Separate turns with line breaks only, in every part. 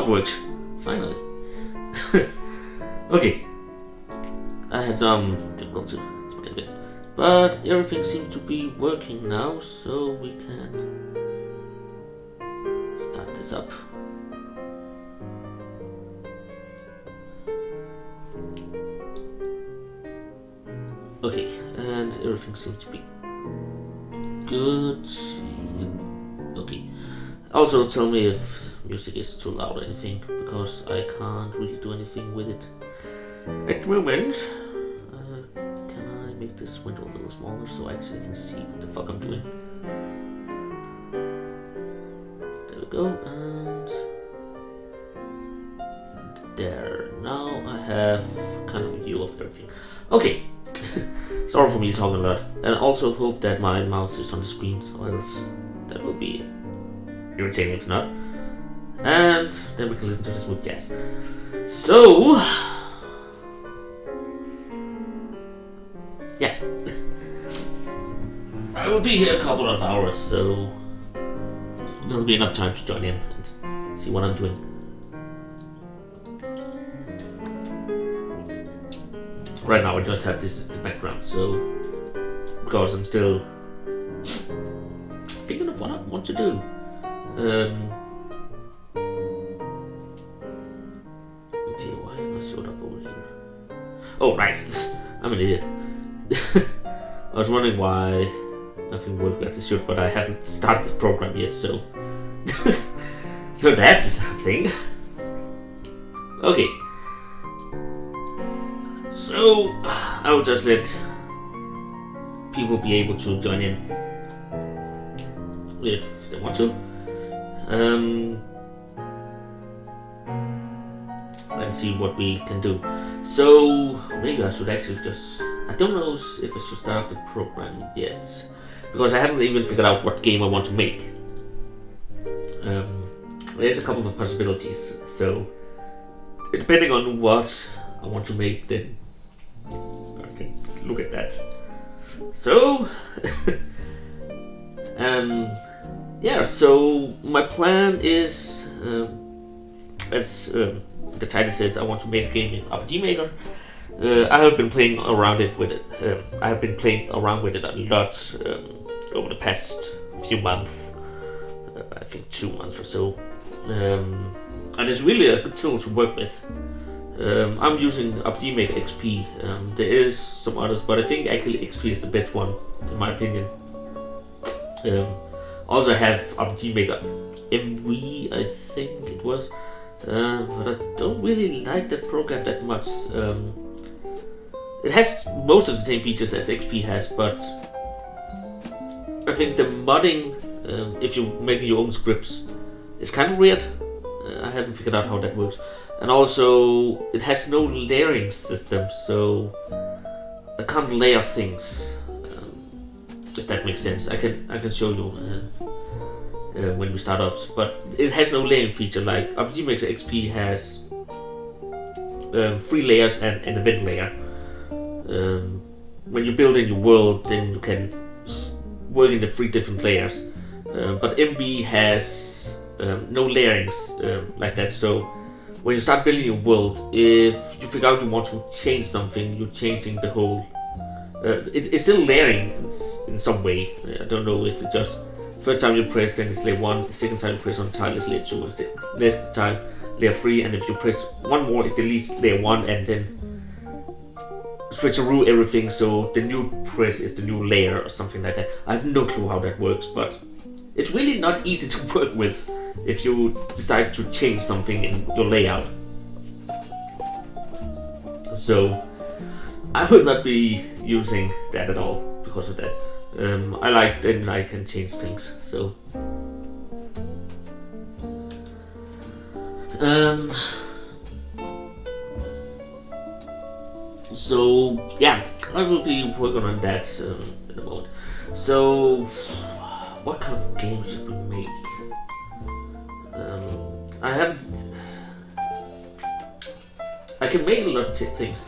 it works. Finally. Okay. I had some difficulty to begin with. But everything seems to be working now, so we can start this up. Okay, and everything seems to be good. Yep. Okay. Also tell me if music is too loud or anything, because I can't really do anything with it at the moment. Can I make this window a little smaller so I actually can see what the fuck I'm doing? There we go, and there. Now I have kind of a view of everything. Okay. Sorry for me talking a lot, and I also hope that my mouse is on the screen, or else that will be irritating if not. And then we can listen to the smooth jazz. So, yeah, I will be here a couple of hours, so there'll be enough time to join in and see what I'm doing. Right now I just have this as the background, so because I'm still thinking of what I want to do. Okay, why am I showed up over here? Oh right, I'm an idiot. I was wondering why nothing worked as it should, but I haven't started the program yet, so so that's something. Okay. So, I will just let people be able to join in if they want to. Let's see what we can do. So, maybe I should actually just... I don't know if I should start the program yet, because I haven't even figured out what game I want to make. There's a couple of possibilities, so depending on what I want to make, then okay, look at that. So, yeah. So my plan is, as the title says, I want to make a game in RPG Maker. I have been playing around with it. I have been playing around with it a lot over the past few months. I think 2 months or so, and it's really a good tool to work with. I'm using RPG Maker XP. There is some others, but I think actually XP is the best one, in my opinion. Also I have RPG Maker MV, I think it was, but I don't really like that program that much. It has most of the same features as XP has, but I think the modding, if you're making your own scripts, is kind of weird. I haven't figured out how that works. And also, it has no layering system, so I can't layer things. If that makes sense, I can show you when we start up. But it has no layering feature like RPG Maker XP has 3 layers and an event layer. When you build in your world, then you can work in the 3 different layers. But MB has no layerings like that. So when you start building your world, if you figure out you want to change something, you're changing the whole. It's still layering in some way. I don't know if it just first time you press, then it's layer 1. Second time you press on tile, it's layer 2. Next time layer 3, and if you press one more, it deletes layer 1 and then switcheroo everything. So the new press is the new layer or something like that. I have no clue how that works, but it's really not easy to work with if you decide to change something in your layout. So I will not be using that at all because of that. I like then I can change things. So so yeah, I will be working on that in a moment. So what kind of game should we make? I can make a lot of things.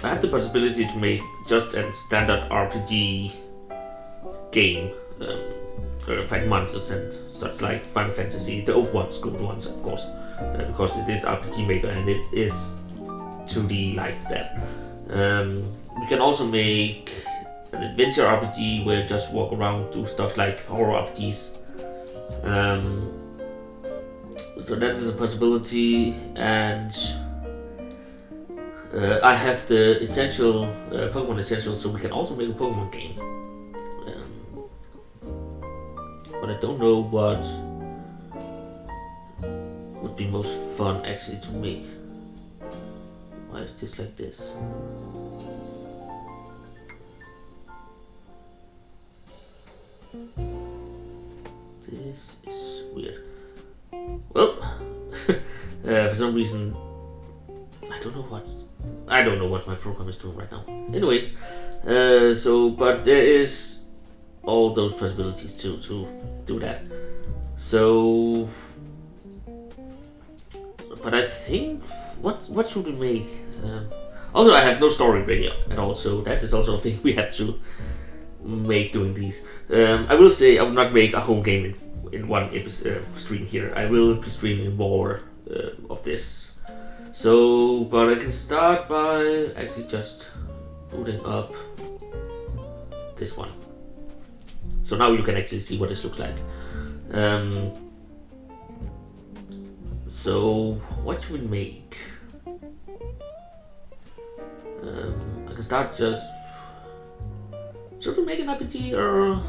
I have the possibility to make just a standard RPG game, fight monsters and such like Final Fantasy, the old ones, good ones, of course, because it is RPG Maker and it is 2D like that. We can also make an adventure RPG where you just walk around, do stuff like horror RPGs. So that is a possibility, and I have the essential Pokemon Essentials, so we can also make a Pokemon game. But I don't know what would be most fun actually to make. Why is this like this? This is weird. Well, for some reason, I don't know what my program is doing right now. Anyways, but there is all those possibilities to do that. So, but I think what should we make? Also, I have no story ready at all, so that is also a thing we have to make doing these. I will say I will not make a whole game in one stream here. I will be streaming more of this. So, but I can start by actually just booting up this one. So now you can actually see what this looks like. So what should we make? I can start just. Should we make an RPG or?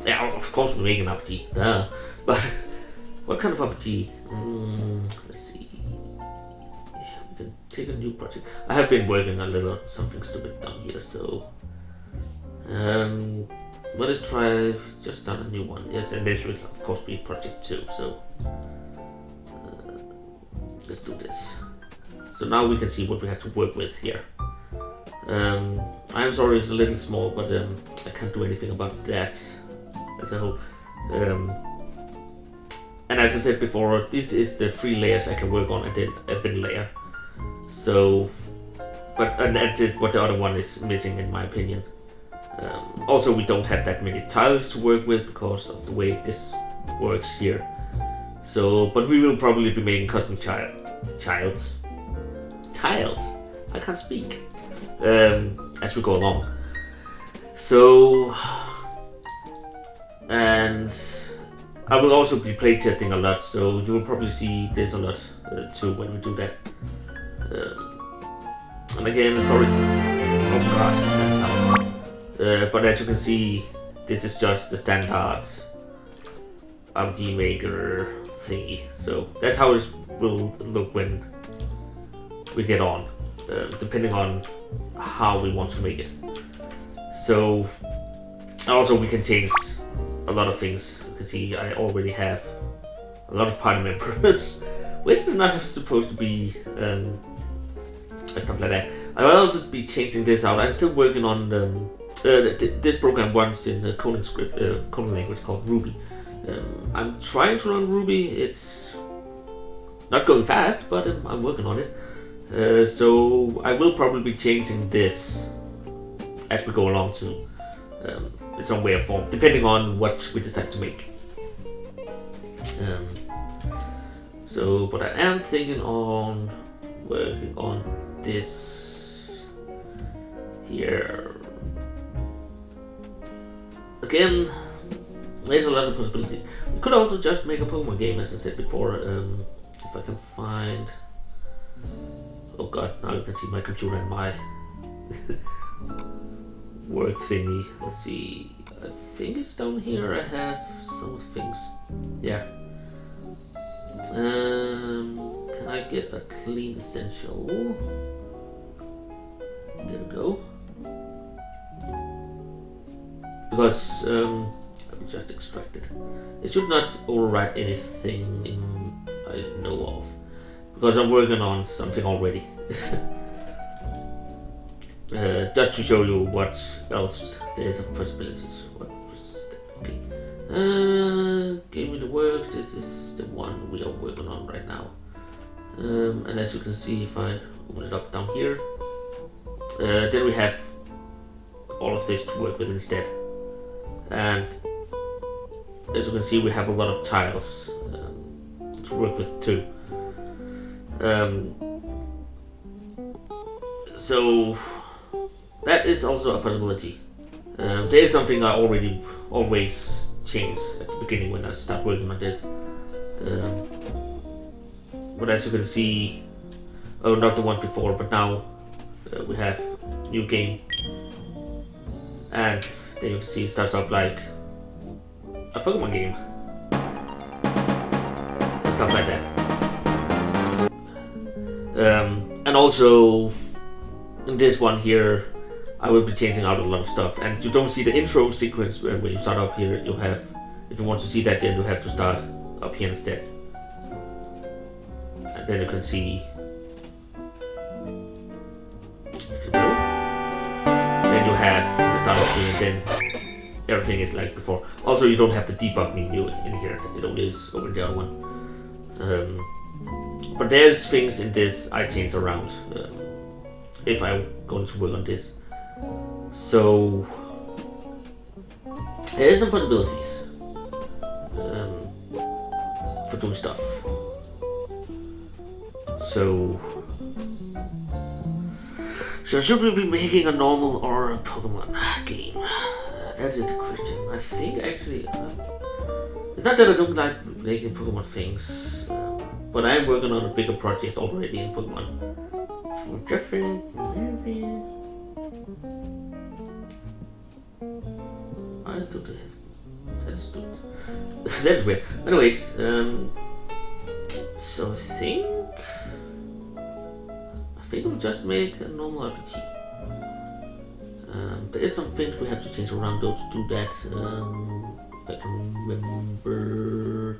Yeah, of course we make an RPG. Duh. But what kind of RPG? Let's see. We can take a new project. I have been working a little on something stupid down here, so. Let us try just on a new one. Yes, and this will of course be project 2. So let's do this. So now we can see what we have to work with here. I'm sorry it's a little small, but I can't do anything about that as a whole. And as I said before, this is the 3 layers I can work on and then a bin layer. So, and that's it, what the other one is missing in my opinion. Also, we don't have that many tiles to work with because of the way this works here. So, but we will probably be making custom tiles. I can't speak. As we go along. So, and I will also be playtesting a lot, so you will probably see this a lot too when we do that. And again, sorry. Oh gosh, that's how. But as you can see, this is just the standard RPG Maker thingy. So that's how it will look when we get on, depending on how we want to make it. So also we can change a lot of things. You can see I already have a lot of party members, which is not supposed to be stuff like that. I will also be changing this out. I'm still working on this program runs in the coding script, coding language called Ruby. I'm trying to learn Ruby. It's not going fast, but I'm working on it. So I will probably be changing this as we go along to in some way or form, depending on what we decide to make. But I am thinking on working on this here. Again, there's a lot of possibilities. We could also just make a Pokemon game, as I said before, if I can find. Oh god, now you can see my computer and my work thingy. Let's see, I think it's down here. I have some things. Yeah. Can I get a clean essential? There we go. Because let me just extract it. It should not overwrite anything I know of, because I'm working on something already. Just to show you what else there is of possibilities. Okay. Game in the works. This is the one we are working on right now. And as you can see, if I open it up down here, then we have all of this to work with instead. and as you can see, we have a lot of tiles to work with too. So that is also a possibility. There is something I always change at the beginning when I start working on this. But as you can see, oh, not the one before, but now we have new game, and then you can see it starts up like a Pokemon game and stuff like that. And also in this one here, I will be changing out a lot of stuff, and you don't see the intro sequence where you start up here. You have, if you want to see that, then you have to start up here instead, and then you can see. If you go, then you have the start up here, and then everything is like before. Also, you don't have the debug menu in here. It only is over in the other one. But there's things in this I change around if I'm going to work on this. So there's some possibilities for doing stuff. So should we be making a normal or a Pokemon game? That is the question. I think actually, it's not that I don't like making Pokemon things, but I'm working on a bigger project already in Pokemon. So different, maybe. I don't have. That's stupid. That's weird. Anyways, so I think we'll just make a normal RPG. There is some things we have to change around though to do that. If I can remember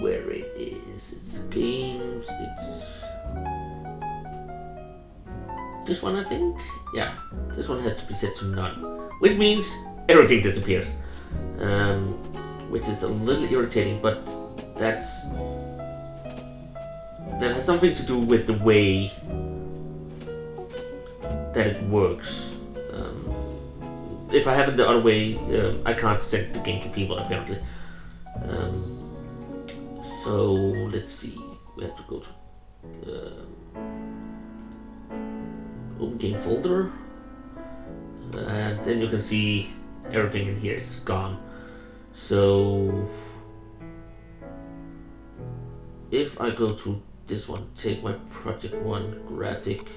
where it is. It's games. It's this one, I think. Yeah, this one has to be set to none, which means everything disappears, which is a little irritating. But that has something to do with the way that it works. If I have it the other way, I can't send the game to people apparently. So let's see. We have to go to open game folder, and then you can see everything in here is gone. So if I go to this one, take my project 1 graphics,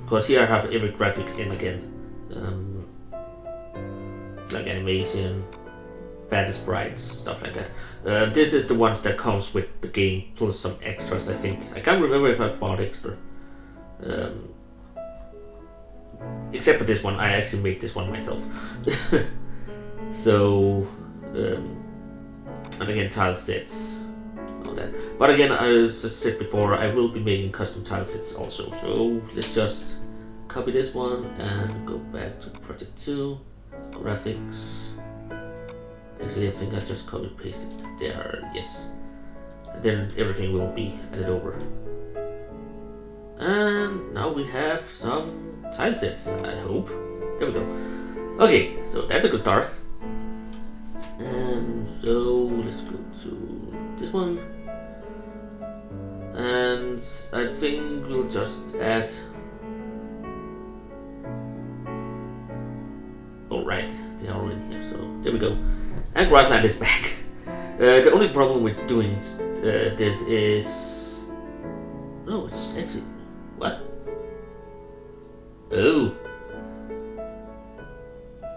because here I have every graphic in again. Like animation, fantasy sprites, stuff like that. This is the ones that comes with the game plus some extras. I think I can't remember if I bought extra. Except for this one, I actually made this one myself. So, and again, tile sets, all that. But again, as I said before, I will be making custom tile sets also. So let's just copy this one and go back to project 2. Graphics. Actually, I think I just copy pasted there. Yes. And then everything will be added over. And now we have some tile sets, I hope. There we go. Okay, so that's a good start. And so let's go to this one. And I think we'll just add. Alright, they're already here, so there we go. And grassland is back. The only problem with doing this is... No, it's actually... What? Oh.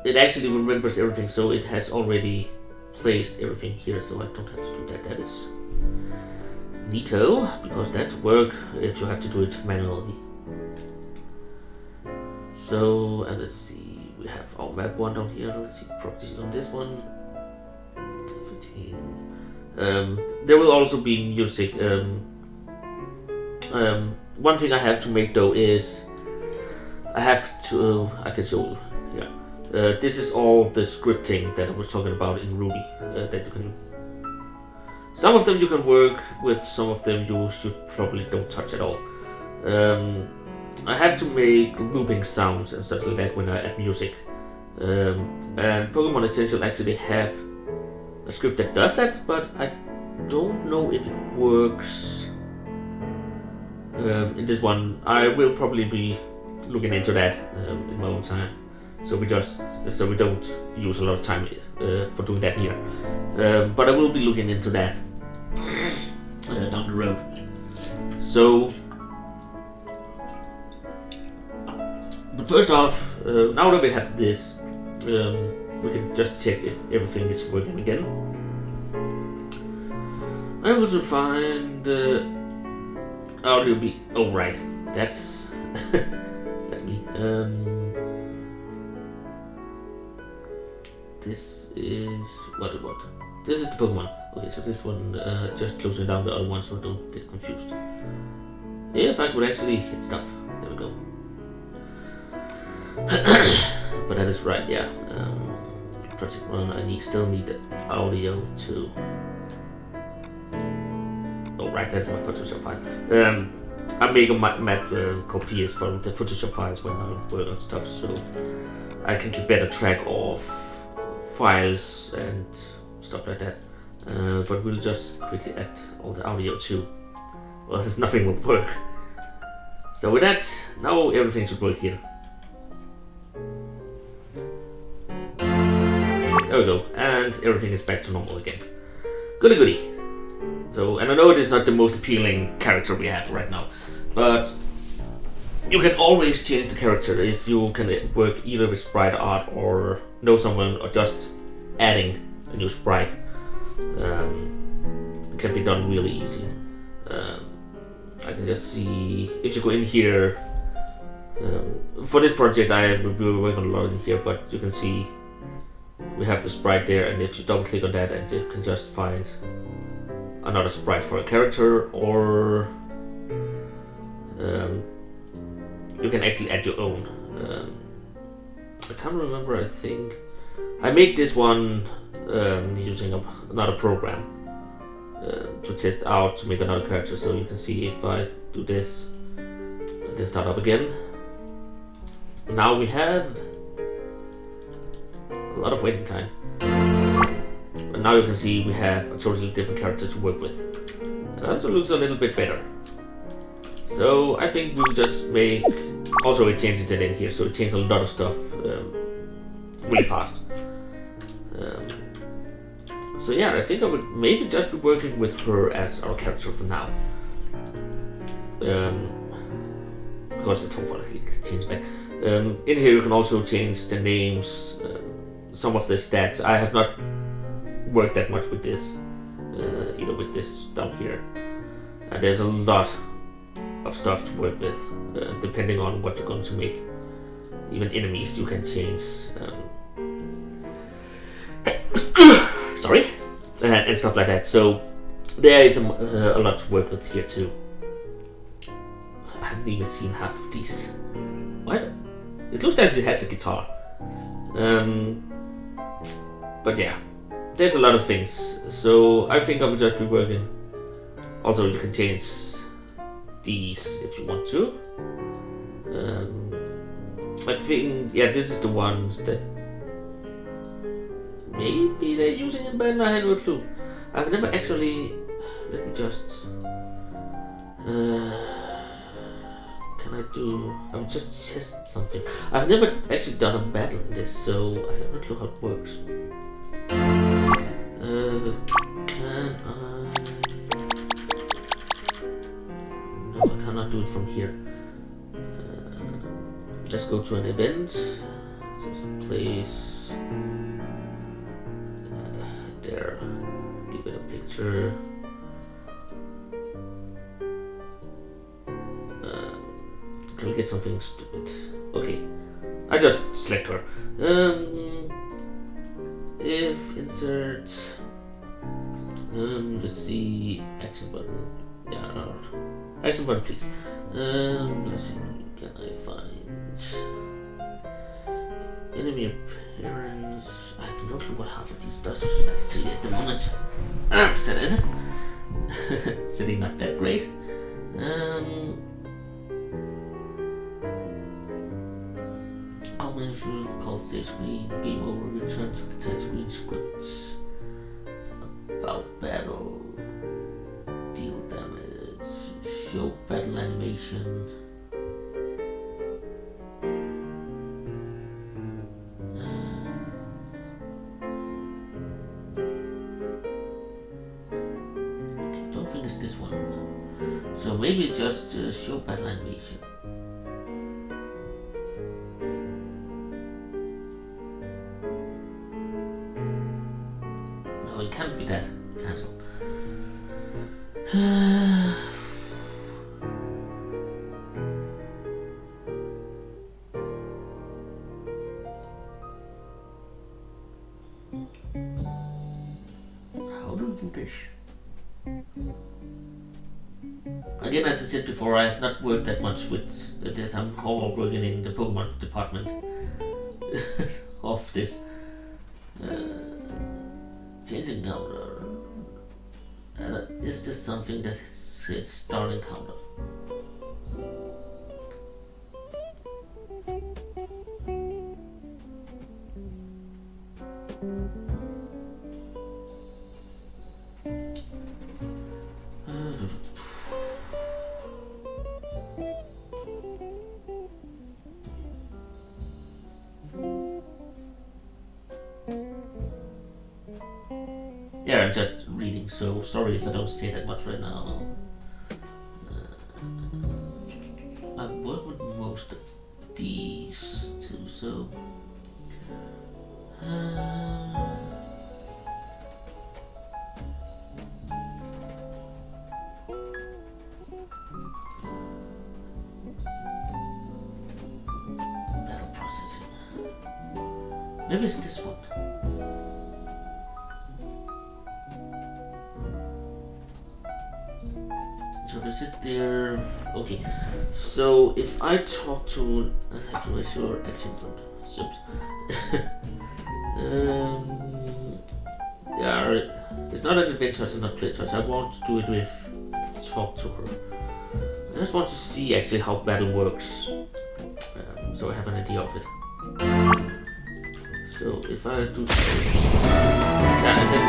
It actually remembers everything, so it has already placed everything here, so I don't have to do that. That is neato, because that's work if you have to do it manually. So, and let's see. We have our map 1 down here. Let's see properties on this one. 15. There will also be music. One thing I have to make though is I have to. I can show you here. This is all the scripting that I was talking about in Ruby. That you can. Some of them you can work with. Some of them you should probably don't touch at all. I have to make looping sounds and stuff like that when I add music. And Pokemon Essential actually have a script that does that, but I don't know if it works in this one. I will probably be looking into that in my own time, so we don't use a lot of time for doing that here. But I will be looking into that down the road. So, but first off, now that we have this, we can just check if everything is working again. I'm able to find audio be. Oh right, that's that's me. This is what? This is the Pokemon. Okay, so this one just closing down the other one so I don't get confused. If I could actually hit stuff, there we go. But that is right, yeah. Project 1, I still need the audio to. Oh right, that's my Photoshop file. I make a map called PS from the Photoshop files when I work on stuff, so I can keep better track of files and stuff like that. But we'll just quickly add all the audio too. Well, there's nothing will work. So with that, now everything should work here. There we go, and everything is back to normal again. Goody goody. So, and I know it is not the most appealing character we have right now, but you can always change the character if you can work either with sprite art or know someone or just adding a new sprite. It can be done really easy. I can just see if you go in here. For this project, I will be working a lot in here, but you can see we have the sprite there, and if you double click on that, and you can just find another sprite for a character, or you can actually add your own. I can't remember. I think I made this one using another program to test out to make another character. So you can see if I do this and then start up again. Now we have a lot of waiting time. But now you can see we have a totally different character to work with. It also looks a little bit better. So I think we'll just make. Also, it changes it in here, so it changes a lot of stuff really fast. So yeah, I think I would maybe just be working with her as our character for now. Because it's what I can change back. In here you can also change the names, some of the stats. I have not worked that much with this, either with this down here. There's a lot of stuff to work with, depending on what you're going to make. Even enemies you can change. Sorry, and stuff like that. So there is a lot to work with here too. I haven't even seen half of these. What? It looks like it has a guitar. But yeah, there's a lot of things. So I think I will just be working. Also, you can change these if you want to. I think, yeah, this is the ones that maybe they're using in band. I have no clue. I've never actually. Let me just. Can I do? I will just test something. I've never actually done a battle in this, so I have no clue how it works. Can I? No, I cannot do it from here. Let's go to an event. Just place there. Give it a picture. Can we get something stupid? Okay, I just select her. If insert. Let's see. Action button. Yeah, action button, please. Let's see. Can I find enemy appearance? I have no clue what half of these does actually at the moment. Set is it? Setting not that great. Call save screen, game over, return to the title screen, script, about battle, deal damage, show battle animation. Don't think it's this one. So maybe it's just show battle animation. No, it can't be that. Cancel. How do we do this? Again, as I said before, I have not worked that much with this. I'm more working in the Pokemon department of this. Changing counter. Is this something that it's starting counter? Yeah, I'm just reading, so sorry if I don't say that much right now. I work with most of these too, so. Battle processing. Maybe it's this one. So is it there? Okay. So if I talk to, I have to assure action from subs. Yeah, it's not an event touch and not play touch. I want to do it with talk to her. I just want to see actually how battle works, so I have an idea of it. So if I do this, yeah, and then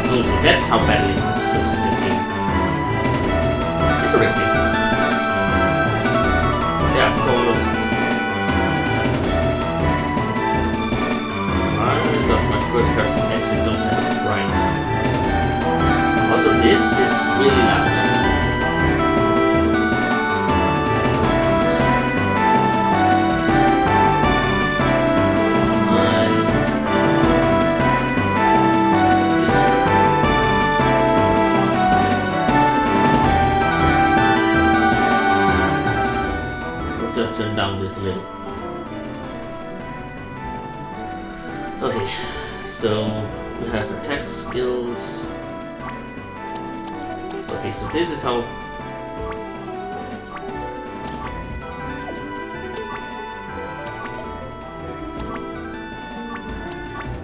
so that's how battle looks in this game. Interesting. Yeah, of course. I love my first person actually don't have a sprite. Also, this is really loud. Just turn down this a little. Okay, so we have attack skills. Okay, so this is how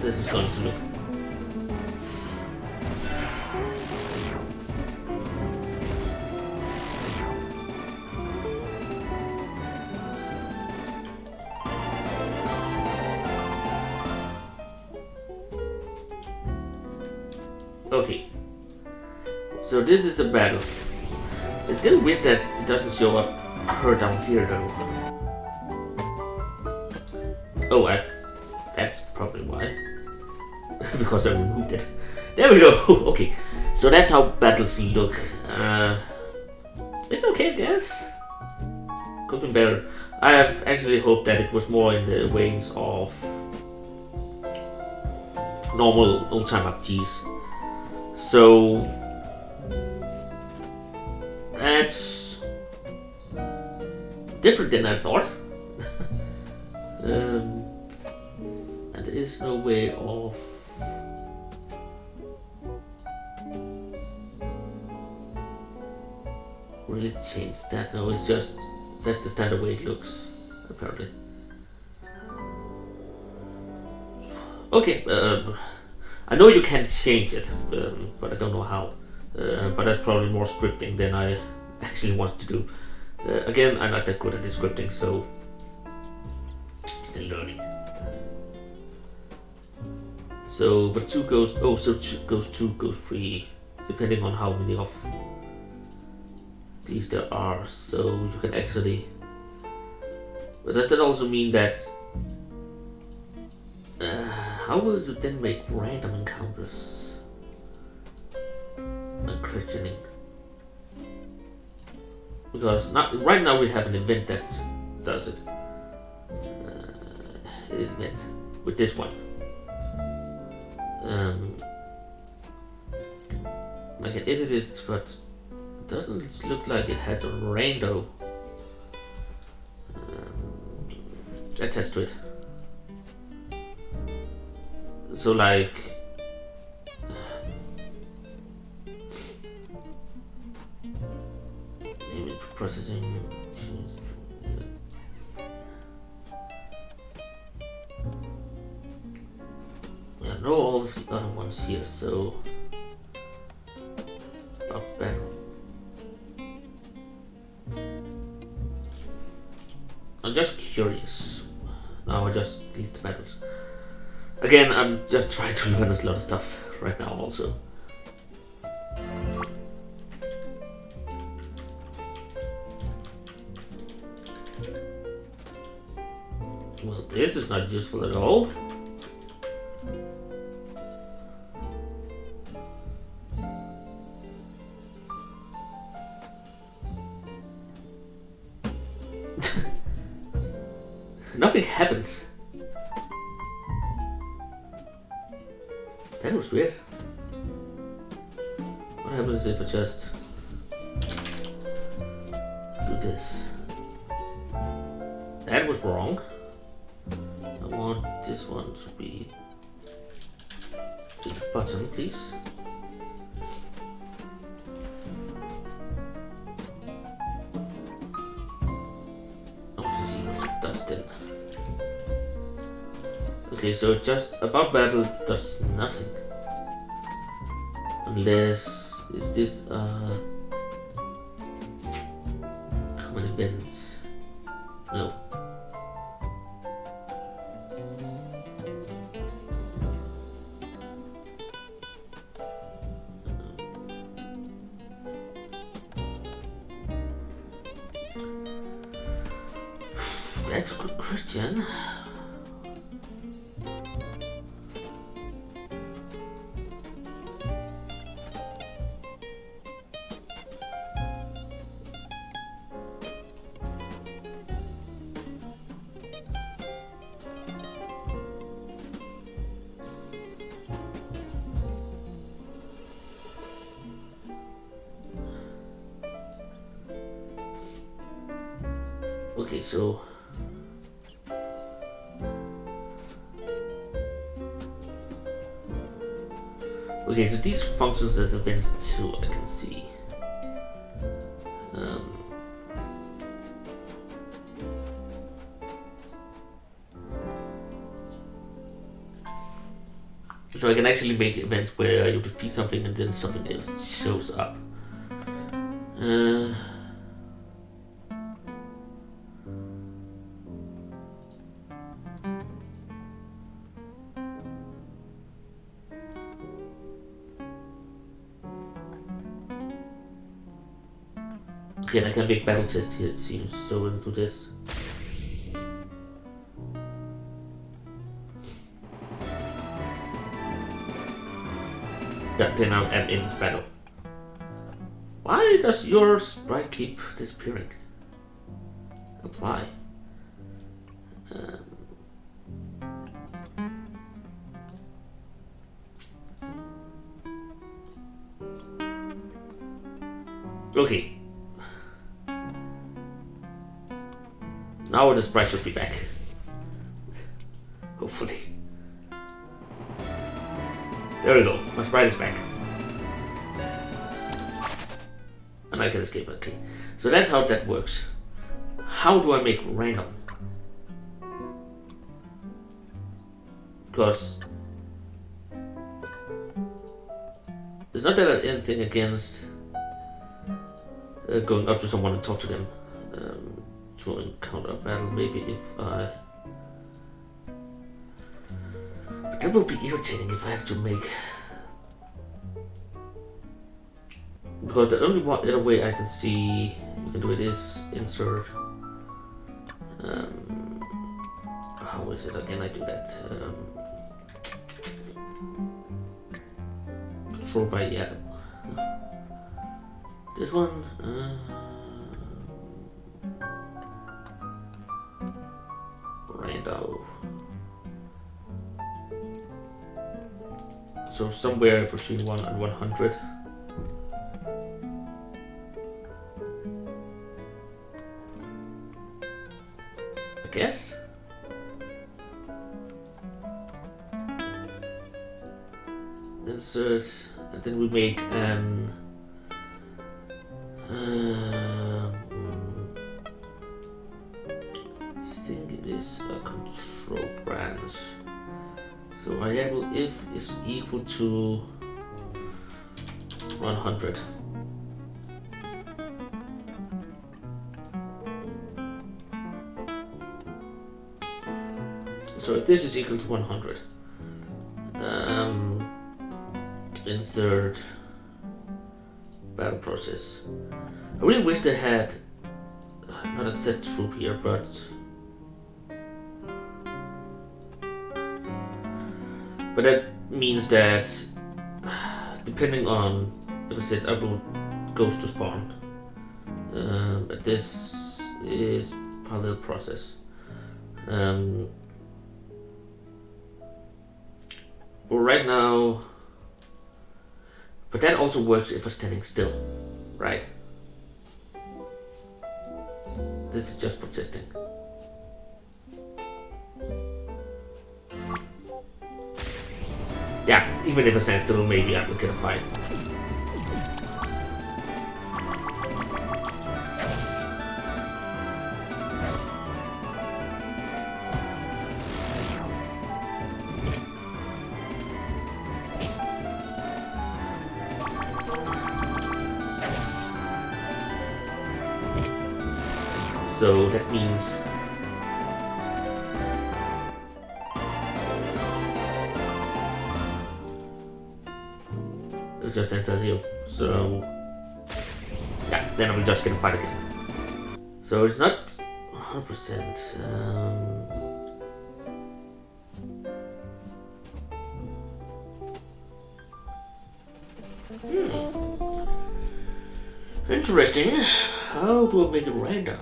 this is going to look. Okay, so this is a battle. It's still weird that it doesn't show up her down here though. Oh, that's probably why. Because I removed it. There we go. Okay, so that's how battles look. It's okay, I guess. Could be better. I have actually hoped that it was more in the veins of normal old-time RPGs. So that's different than I thought. And there is no way of really change that. No, it's just that's the standard way it looks, apparently. Okay, I know you can change it, but I don't know how. But that's probably more scripting than I actually want to do. Again, I'm not that good at this scripting, so still learning. So, but 2 goes, oh, so 2 goes 3, depending on how many of these there are. So you can actually, but does that also mean that, how will you then make random encounters? I'm questioning. Because right now we have an event that does it. Event with this one. I can edit it, but it doesn't look like it has a rando attached to it. So like image processing. I know all of the other ones here, so about battle. I'm just curious. Now I just delete the battles. Again, I'm just trying to learn a lot of stuff right now also. Well, this is not useful at all. Nothing happens. That was weird. What happens if I just do this? That was wrong. I want this one to be to the bottom, please. I want to see what it does then. Okay, so just about battle does nothing. Unless, is this common events? No. That's a good question. Okay, so these functions as events too, I can see. So I can actually make events where you defeat something and then something else shows up. Okay, and I can make battle test here, it seems. So we'll do this. Yeah, then I'm in battle. Why does your sprite keep disappearing? Apply. Okay. Now the sprite should be back. Hopefully. There we go. My sprite is back. And I can escape. Okay. So that's how that works. How do I make random? Because there's not that anything against going up to someone and talk to them to encounter a battle. Maybe if I will be irritating if I have to make... Because the only other way I can see you can do it is insert... how is it again I do that? Control by, yeah. This one... rando. So somewhere between 1 and 100. I guess. Insert, and then we make an I think it is a control branch. So variable if is equal to 100. So if this is equal to 100, insert battle process. I really wish they had not a set troop here, but that means that depending on if I said I will goes to spawn, but this is parallel process. But right now, but that also works if I'm standing still, right? This is just for testing. Yeah, even if I stand still, maybe I will get a fight. So that means it's just enter here. So yeah, then I will just get a fight again. So it's not 100%. Interesting. How do I make it random?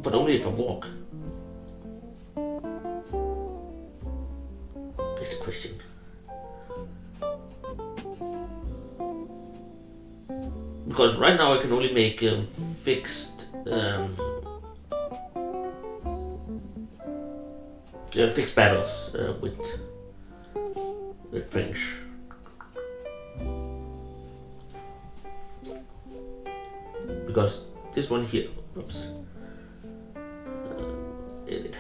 But only if I walk. That's the question. Because right now I can only make fixed fixed battles with French. Because this one here, oops. Edit.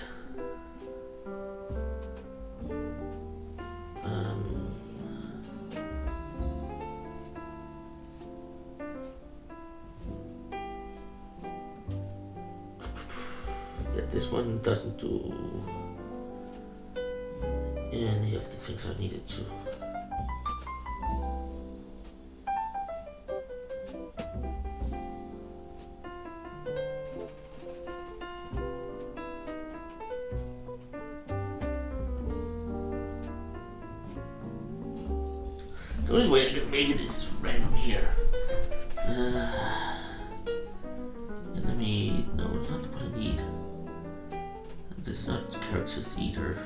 Yeah, this one doesn't do any of the things I needed to. The only way I can make it is random here. Enemy, no, it's not what I need. This is not characters either.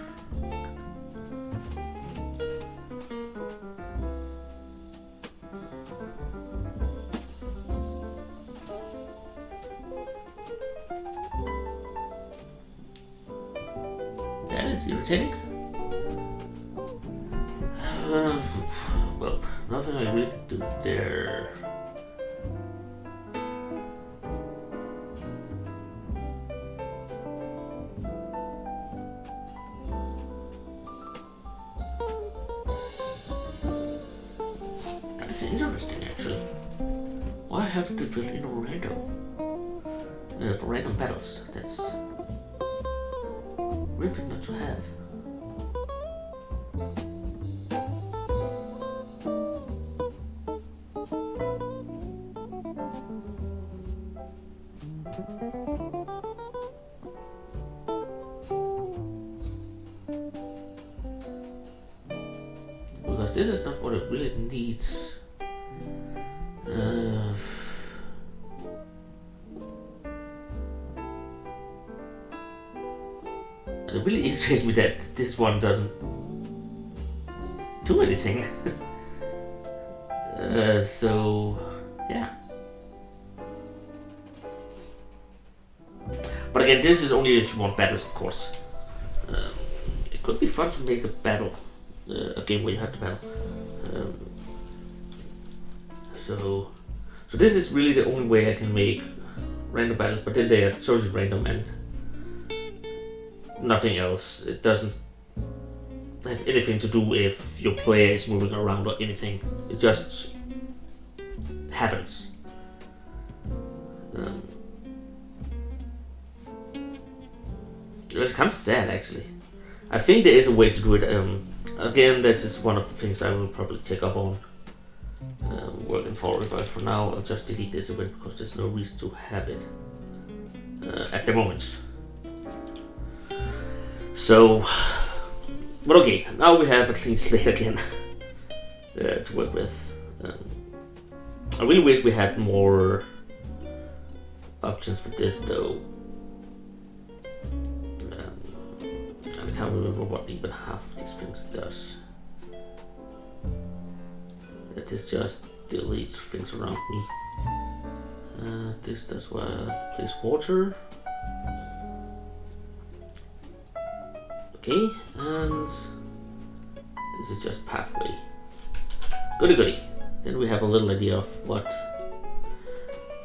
That is irritating. Well, nothing I really can do there. That is interesting, actually. Why have to fill in a random? For random battles, that's weird thing not to have. Because this is not what it really needs. It really irritates me that this one doesn't do anything. So, yeah. But again, this is only if you want battles, of course. It could be fun to make a battle, a game where you have to battle. So this is really the only way I can make random battles, but then they are totally random and nothing else. It doesn't have anything to do if your player is moving around or anything. It just happens. It's kind of sad, actually. I think there is a way to do it. Again, this is one of the things I will probably check up on working forward, but for now I'll just delete this event because there's no reason to have it at the moment. So, but okay, now we have a clean slate again to work with. I really wish we had more options for this though. I can't remember what even half of these things does. This just deletes things around me. This does what? Place water. Okay, and this is just pathway. Goody goody. Then we have a little idea of what.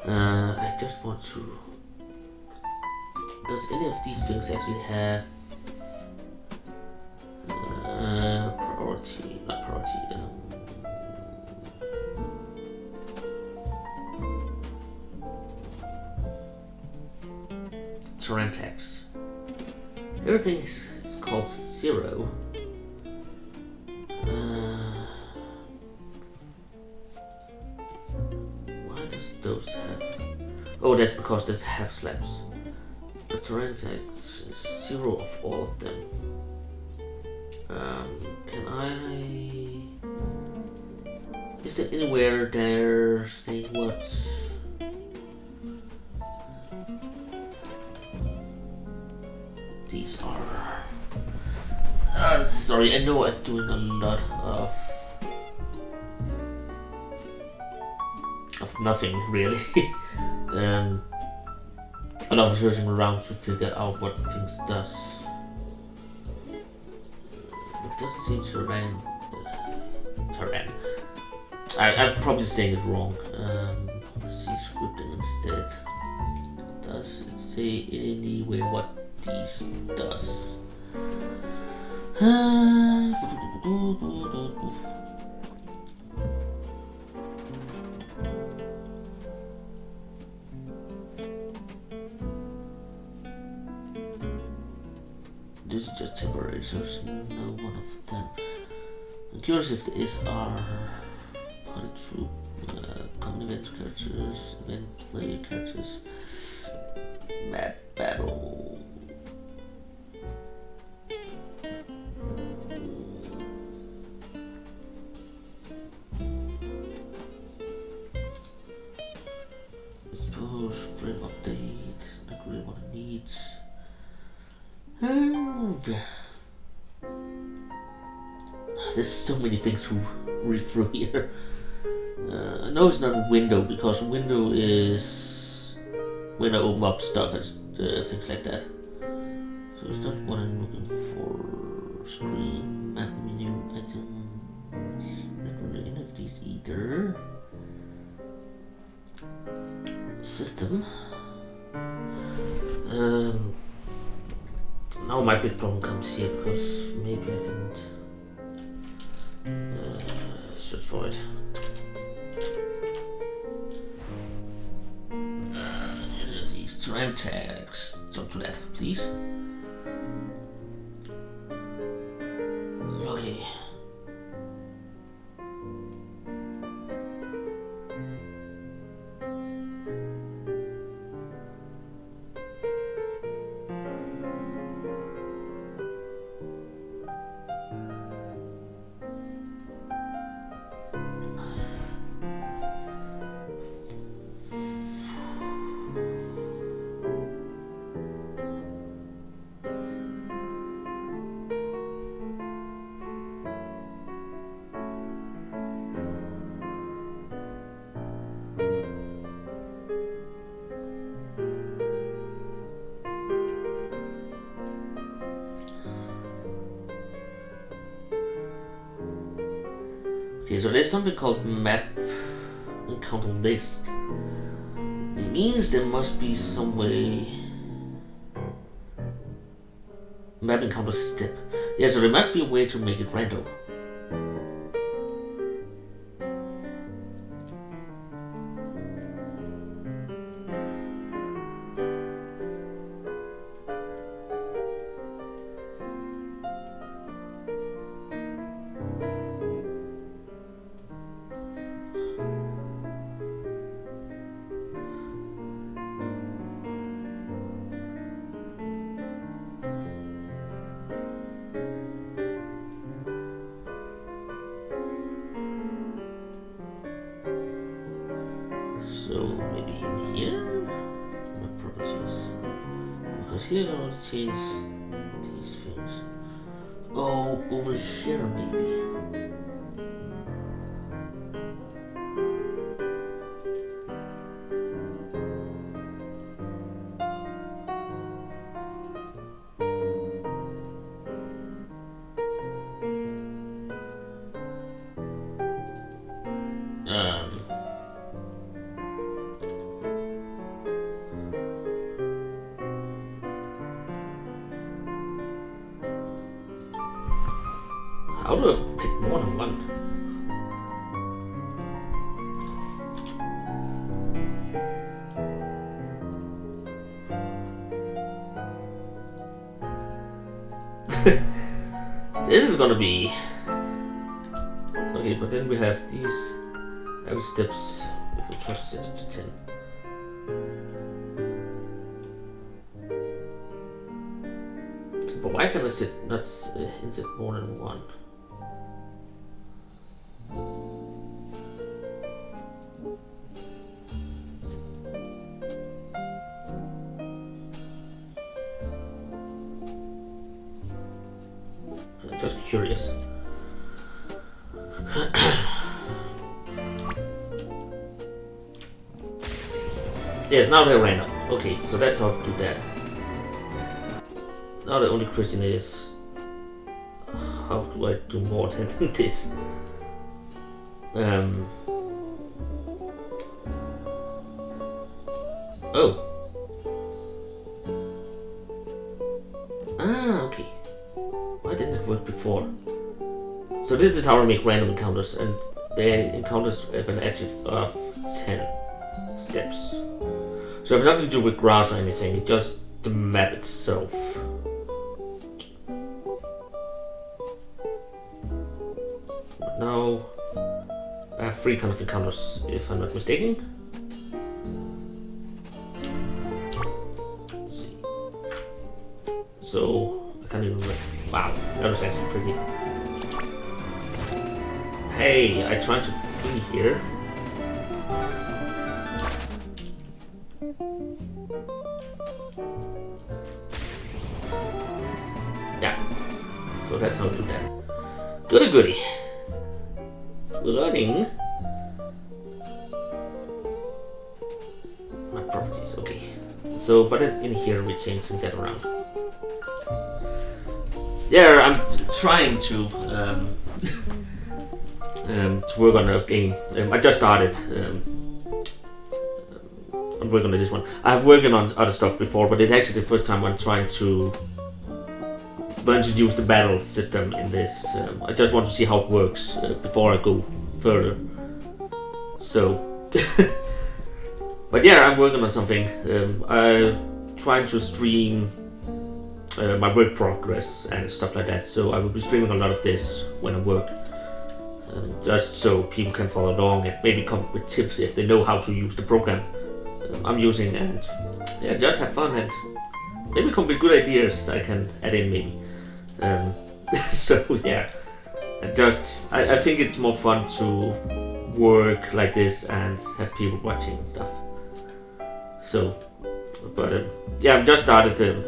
I just want to. Does any of these things actually have priority? Not priority. Terrain text. Everything is called 0. Why does those have? Oh, that's because there's half slabs. The terrain text is 0 of all of them. Can I? Is there anywhere there saying what? These are. Sorry, I know I'm doing a lot of nothing really. A lot of searching around to figure out what things does. It doesn't seem terrain. I'm probably saying it wrong. Let's see scripting instead. Does it say anywhere what these does? This is just temporary, so there's no one of them. I'm curious if the SR party troop, common event characters, event player characters, map battle. Suppose frame update, not really what it needs. There's so many things to read through here. I know it's not window because window is when I open up stuff and things like that. So it's not what I'm looking for. Screen, map menu, item. Not really any of these either. System. Now my big problem comes here because maybe I can search for it. Any of these terrain tags. Jump to that, please. Okay. Okay, so there's something called map encounter list. It means there must be some way. Map encounter step. Yeah, so there must be a way to make it random. So maybe in here, my properties, because here I'm going to change these things. Oh, over here maybe. How do I pick more than one? This is gonna be okay, but then we have these every steps if we try to set it to 10. But why can I not insert more than one? Just curious. Yes, now they're random. Okay, so that's how to do that. Now the only question is, how do I do more than this? Oh. Ah, okay. Why didn't it work before? So this is how I make random encounters, and the encounters have an edge of 10 steps. So it has nothing to do with grass or anything, it's just the map itself. But now I have 3 kind of encounters, if I'm not mistaken. Let's see. So I can't even remember. Wow, that was actually pretty. Hey, I tried to flee here. Yeah, so that's how to do that. Goody goody. We're learning. My properties, okay. So, but it's in here, we're changing that around. Yeah, I'm trying to work on a game. I just started. I'm working on this one. I've worked on other stuff before, but it's actually the first time I'm trying to learn to use the battle system in this. I just want to see how it works before I go further. So, but yeah, I'm working on something. I'm trying to stream my work progress and stuff like that. So I will be streaming a lot of this when I work, just so people can follow along and maybe come up with tips if they know how to use the program I'm using, and yeah, just have fun and maybe come with good ideas I can add in maybe. So yeah, I think it's more fun to work like this and have people watching and stuff. So, but yeah, I've just started.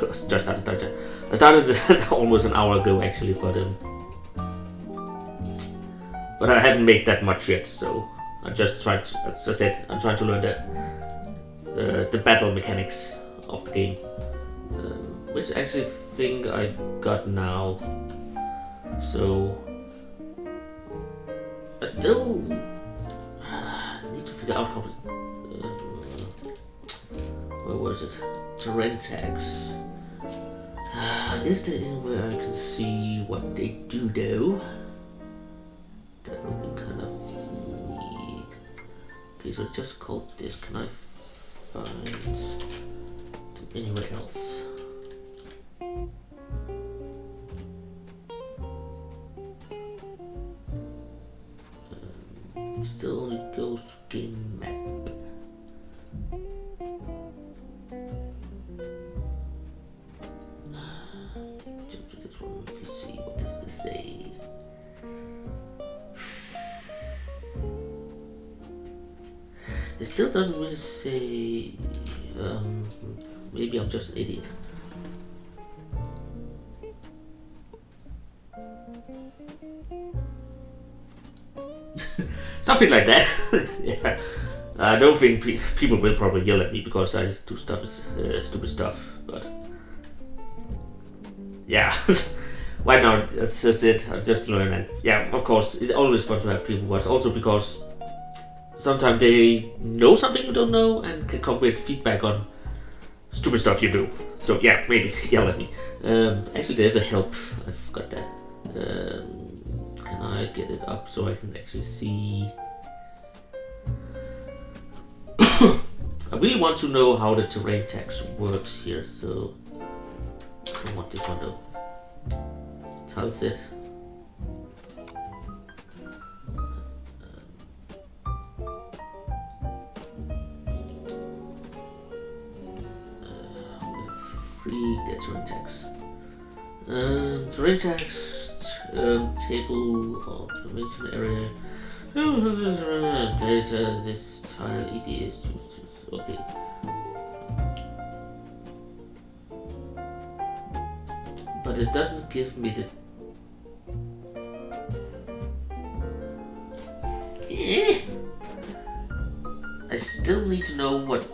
I started almost an hour ago actually, but I haven't made that much yet. So I just tried. As I said, I'm trying to learn the battle mechanics of the game, which I actually think I got now. So I still need to figure out how to. Where was it? Terrain tags. Is there anywhere I can see what they do though? That would be kind of neat. Okay, so it's just called this. Can I find anywhere else? Still only goes to game map. Jump to this one. Let's see what does this say. It still doesn't really say. Maybe I'm just an idiot. Something like that. Yeah. I don't think people will probably yell at me because I do stuff, stupid stuff, but yeah. Why not? That's just it. I just learn, and yeah, of course, it's always fun to have people, but also because sometimes they know something you don't know and can come with feedback on stupid stuff you do. So yeah, maybe yell at me. Actually, there's a help. I forgot that. Can I get it up so I can actually see? I really want to know how the terrain text works here, so I want this one though. Tells it. Free the terrain text. Terrain text. Table of dimension area. Data. This tile ED is used. Okay. But it doesn't give me the. I still need to know what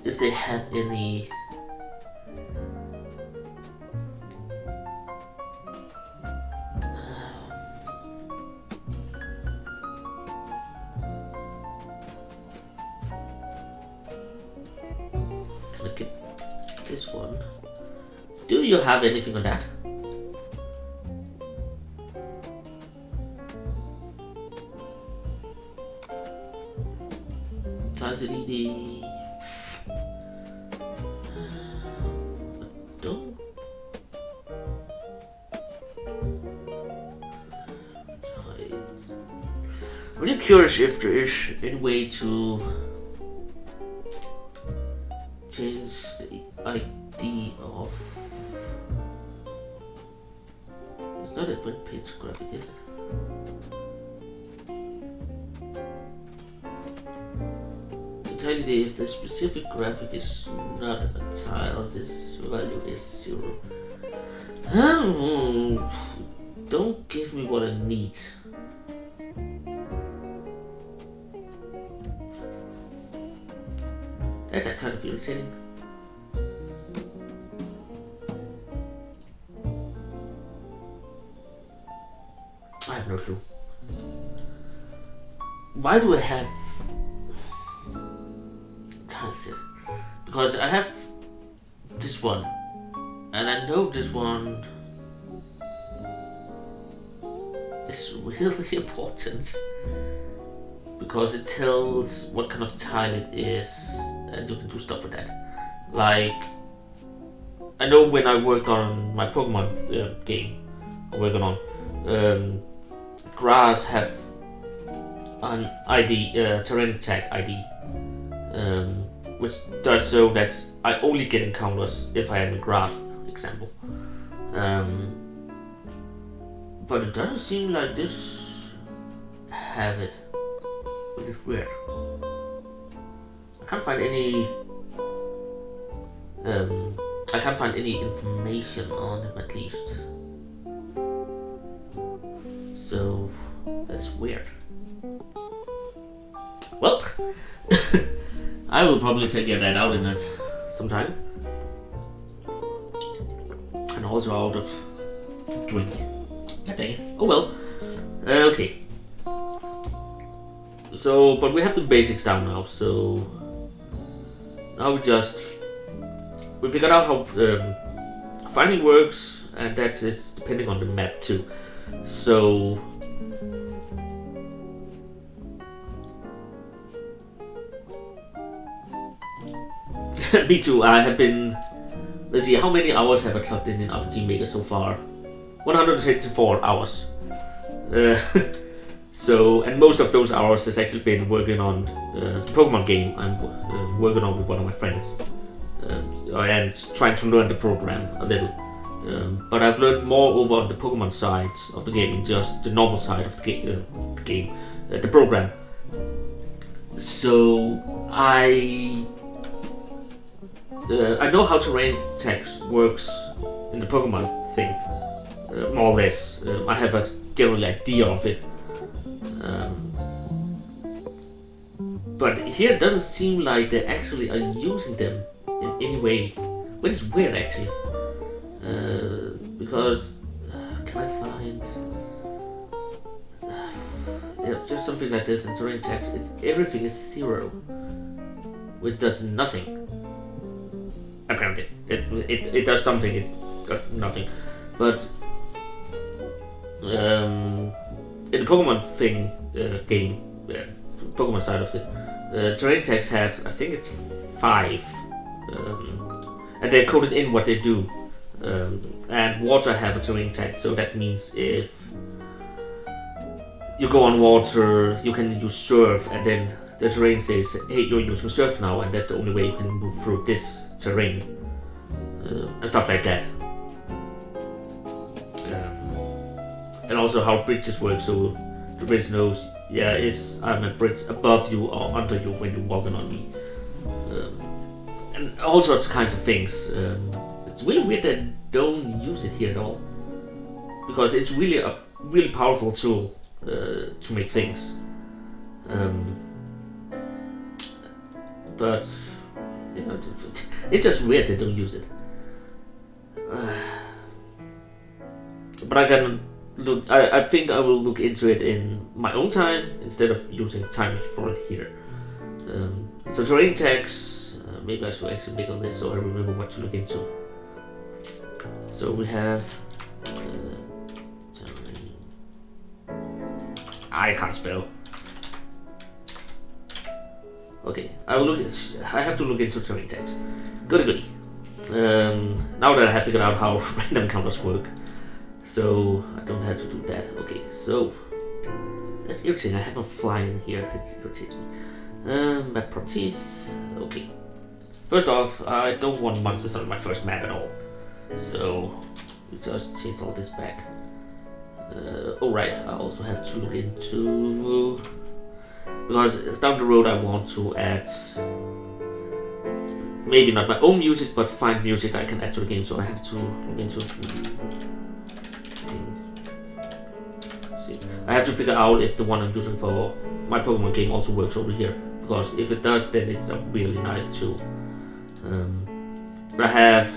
if they have any. This one. Do you have anything on that? Tiles LED. Don't. I'm really curious if there is any way to change the ID of. It's not a web page graphic, is it? To tell you if the specific graphic is not a tile, this value is 0. Don't give me what I need. That's kind of irritating. I have no clue. Why do I have tile set? Because I have this one, and I know this one is really important because it tells what kind of tile it is, and you can do stuff with that. Like, I know when I worked on my Pokemon game, I'm working on. Grass have an ID, terrain tag ID, which does so that I only get encounters if I am in grass, example. But it doesn't seem like this have it, which is weird. I can't find any. I can't find any information on him at least. So that's weird. Well, I will probably figure that out in some time. And also out of drink. God dang it. Oh well. Okay. So, but we have the basics down now. So now we figured out how finding works, and that is depending on the map too. So me too. I have been. Let's see, how many hours have I clocked in RPG Maker so far? 164 hours. So, and most of those hours has actually been working on the Pokemon game I'm working on with one of my friends, and trying to learn the program a little. But I've learned more over on the Pokemon side of the game than just the normal side of the the program. So I know how terrain text works in the Pokemon thing, more or less. I have a general idea of it. But here it doesn't seem like they actually are using them in any way, which is weird actually. Because can I find just something like this in terrain text? Everything is 0, which does nothing. Apparently, it does something. It does nothing, but in the Pokemon thing game, Pokemon side of it, terrain tags have, I think it's 5, and they're coded in what they do. And water have a terrain tag, so that means if you go on water, you can use surf, and then the terrain says, "Hey, you're using surf now," and that's the only way you can move through this terrain, and stuff like that. And also how bridges work, so the bridge knows, yeah, I'm a bridge above you or under you when you're walking on me, and all sorts of kinds of things. It's really weird that they don't use it here at all, because it's really a really powerful tool to make things. But yeah, it's just weird they don't use it. But I can look. I think I will look into it in my own time instead of using time for it here. So terrain tags. Maybe I should actually make a list so I remember what to look into. So we have terrain. I can't spell. Okay, I have to look into terrain tags. Goody. Now that I have figured out how random counters work, so I don't have to do that. Okay, so that's irritating. I have a fly in here. It irritates me. Map properties. Okay. First off, I don't want monsters on my first map at all. So we just change all this back. Alright, I also have to look into, because down the road I want to add maybe not my own music, but find music I can add to the game. So I have to look into. See, I have to figure out if the one I'm using for my Pokemon game also works over here. Because if it does, then it's a really nice tool. I have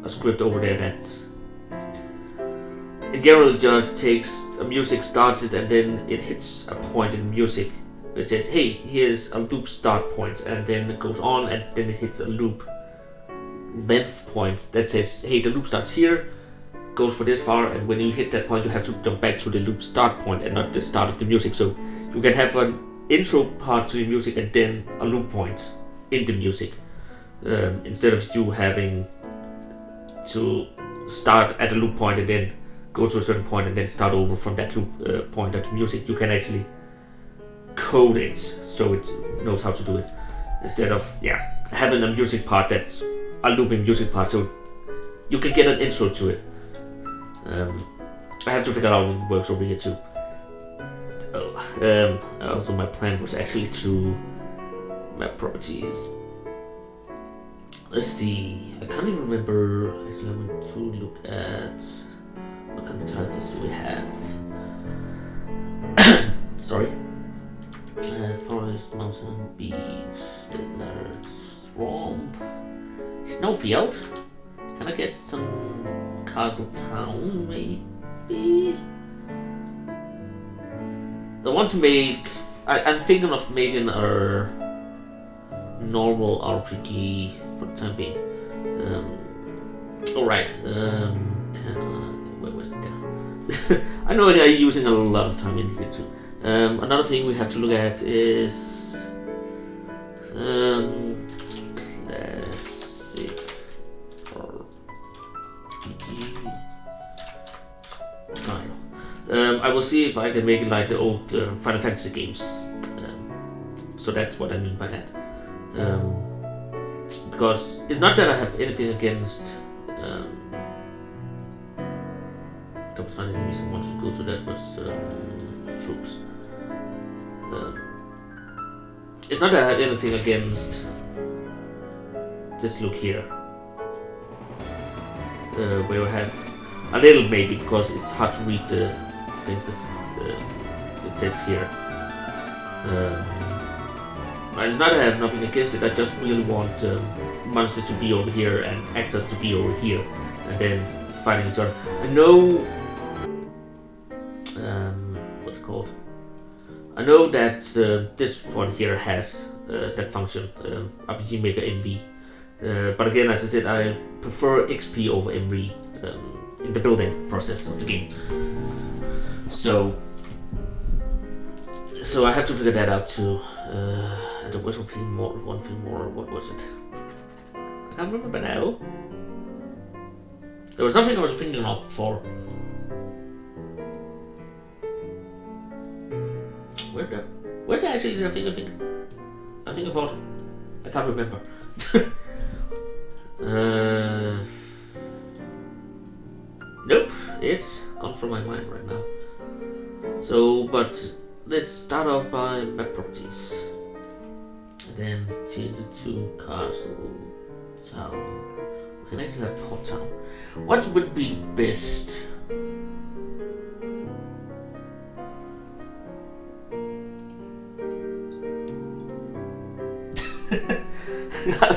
a script over there that it generally just takes a music, starts it, and then it hits a point in music. It says, hey, here's a loop start point, and then it goes on, and then it hits a loop length point that says, hey, the loop starts here, goes for this far, and when you hit that point you have to jump back to the loop start point and not the start of the music. So you can have an intro part to the music and then a loop point in the music, instead of you having to start at a loop point and then go to a certain point and then start over from that loop point of the music. You can actually code it so it knows how to do it, instead of having a music part that's a looping music part, so you can get an intro to it. I have to figure out if it works over here too. Also my plan was actually to map properties. Let's see, I can't even remember. Actually, I want to look at what kind of tiles do we have. Sorry. Forest, mountain, beach, desert, swamp, snowfield. Can I get some castle town, maybe? I want to make I'm thinking of making a normal RPG for the time being. Alright. Where was it there? I know I'm using a lot of time in here too. Another thing we have to look at is classic RPG style. I will see if I can make it like the old Final Fantasy games. So that's what I mean by that. Because it's not that I have anything against. That was not any reason I wanted to go to that. Was troops. It's not that I have anything against this look here, where you have a little maybe because it's hard to read the things that it says here. It's not that I have nothing against it. I just really want monsters to be over here and actors to be over here, and then fighting each other. I know what's it called? I know that this one here has that function, RPG Maker MV. But again, as I said, I prefer XP over MV in the building process of the game. So I have to figure that out too. And there was one thing more. What was it? I can't remember now. There was something I was thinking of before. Where's actually the thing I thought? I can't remember. Nope, it's gone from my mind right now. So, but let's start off by map properties. And then change it to castle town. We can actually have port town. What would be best?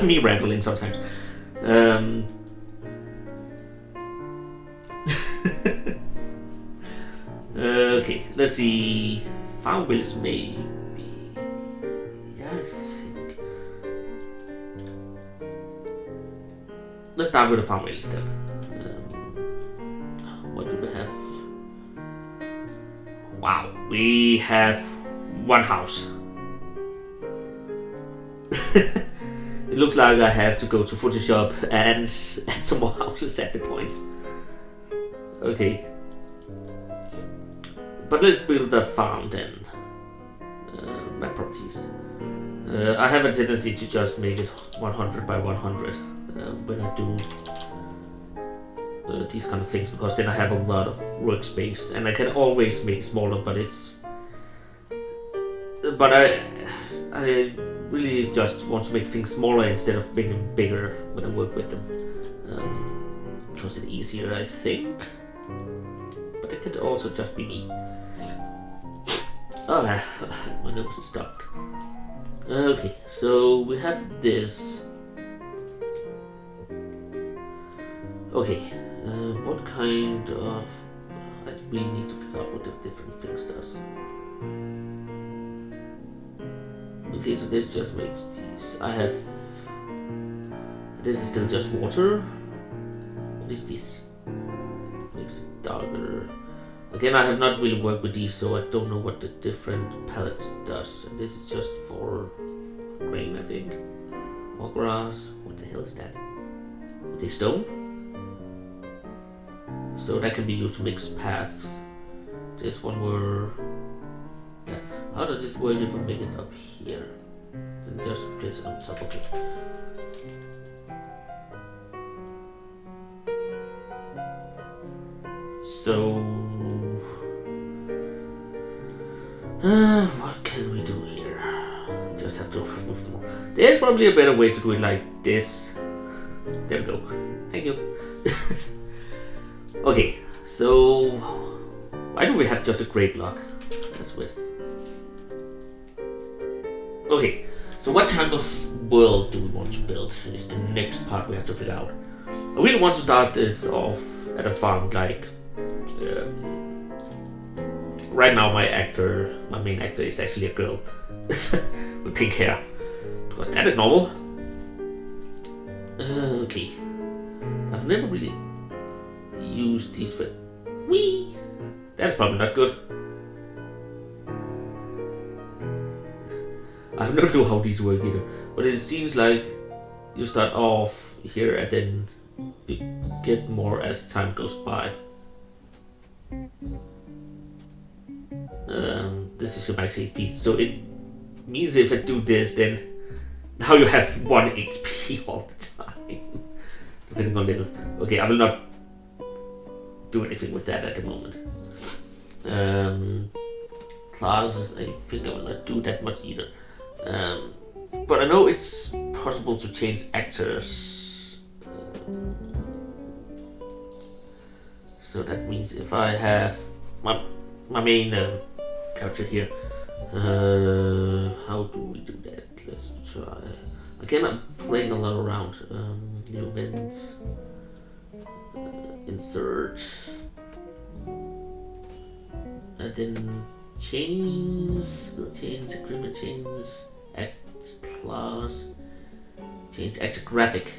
Me rambling sometimes. Okay, let's see. Farm Village maybe. Yeah, I think. Let's start with the Farm Village then. What do we have? Wow, we have one house. It looks like I have to go to Photoshop and add some more houses at the point. Okay. But let's build a farm then. My properties. I have a tendency to just make it 100 by 100 when I do these kind of things, because then I have a lot of workspace and I can always make it smaller, but it's... But I really just want to make things smaller instead of making them bigger when I work with them. Because it's easier, I think. But it could also just be me. Oh, my nose is stopped. Okay, so we have this. Okay, what kind of... I really need to figure out what the different things does. Okay, so this just makes these. I have... This is still just water. What is this? Makes it darker. Again, I have not really worked with these, so I don't know what the different palettes does. And this is just for grain, I think. More grass. What the hell is that? Okay, stone. So that can be used to mix paths. This one were... Yeah. How does it work if I make it up here? And just place it on top of it. So... what can we do here? Just have to move them all. There's probably a better way to do it like this. There we go. Thank you. Okay, so why do we have just a gray block? That's weird. Okay, so what type of world do we want to build is the next part we have to figure out. I really want to start this off at a farm like right now my main actor is actually a girl with pink hair, because that is normal. Okay, I've never really used these for... Whee! That's probably not good. I have no clue how these work either, but it seems like you start off here and then you get more as time goes by. This is your max HP, so it means if I do this, then now you have 1 HP all the time, depending on little. Okay, I will not do anything with that at the moment. Classes, I think I will not do that much either. But I know it's possible to change actors. So that means if I have my main character here, how do we do that? Let's try. Again, I'm playing a lot around. New events, insert, and then change agreement, change act class, change actor graphic.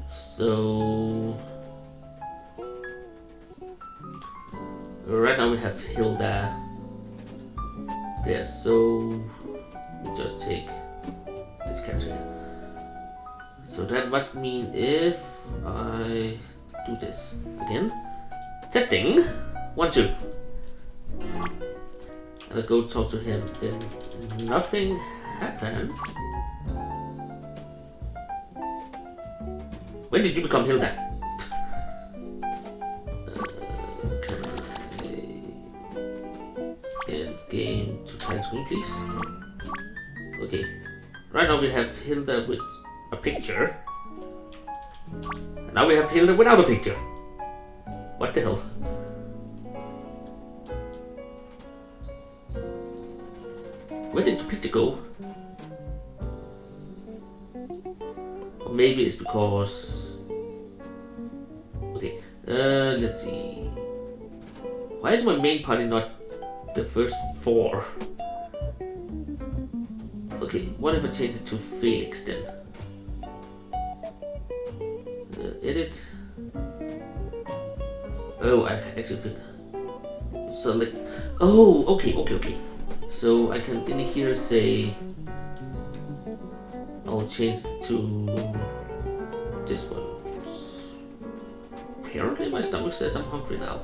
So right now we have Hilda there, so we just take this character here. So that must mean if I do this again, testing 1 2, and I go talk to him, then nothing happened. When did you become Hilda? End game to title screen, please. Okay. Right now we have Hilda with a picture. And now we have Hilda without a picture. What the hell? Where did the picture go? Or maybe it's because... Okay, let's see. Why is my main party not the first 4? Okay, what if I change it to Felix then? Edit. Oh, I actually think select. Oh, okay. So I can in here say I'll change it to this one. Apparently my stomach says I'm hungry now.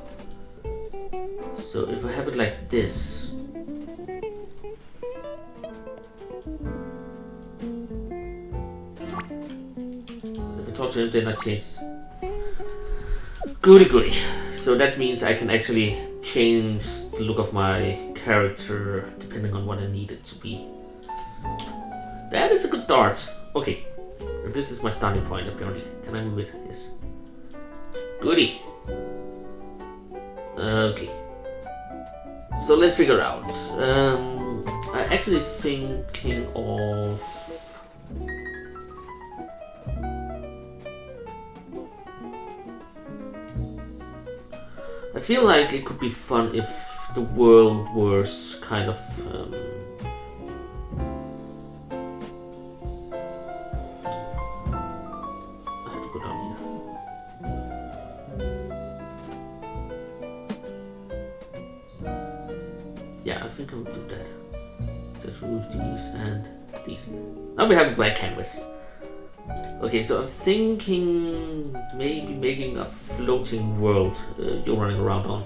So if I have it like this, if I talk to him, then I change. Goody. So that means I can actually change the look of my character depending on what I need it to be. That is a good start. Okay, this is my starting point apparently. Can I move it? Yes. Goody. Okay. So let's figure out. I'm actually thinking of... I feel like it could be fun if the world was kind of... I have to go down here. Yeah, I think I'll do that. Just remove these and these. Now we have a black canvas. Okay, so I'm thinking maybe making a floating world you're running around on.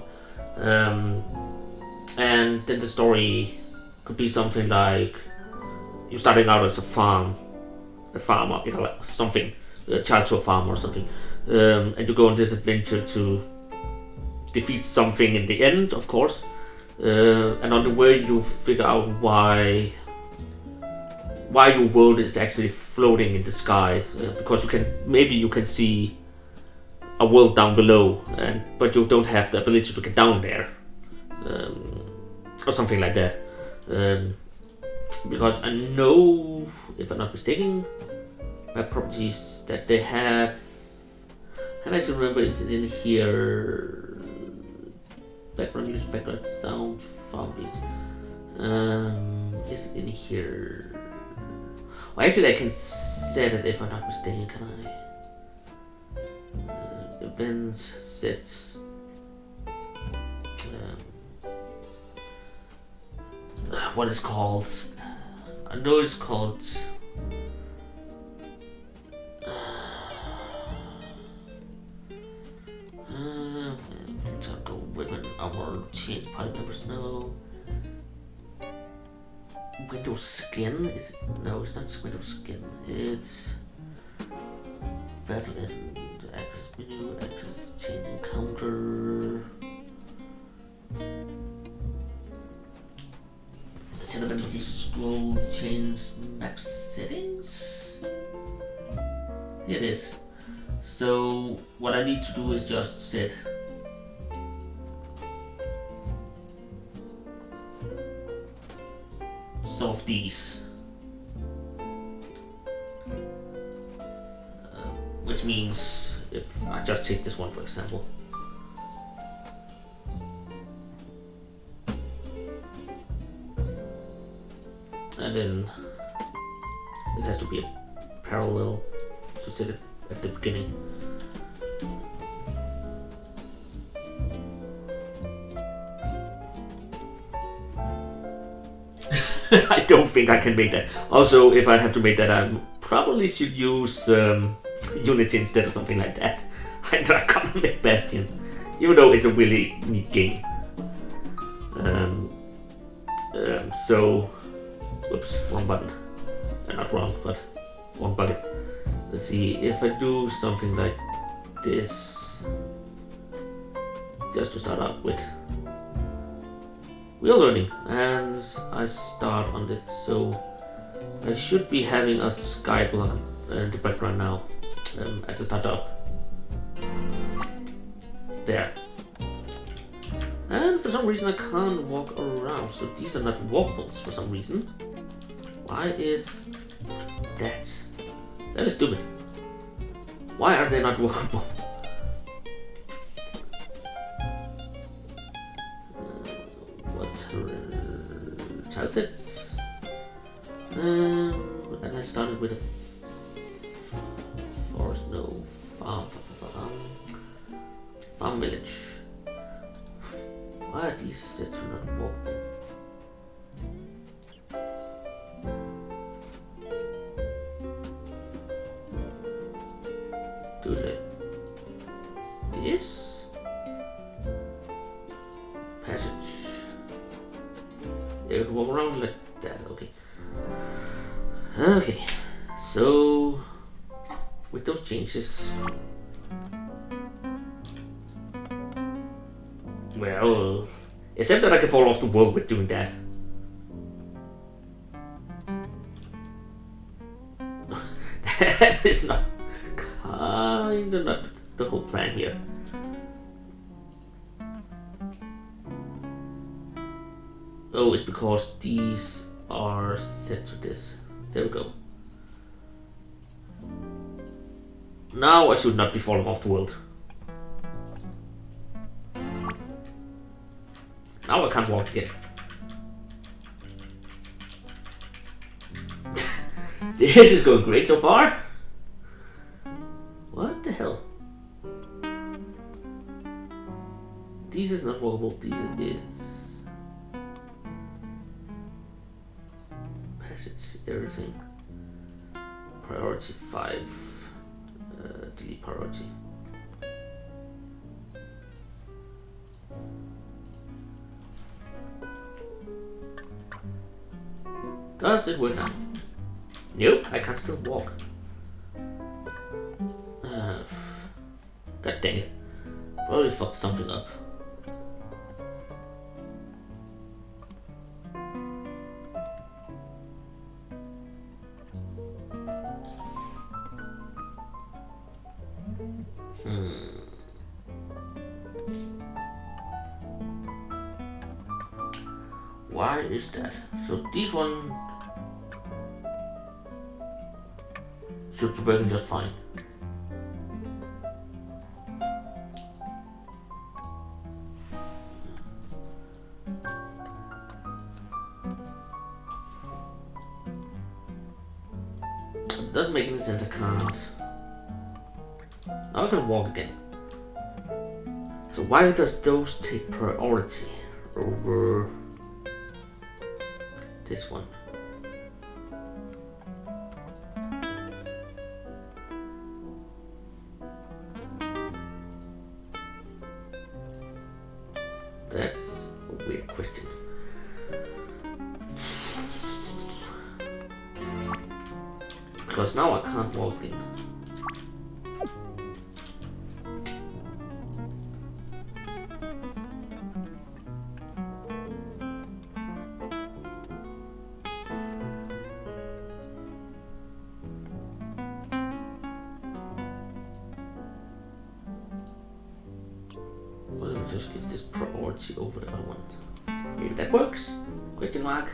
And then the story could be something like you're starting out as a farmer, something, a child to a farm or something. And you go on this adventure to defeat something in the end, of course. And on the way you figure out why your world is actually floating in the sky, because you can see a world down below, but you don't have the ability to get down there, or something like that. Because I know, if I'm not mistaken, my properties that they have And I should remember, is it in here? Background music, background sound, farm beats. Is it in here? Well, actually, I can set it if I'm not mistaken, can I? Events, sets. What is called? I know it's called. Go women, armor, change party members. No. Windows skin? Is it? No, it's not Windows skin. It's battle and access menu, access change encounter. Sentimentally scroll change map settings. Here it is. So what I need to do is just set some of these, which means if I just take this one for example, and then it has to be a parallel to set it at the beginning. I don't think I can make that. Also, if I have to make that, I probably should use Unity instead or something like that. I'm not gonna make Bastion, even though it's a really neat game. So, whoops, wrong button. Not wrong, but wrong bucket. Let's see, if I do something like this, just to start out with. We are learning, and I start on it, so I should be having a sky block in the background now as I start up. There. And for some reason I can't walk around, so these are not walkables for some reason. Why is that? That is stupid. Why are they not walkable? Tile sets. And I started with a forest, no, farm village. Why are these sets not walkable? Do they? This? Passage. Yeah, we can walk around like that, okay. Okay, so with those changes, well, except that I can fall off the world with doing that. That is not kinda not the whole plan here. Oh, it's because these are set to this. There we go. Now I should not be falling off the world. Now I can't walk again. This is going great so far. What the hell? This is not walkable, this is. Passage, everything. Priority 5. Delete priority. Does it work now? Nope, I can still walk. God dang it. Probably fucked something up. Why is that? So this one should be working just fine. it doesn't make any sense, I can't. Now I can walk again. So why does those take priority over this one? That's a weird question. Because now I can't walk in. Well, just give this priority over the other one. Maybe that works? Question mark.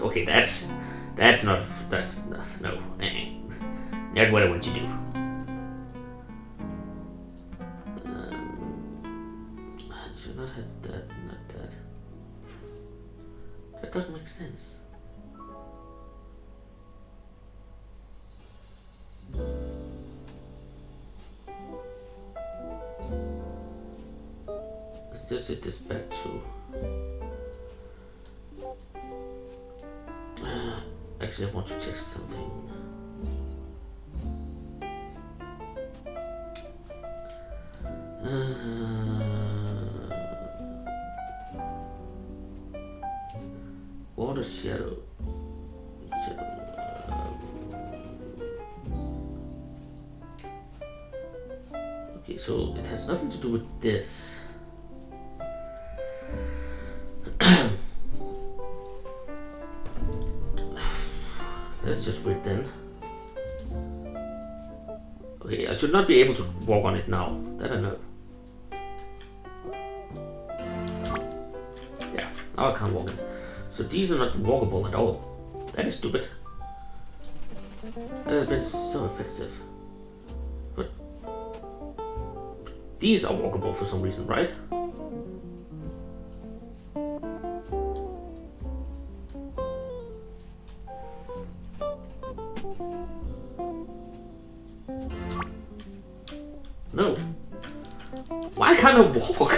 Okay, that's not, no, not what I want to do. I should not have that, not that. That doesn't make sense. Let's just set this back to. Actually, I want to check something. Water shadow. Okay, so it has nothing to do with this. That's just weird then. Okay, I should not be able to walk on it now. That I know. Yeah, now I can't walk in. So these are not walkable at all. That is stupid. That has been so effective. But these are walkable for some reason, right? No. Why can't I walk?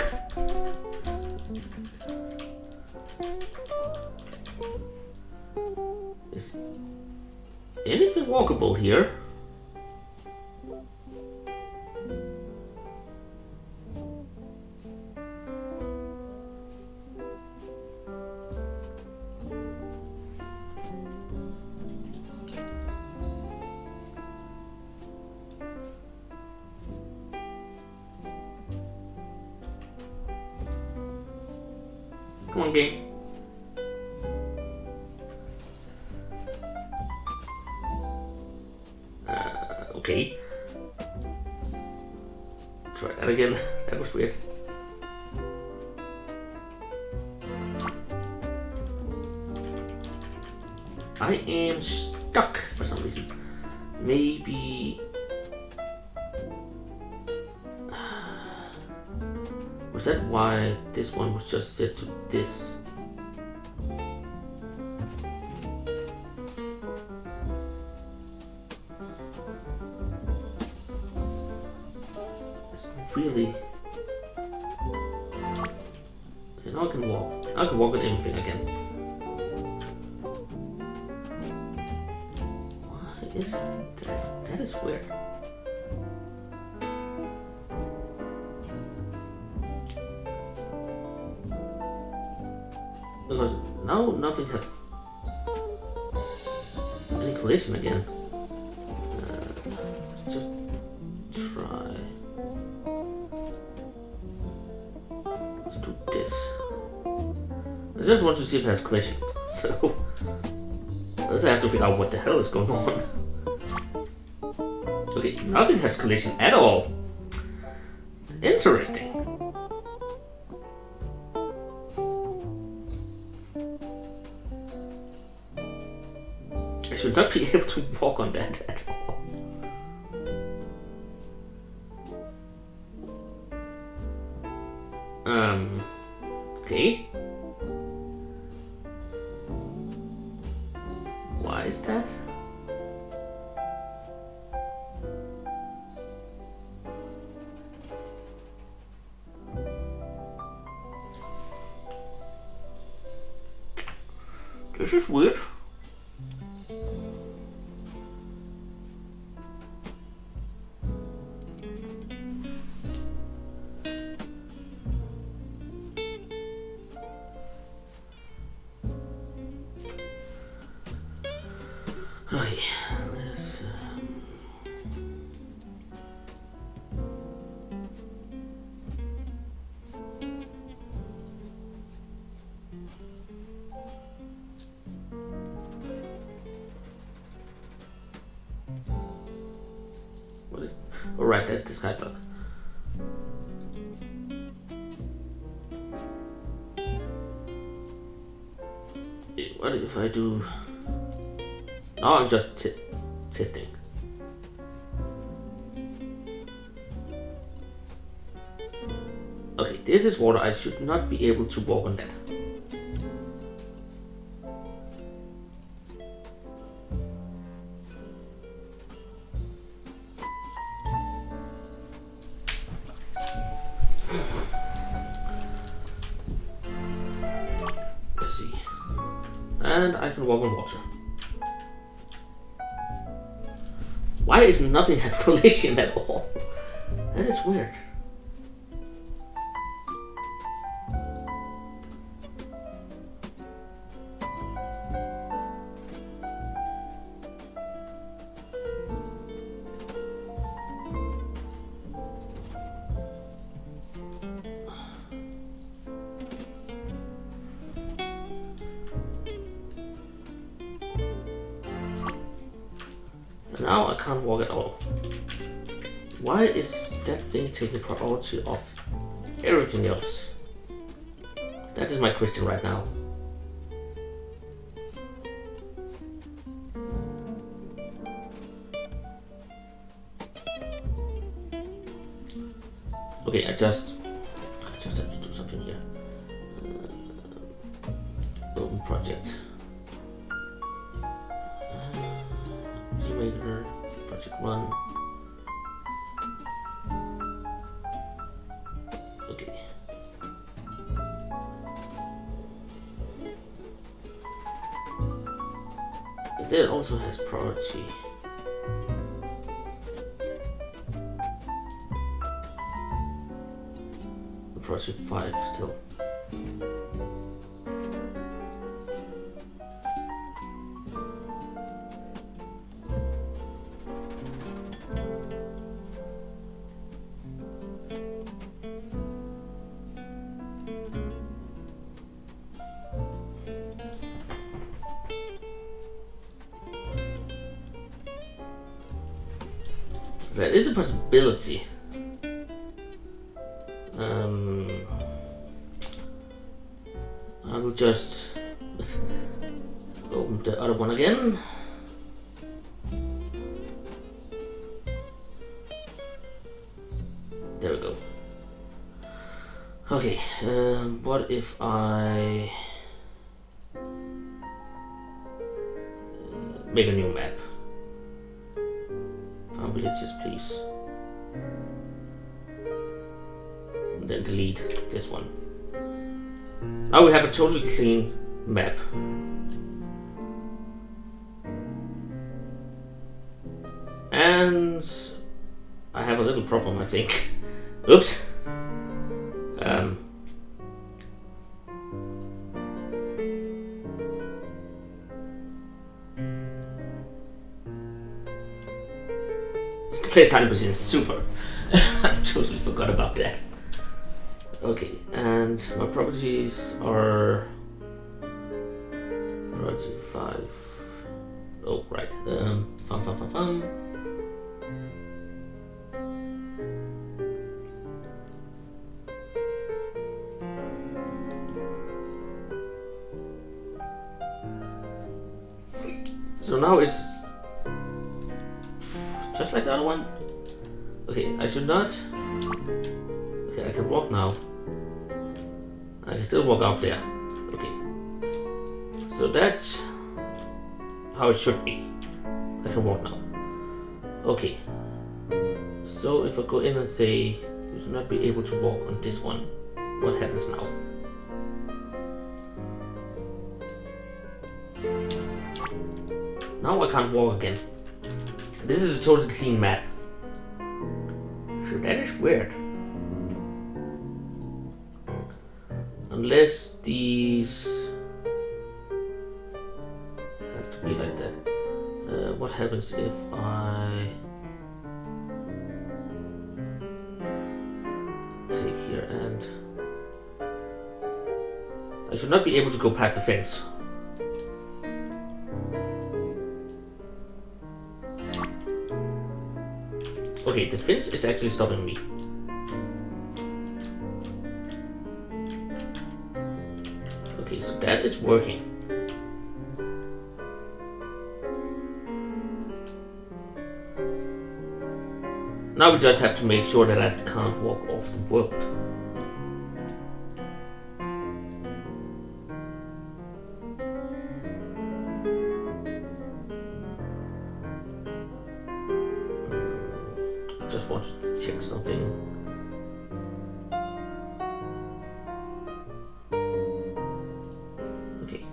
Is anything walkable here? Come on, game. Okay. Try that again. That was weird. I am stuck for some reason. Maybe. Was that why this one was just set to this? It's really. Okay, now I can walk. I can walk with anything again. Why is that? That is weird. Because now nothing have any collision again. Let's just try. Let's do this. I just want to see if it has collision. So let's have to figure out what the hell is going on. Okay, nothing has collision at all. Interesting. I should not be able to walk on that at all. Okay. is that? This is weird. Okay, let's what is? All right, that's the skyblock. What if I do? No, I'm just testing. Okay, this is water. I should not be able to walk on that. Let's see. And I can walk on water. Why does nothing have collision at all? That is weird. Now I can't walk at all. Why is that thing taking priority of everything else? That is my question right now. Okay, I just have to do something here. Open project. Maker, project run. Okay. That also has priority. Priority 5 still. That is a possibility. I will just open the other one again. There we go. Okay, what if I make a new map? Found villages, please. And then delete this one. Now we have a totally clean map. And I have a little problem, I think. Oops. Place starting position, super. I totally forgot about that. Okay, and my properties are property 5. Oh, right. Fun. So now it's just like the other one. Okay, I should not. Okay, I can walk now. I can still walk out there. Okay. So that's how it should be. I can walk now. Okay. So if I go in and say you should not be able to walk on this one, what happens now? Now I can't walk again. This is a totally clean map. So that is weird. Unless these have to be like that. What happens if I take here and I should not be able to go past the fence. Okay, the fence is actually stopping me. Okay, so that is working. Now we just have to make sure that I can't walk off the world. I just want to check something. Okay.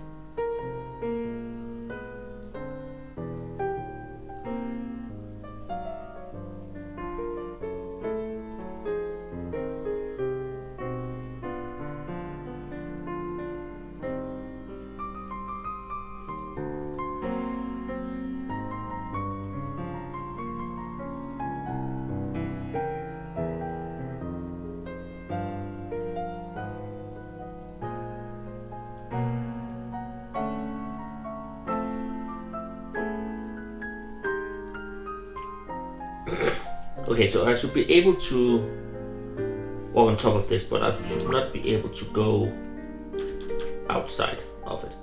Okay, so I should be able to walk on top of this, but I should not be able to go outside of it.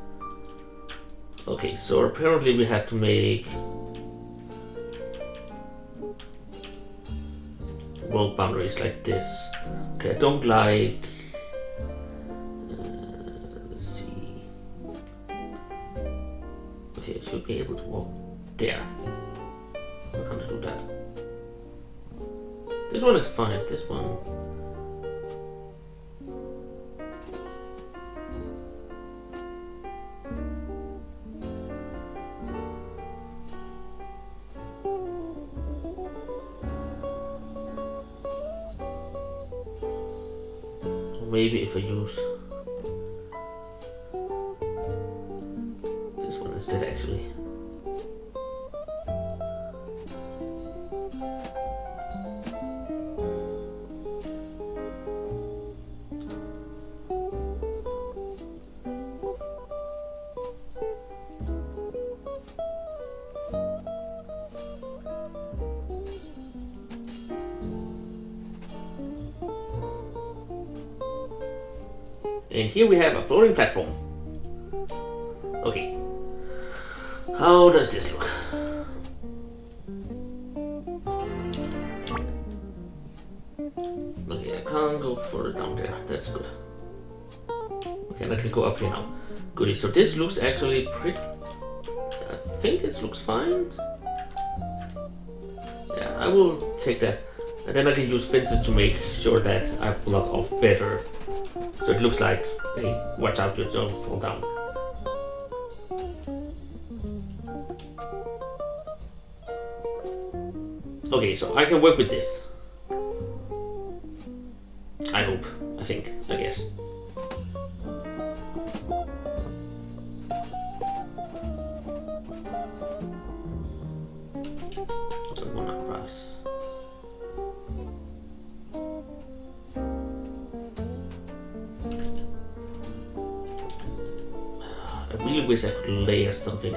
Okay, so apparently we have to make world boundaries like this. Okay, I don't like... let's see... Okay, I should be able to walk there. I can't do that. This one is fine, this one... Maybe if I use this one instead, actually. And here we have a floating platform. Okay. How does this look? Okay, I can't go further down there. That's good. Okay, and I can go up here now. Goody. So this looks actually pretty... I think it looks fine. Yeah, I will take that. And then I can use fences to make sure that I block off better. So it looks like, hey, watch out, you don't fall down. Okay, so I can work with this. I hope, I think, I guess. I want grass. I really wish I could layer something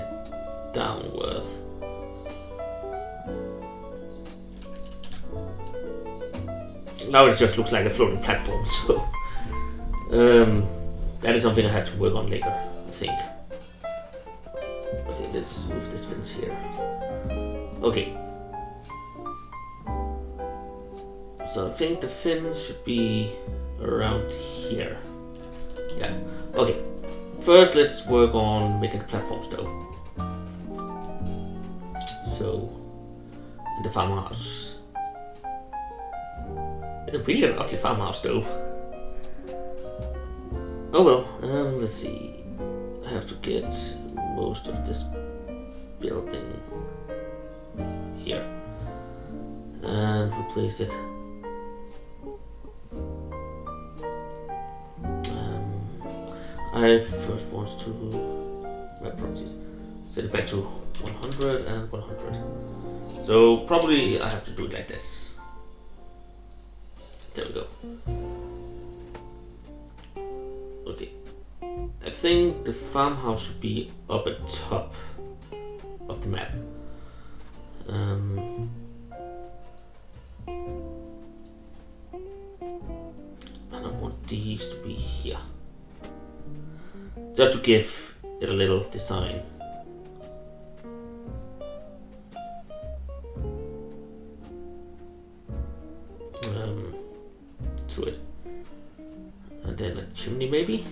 downwards. Now it just looks like a floating platform, so that is something I have to work on later, I think. Okay, let's move this fence here. Okay. So I think the fence should be around here. Yeah, okay. First, let's work on making the platforms though. so. And the farmhouse. It's a really ugly farmhouse though. Oh well, let's see. I have to get most of this building here and replace it. I first want to my properties. Set it back to 100 and 100. So probably I have to do it like this. There we go. Okay. I think the farmhouse should be up at top of the map. And I want these to be here. Just to give it a little design. To it. And then a chimney maybe?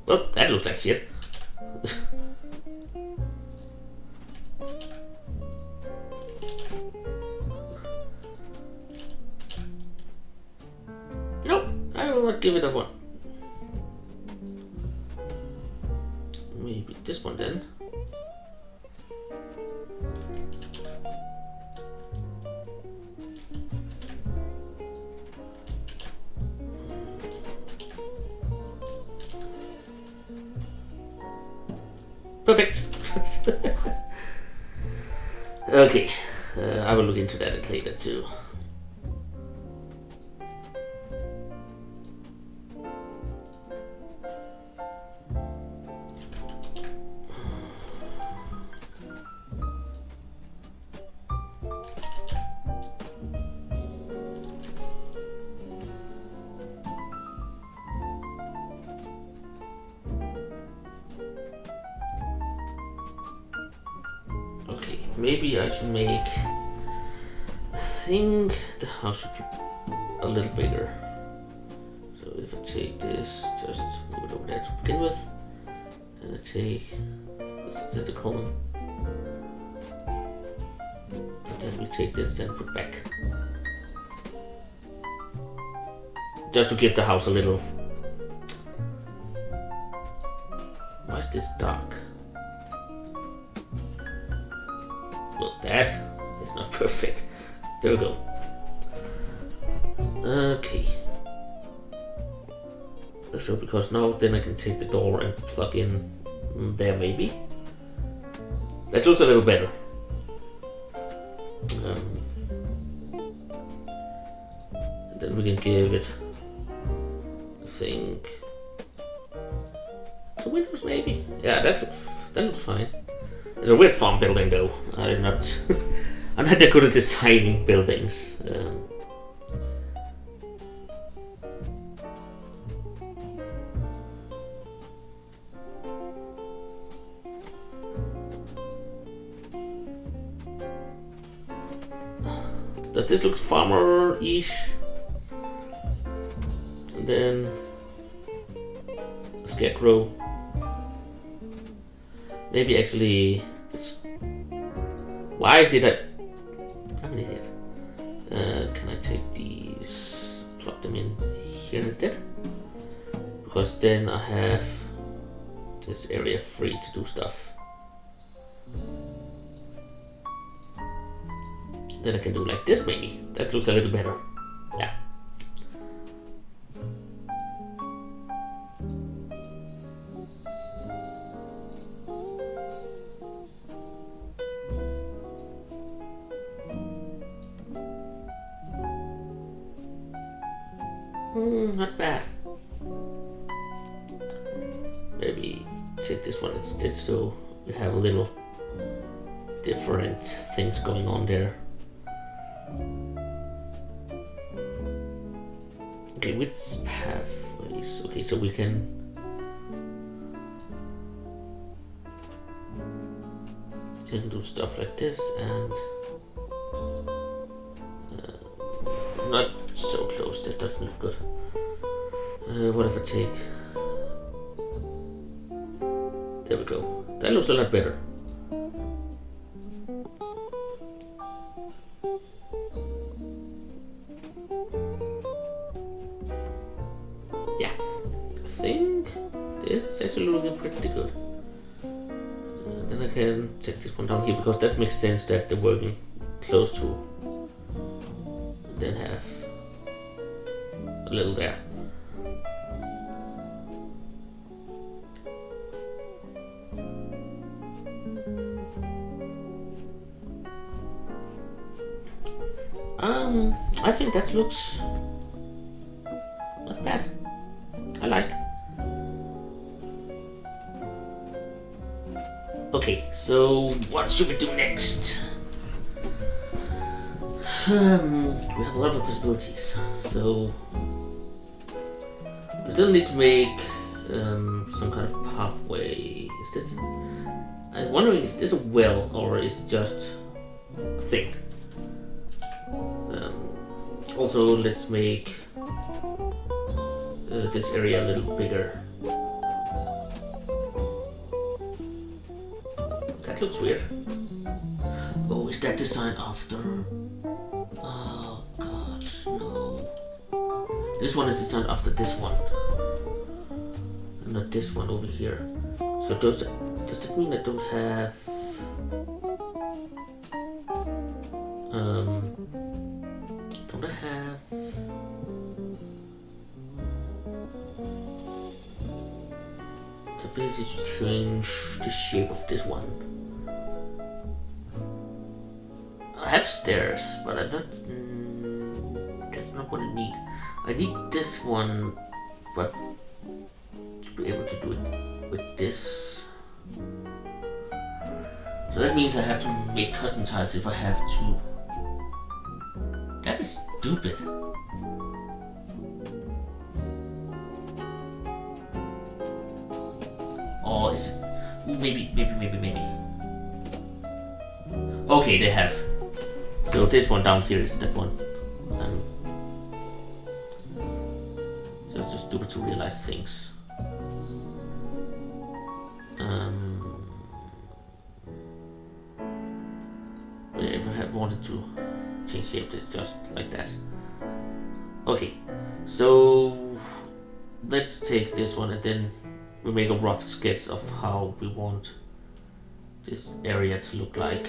Oh, that looks like shit. Nope, I will not give it a one. Maybe this one then. Perfect. Okay, I will look into that later too. Maybe I should make. I think the house should be a little bigger. So if I take this, just move it over there to begin with. Then I take. What's that the column? And then we take this and put back. Just to give the house a little. Why is this dark? Well, that is not perfect. There we go. Okay. So because now then I can take the door and plug in there maybe. That looks a little better. And then we can give it, I think, some windows maybe. Yeah, that looks fine. It's a weird farm building though. I'm not that good at designing buildings. Does this look farmer-ish? And then a scarecrow. Maybe actually this. Why did I? I'm an idiot. Can I take these, plug them in here instead? Because then I have this area free to do stuff. Then I can do like this maybe. That looks a little better. Yeah. Not bad. Maybe take this one instead so we have a little different things going on there. Okay, which pathways? Okay, so we can do stuff like this and not so close, that doesn't look good. What if I take? There we go. That looks a lot better. think this is actually looking pretty good. Then I can take this one down here because that makes sense that they're working close to. Then have a little there. I think that looks not bad. I like. Okay, so what should we do next? We have a lot of possibilities. So we still need to make some kind of pathway. Is this? I'm wondering, is this a well or is it just a thing? Also, let's make this area a little bigger. That looks weird. Oh, is that design after? Oh gosh, no. This one is designed after this one. And not this one over here. So does that mean I don't have... don't I have... the ability to change the shape of this one? I have stairs, but I don't... that's not what I need. I need this one, but to be able to do it with this. So that means I have to make custom tiles if I have to. That is stupid. Or is it? Maybe. Okay, they have. So this one down here is that one. Just stupid to realize things. If I had wanted to change shape, it's just like that. Okay, so let's take this one and then we make a rough sketch of how we want this area to look like.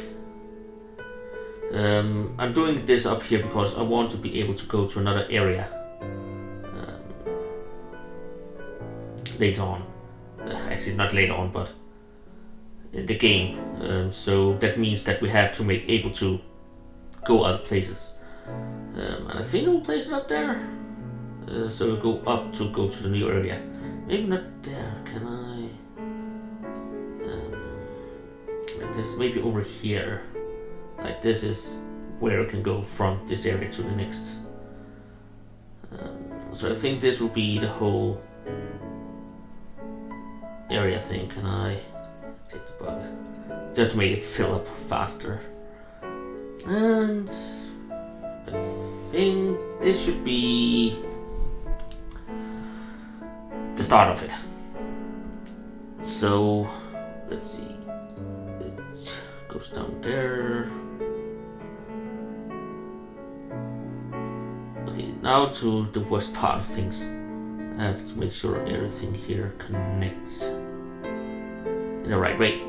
I'm doing this up here because I want to be able to go to another area later on. Actually, not later on, but in the game. So that means that we have to make able to go other places. And I think I'll place it up there. So we'll go up to go to the new area. Maybe not there. Can I? Like this, maybe over here. Like this is where I can go from this area to the next. So I think this will be the whole area thing. Can I take the bug? Just to make it fill up faster. And I think this should be the start of it. So let's see. It goes down there. Okay, now to the worst part of things. I have to make sure everything here connects in the right way.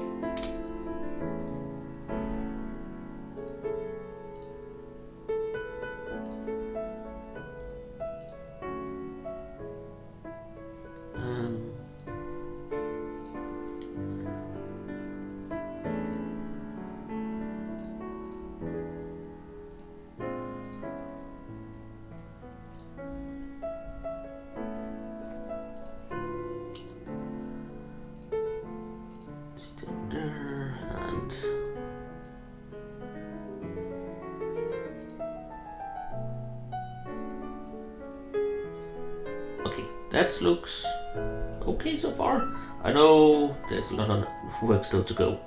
That looks okay so far. I know there's a lot of work still to go.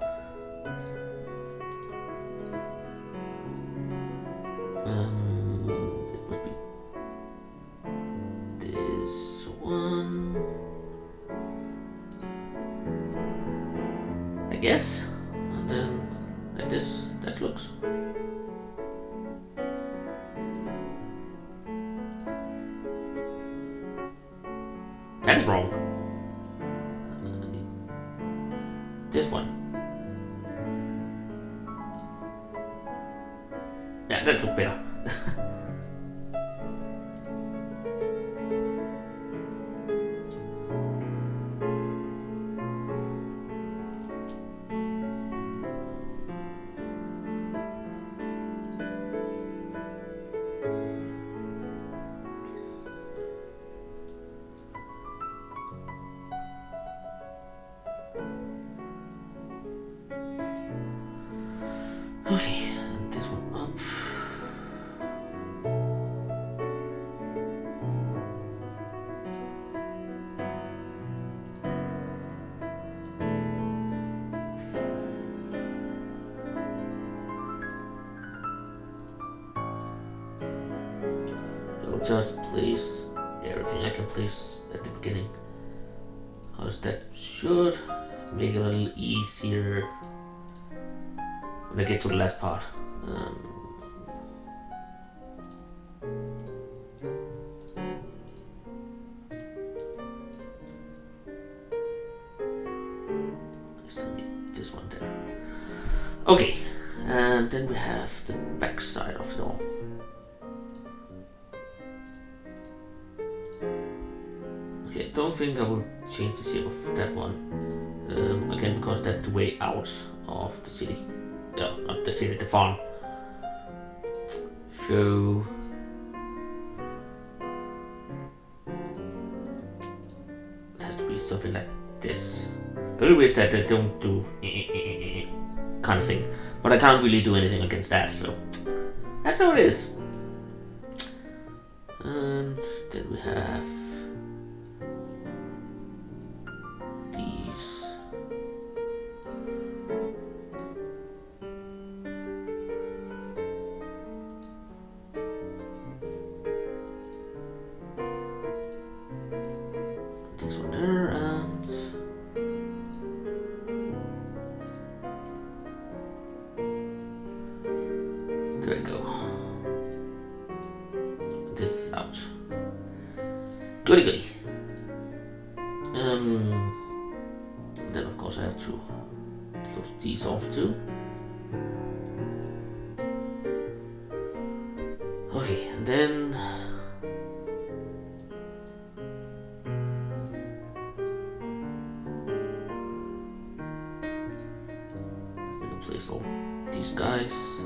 It would be this one, I guess, and then like this. That looks. That is wrong. this one. Yeah, that looks better. Okay, and this one up. I'll just place everything I can place at the beginning, because that should make it a little easier when I get to the last part. I still need this one there. Okay, and then we have the back side of the wall. Okay, I don't think I will change the shape of that one. Again, because that's the way out of the city. Yeah, not the city, the farm. So it has to be something like this. I really wish that they don't do kind of thing, but I can't really do anything against that, so that's how it is. And then we have these. This one there, and there we go. This is out. Goody goody. Then of course I have to close these off too. Okay, and then we can place all these guys.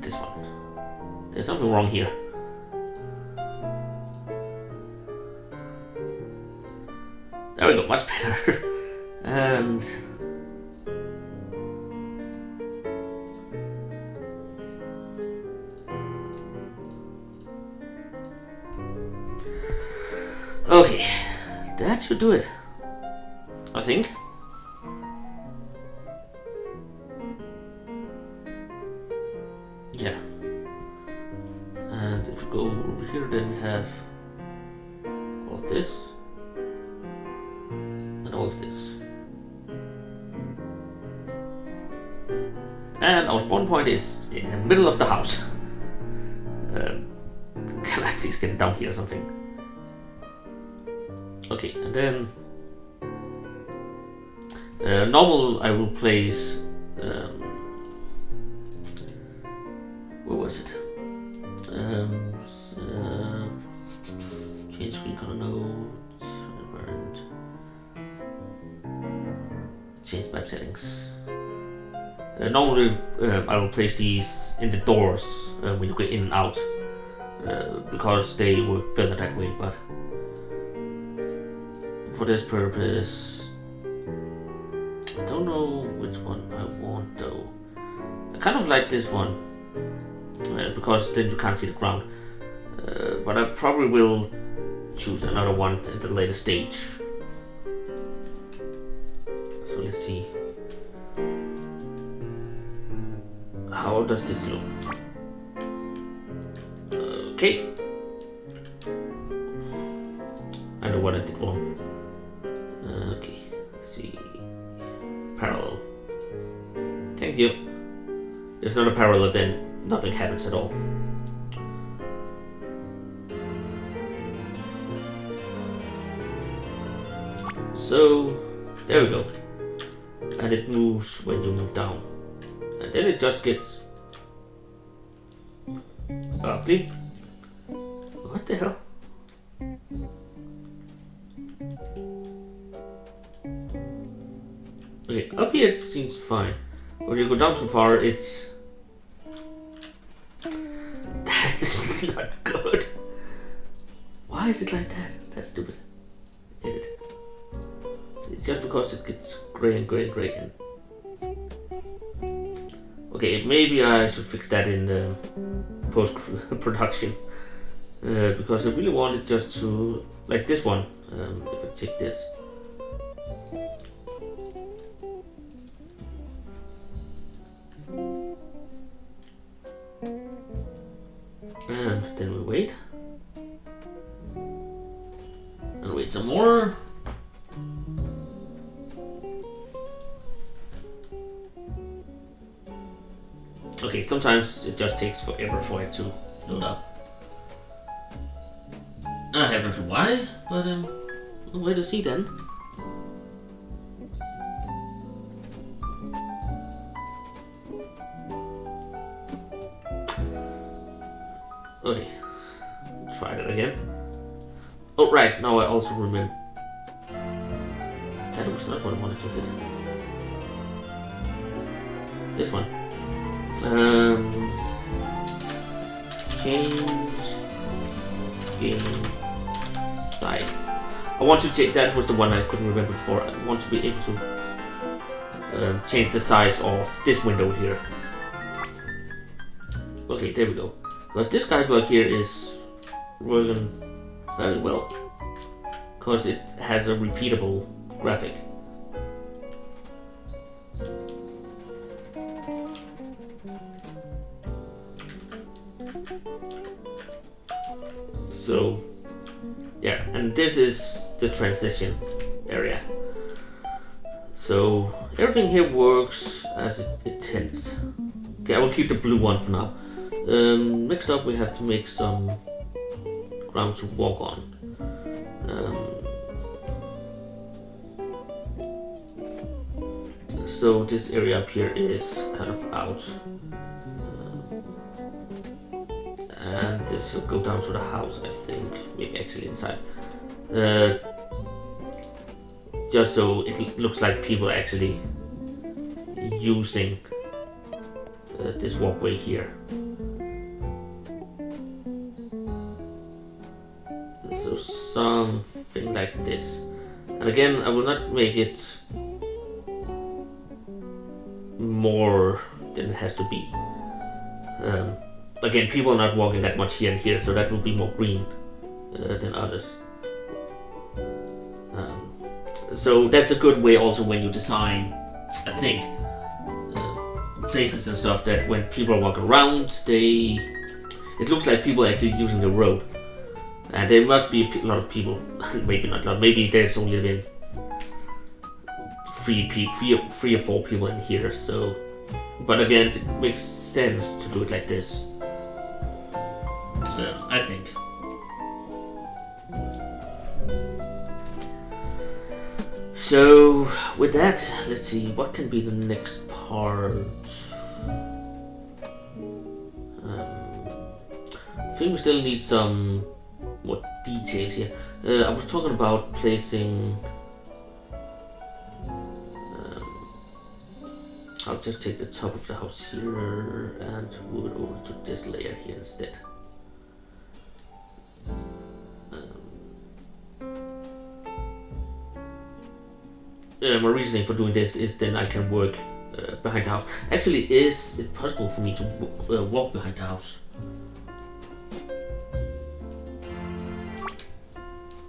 This one. There's something wrong here. There we go, much better. And okay, that should do it, I think. Yeah. And if we go over here, then we have all of this and all of this. And our spawn point is in the middle of the house. Can I please get it down here or something? Okay, and then normal I will place where was it? Change screen color nodes and change map settings. Normally I will place these in the doors when you go in and out because they work better that way, but for this purpose I don't know which one I want though. I kind of like this one because then you can't see the ground, but I probably will choose another one at the later stage. So let's see, how does this look? Okay, what I did wrong. Okay, let's see. Parallel. Thank you. If it's not a parallel, then nothing happens at all. So, there we go. And it moves when you move down. And then it just gets ugly. What the hell? Okay, up here it seems fine. But if you go down too far, it's... That is not good. Why is it like that? That's stupid. Edit. It's just because it gets gray and gray and gray. And... Okay, maybe I should fix that in the post-production. Because I really want it just to... Like this one, if I take this. And then we wait. And wait some more. Okay, sometimes it just takes forever for it to load up. I have no clue why, but we'll wait to see then. Okay, try that again. Oh right, now I also remember. That was not what I wanted to hit. This one. Change game size. I want to take, that was the one I couldn't remember before. I want to be able to change the size of this window here. Okay, there we go. Because this skyblock here is working very well. Because it has a repeatable graphic. So, yeah, and this is the transition area. So, everything here works as it tends. Okay, I will keep the blue one for now. Next up we have to make some ground to walk on. So this area up here is kind of out. And this will go down to the house, I think. Maybe actually inside. Just so it looks like people are actually using this walkway here. So something like this. And again, I will not make it more than it has to be. Again, people are not walking that much here and here, so that will be more green than others. So that's a good way also when you design, I think, places and stuff, that when people are walking around, it looks like people are actually using the road. And there must be a lot of people, maybe not a lot, maybe there's only been three or four people in here, so... But again, it makes sense to do it like this. I think. So, with that, let's see, what can be the next part? I think we still need some more details here. I was talking about placing... I'll just take the top of the house here and move it over to this layer here instead. My reasoning for doing this is then I can work behind the house. Actually, is it possible for me to walk behind the house?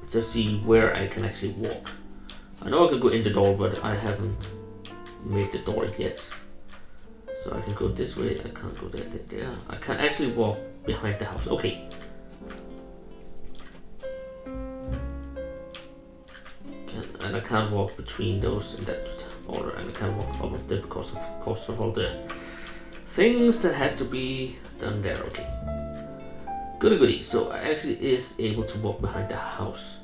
Just see where I can actually walk. I know I can go in the door, but I haven't made the door yet. So I can go this way, I can't go there. I can actually walk behind the house. Okay. can't walk between those in that order, and I can't walk up of them because of course of all the things that has to be done there. Okay. Goody goody. So I actually is able to walk behind the house.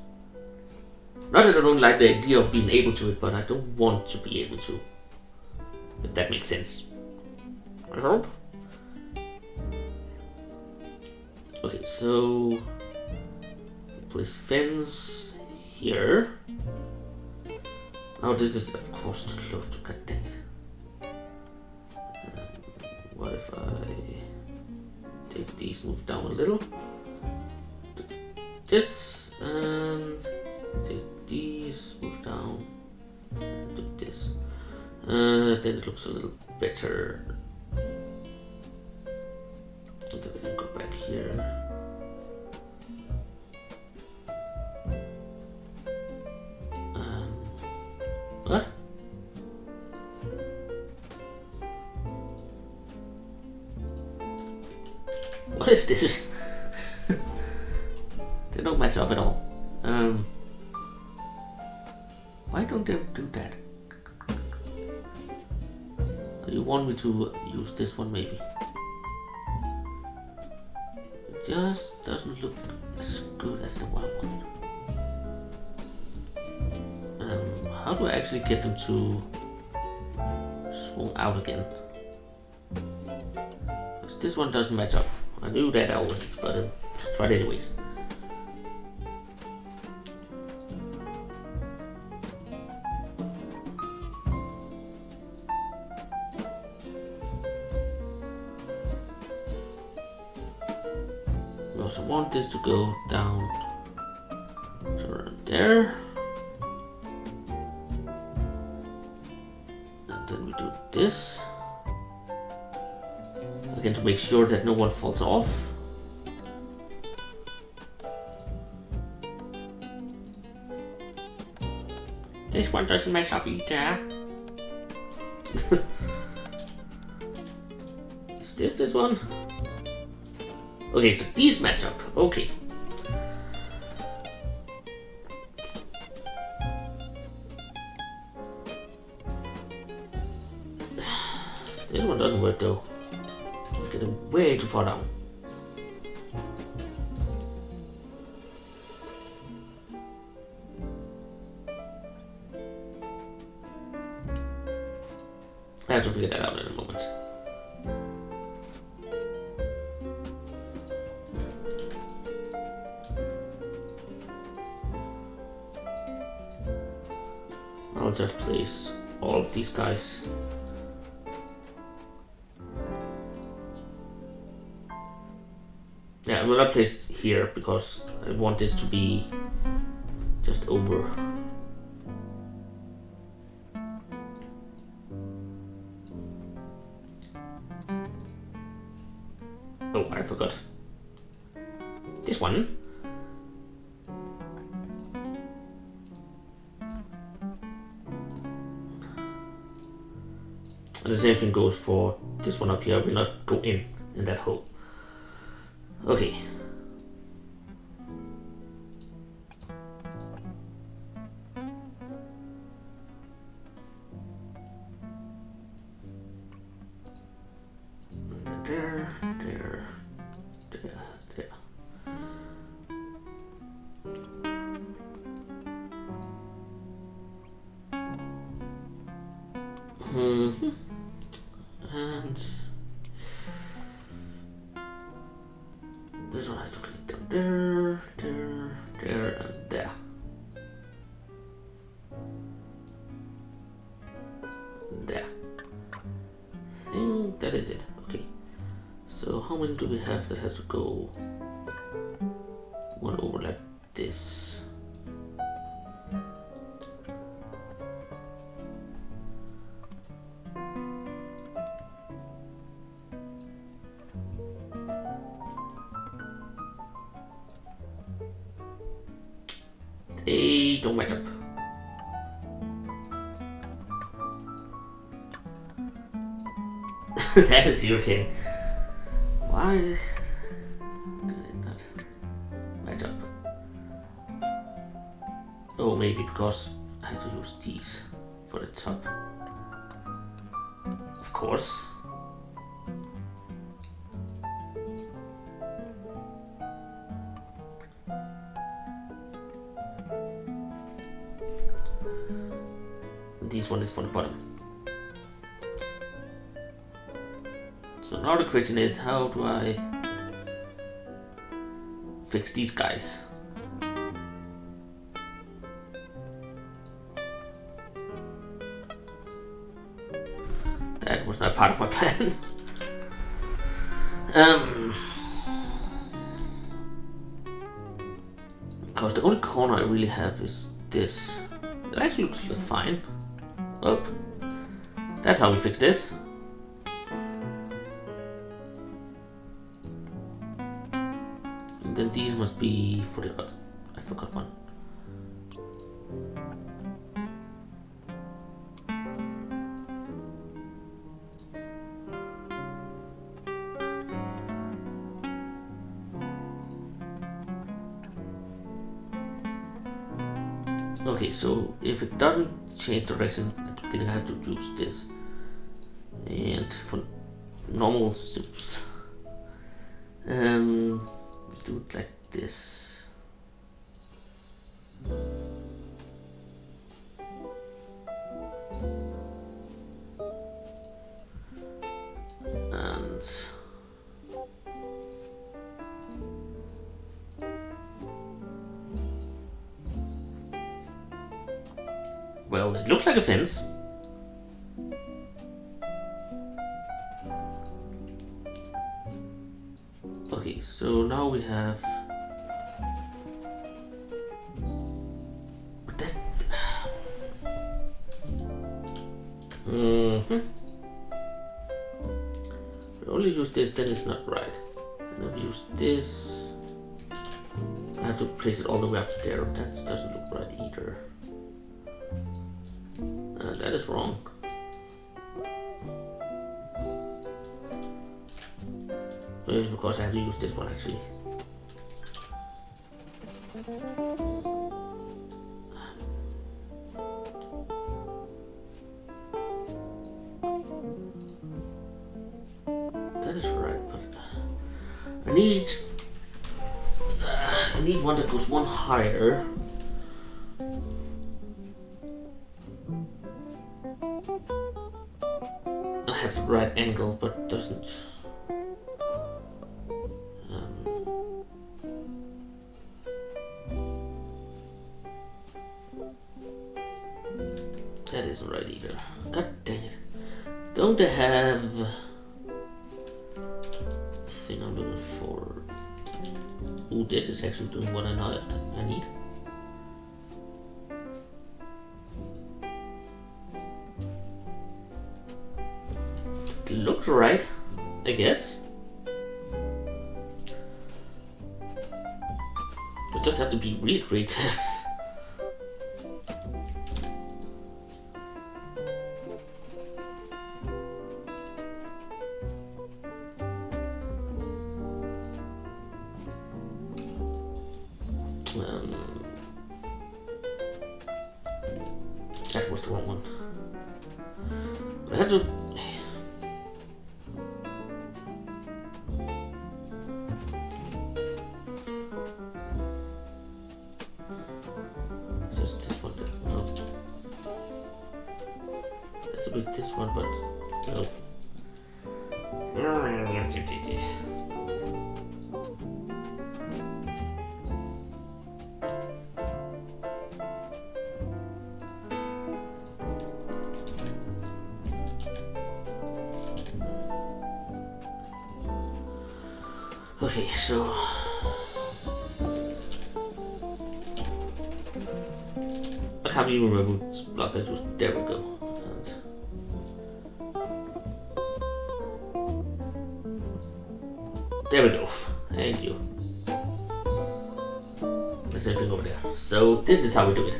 Not that I don't like the idea of being able to it, but I don't want to be able to. If that makes sense. I hope. Okay, so place fence here. Oh, this is of course too close to, god dang it. What if I take these, move down a little? Do this and take these, move down, and do this. Then it looks a little better. And then we can go back here. What? What is this? They don't match up at all. Why don't they do that? You want me to use this one maybe? It just doesn't look as good as the one I want. How do I actually get them to swing out again? Because this one doesn't match up. I knew that already, but I tried anyways. I also want this to go down to around there. And then we do this. Again, to make sure that no one falls off. This one doesn't mess up either. Is this one? Okay, so these match up. Okay. This one doesn't work though. Get them way too far down. I have to figure that out in a moment. I'll just place all of these guys. Yeah, I will not place here because I want this to be just over. Oh, I forgot. This one. And the same thing goes for this one up here. I will not go in that hole. Okay. There. And this one I have to click down there, and there. There. I think that is it. Okay. So how many do we have that has to go one over like this? They don't match up. That is irritating. Why did it not match up? Oh, maybe because I have to use these for the top. Of course. This one is for the bottom. So now the question is, how do I fix these guys? That was not part of my plan. Because the only corner I really have is this. It actually looks fine. Oh, that's how we fix this. And then these must be for the other. I forgot one. Okay, so if it doesn't change direction at the beginning, I have to choose this. And for normal zips, do it like this. And well, it looks like a fence. Okay, so now we have. That's. If I only use this, then it's not right. And I've used this. I have to place it all the way up there. That doesn't look right either. That is wrong. Maybe it's because I have to use this one actually. That is right, but I need one that goes one higher. I have the right angle, but doesn't. That isn't right either. God dang it. Don't I have the thing I'm looking for? Ooh, this is actually doing what I need. It looks right, I guess. You just have to be really creative. That was the wrong one. But I have to. Just this one. No. That's a bit this one, but no. Okay, so I can't even remember which block I just. There we go. And there we go. Thank you. There's everything over there. So this is how we do it.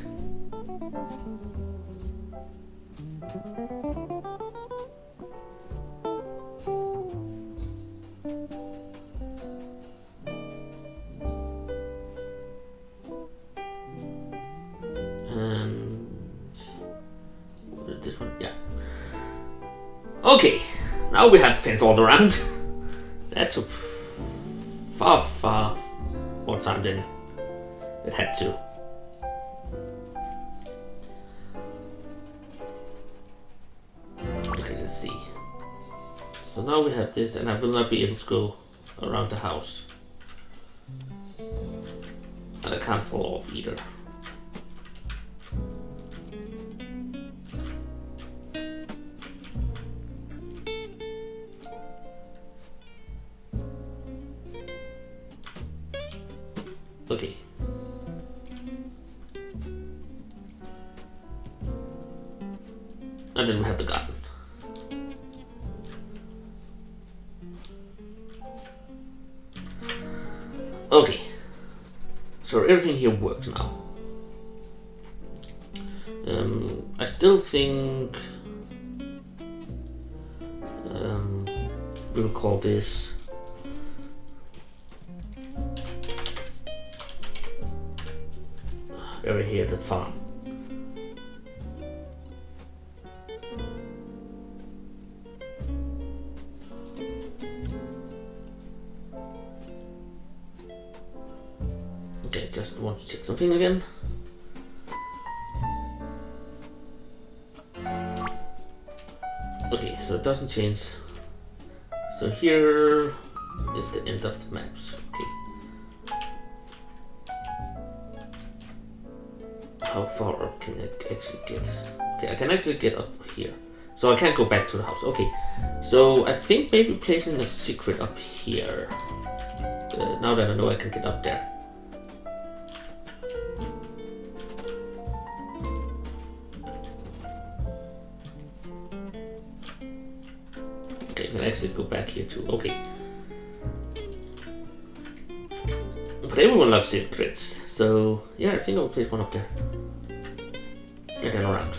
Okay, now we have fence all around. That took far more time than it had to. Okay, let's see. So now we have this, and I will not be able to go around the house. And I can't fall off either. Okay. And then we have the garden. Okay. So everything here works now. I still think we'll call this area here the farm. Okay, just want to check something again. Okay, so it doesn't change. So here is the end of the maps. Okay. How far up can I actually get? Okay, I can actually get up here. So I can't go back to the house. Okay, so I think maybe placing a secret up here. Now that I know I can get up there. Okay, I can actually go back here too. Okay. But everyone loves secrets, so yeah, I think I'll place one up there. And then around.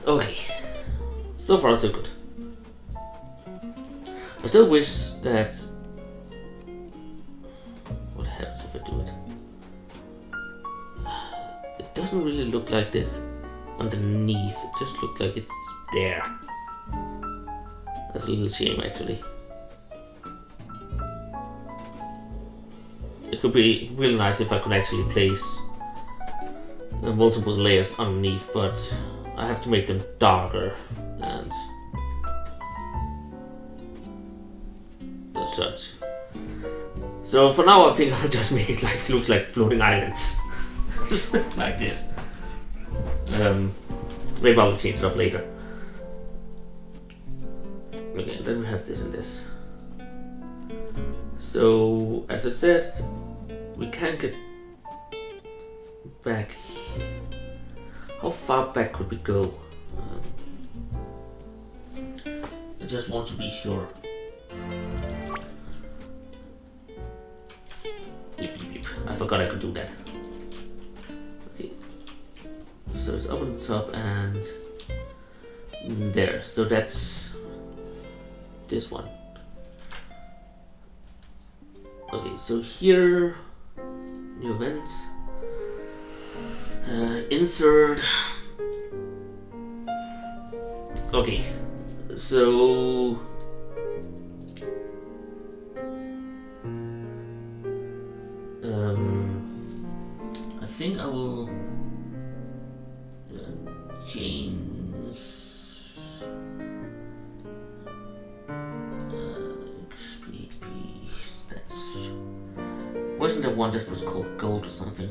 Okay, so far so good. I still wish that... What happens if I do it? It doesn't really look like this underneath, it just looks like it's there. That's a little shame actually. It could be really nice if I could actually place multiple layers underneath, but I have to make them darker and such. So for now I think I'll just make it like looks like floating islands. Like this. Maybe I will change it up later. Okay, then we have this and this. So as I said, we can't get back. How far back could we go? I just want to be sure. Beep, beep, beep. I forgot I could do that. Okay. So it's up on the top and there. So that's this one. Okay, so here, new event. Insert. Okay, so I think I will change speed. That's wasn't there one that was called gold or something?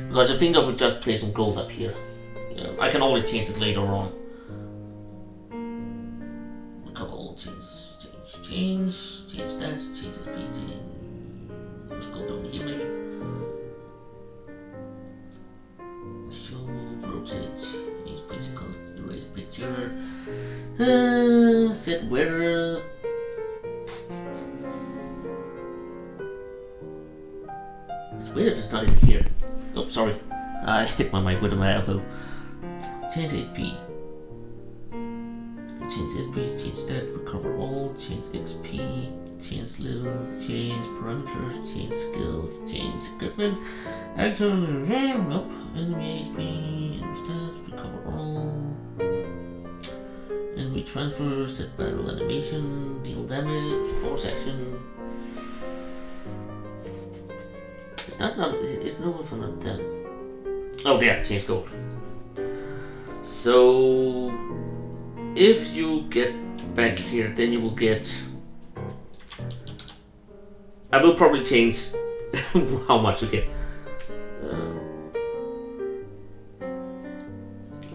Because I think I will just place some gold up here. I can always change it later on. A couple change that, change this piece, change gold over here maybe. Show, rotate, change picture color, erase picture. Set where. It's weird if it's not in here. Oh, sorry. I hit my mic with my elbow. Change HP. change SPs, change stat, recover all, change XP, change level, change parameters, change skills, change equipment, action, nope, enemy HP, enemy stats, recover all, enemy transfer, set battle animation, deal damage, force action. It's no one for not them. Oh, there, change gold. So, if you get back here, then you will get. I will probably change how much you get.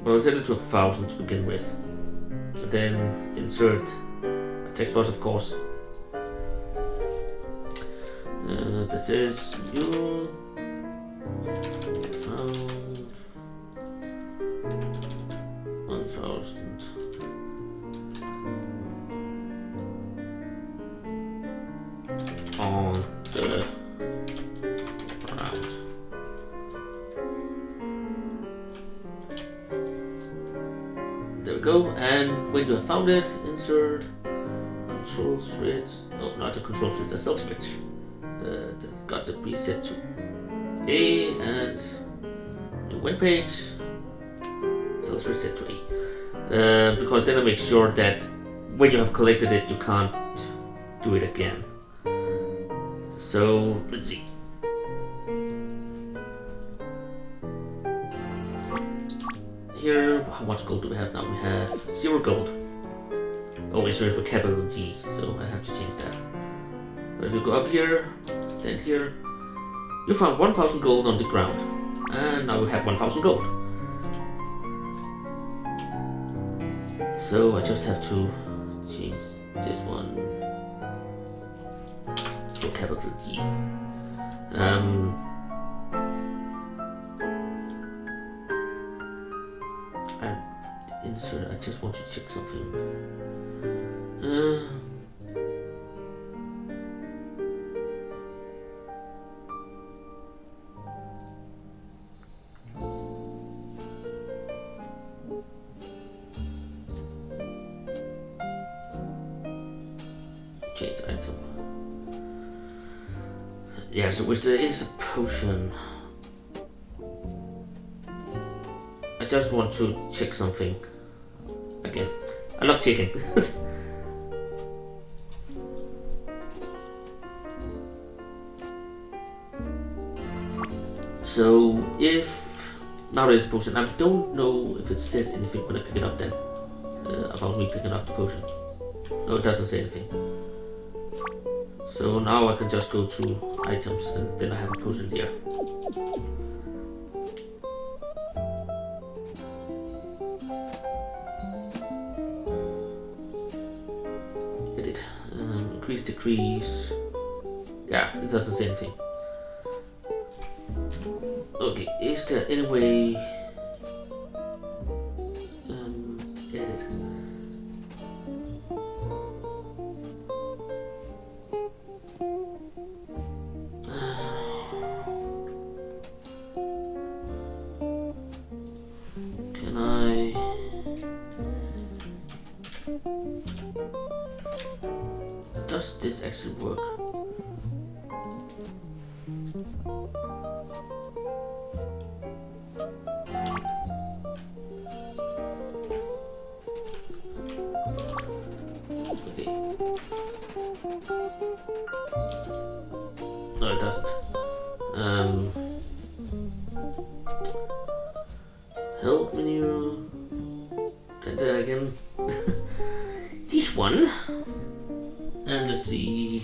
Well, I'll set it to 1,000 to begin with. But then insert a text box, of course. That says you found 1,000 on the ground. There we go. And when you have found it, insert control switch. No, not a control switch, a self switch. That's got to be set to A, and the web page self switch set to A, because then it makes sure that when you have collected it, you can't do it again. So let's see. Here, how much gold do we have now? We have 0 gold. Oh, it's with a capital G, so I have to change that. But if you go up here, stand here, you found 1,000 gold on the ground. And now we have 1,000 gold. So I just have to change this one to a capital G. And insert, I just want to check something. Change item. Yeah, so which there is a potion. I just want to check something. Again, I love checking. So if now there's a potion, I don't know if it says anything when I pick it up then about me picking up the potion. No, it doesn't say anything. So now I can just go to items and then I have a potion there. Edit. Increase, decrease. Yeah, it doesn't say anything. Okay, is there any way? Edit. Can I? Does this actually work? No, it doesn't. Help menu. Try that again. This one. And let's see.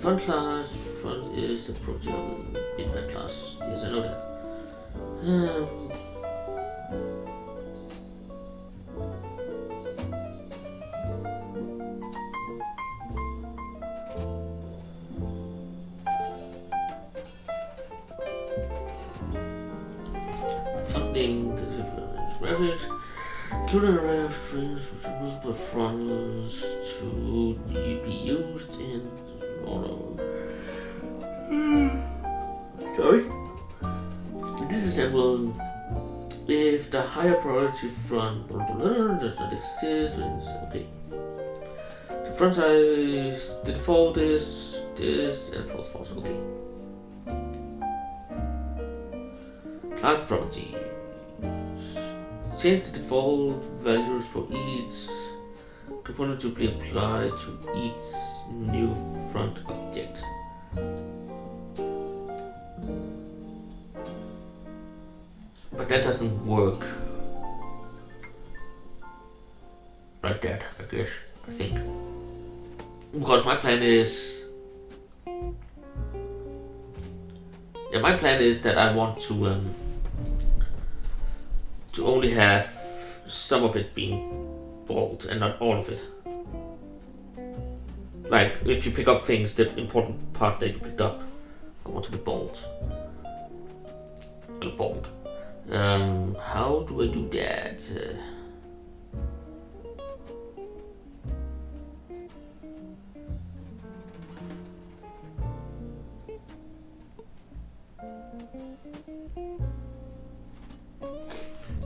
Front class, front is the protein in that class. Yes, I know that. Funding, the graphics. Including reference with multiple fronts to be used in sorry. This is example if the higher priority front does not exist. Okay. The front size, the default is this, and false. Okay. Class property. Change the default values for each component to be applied to each new front object. But that doesn't work like that, I guess, I think. Because my plan is... Yeah, my plan is that I want to only have some of it being bold and not all of it. Like, if you pick up things, the important part that you picked up, I want to be bold. Bold. How do I do that?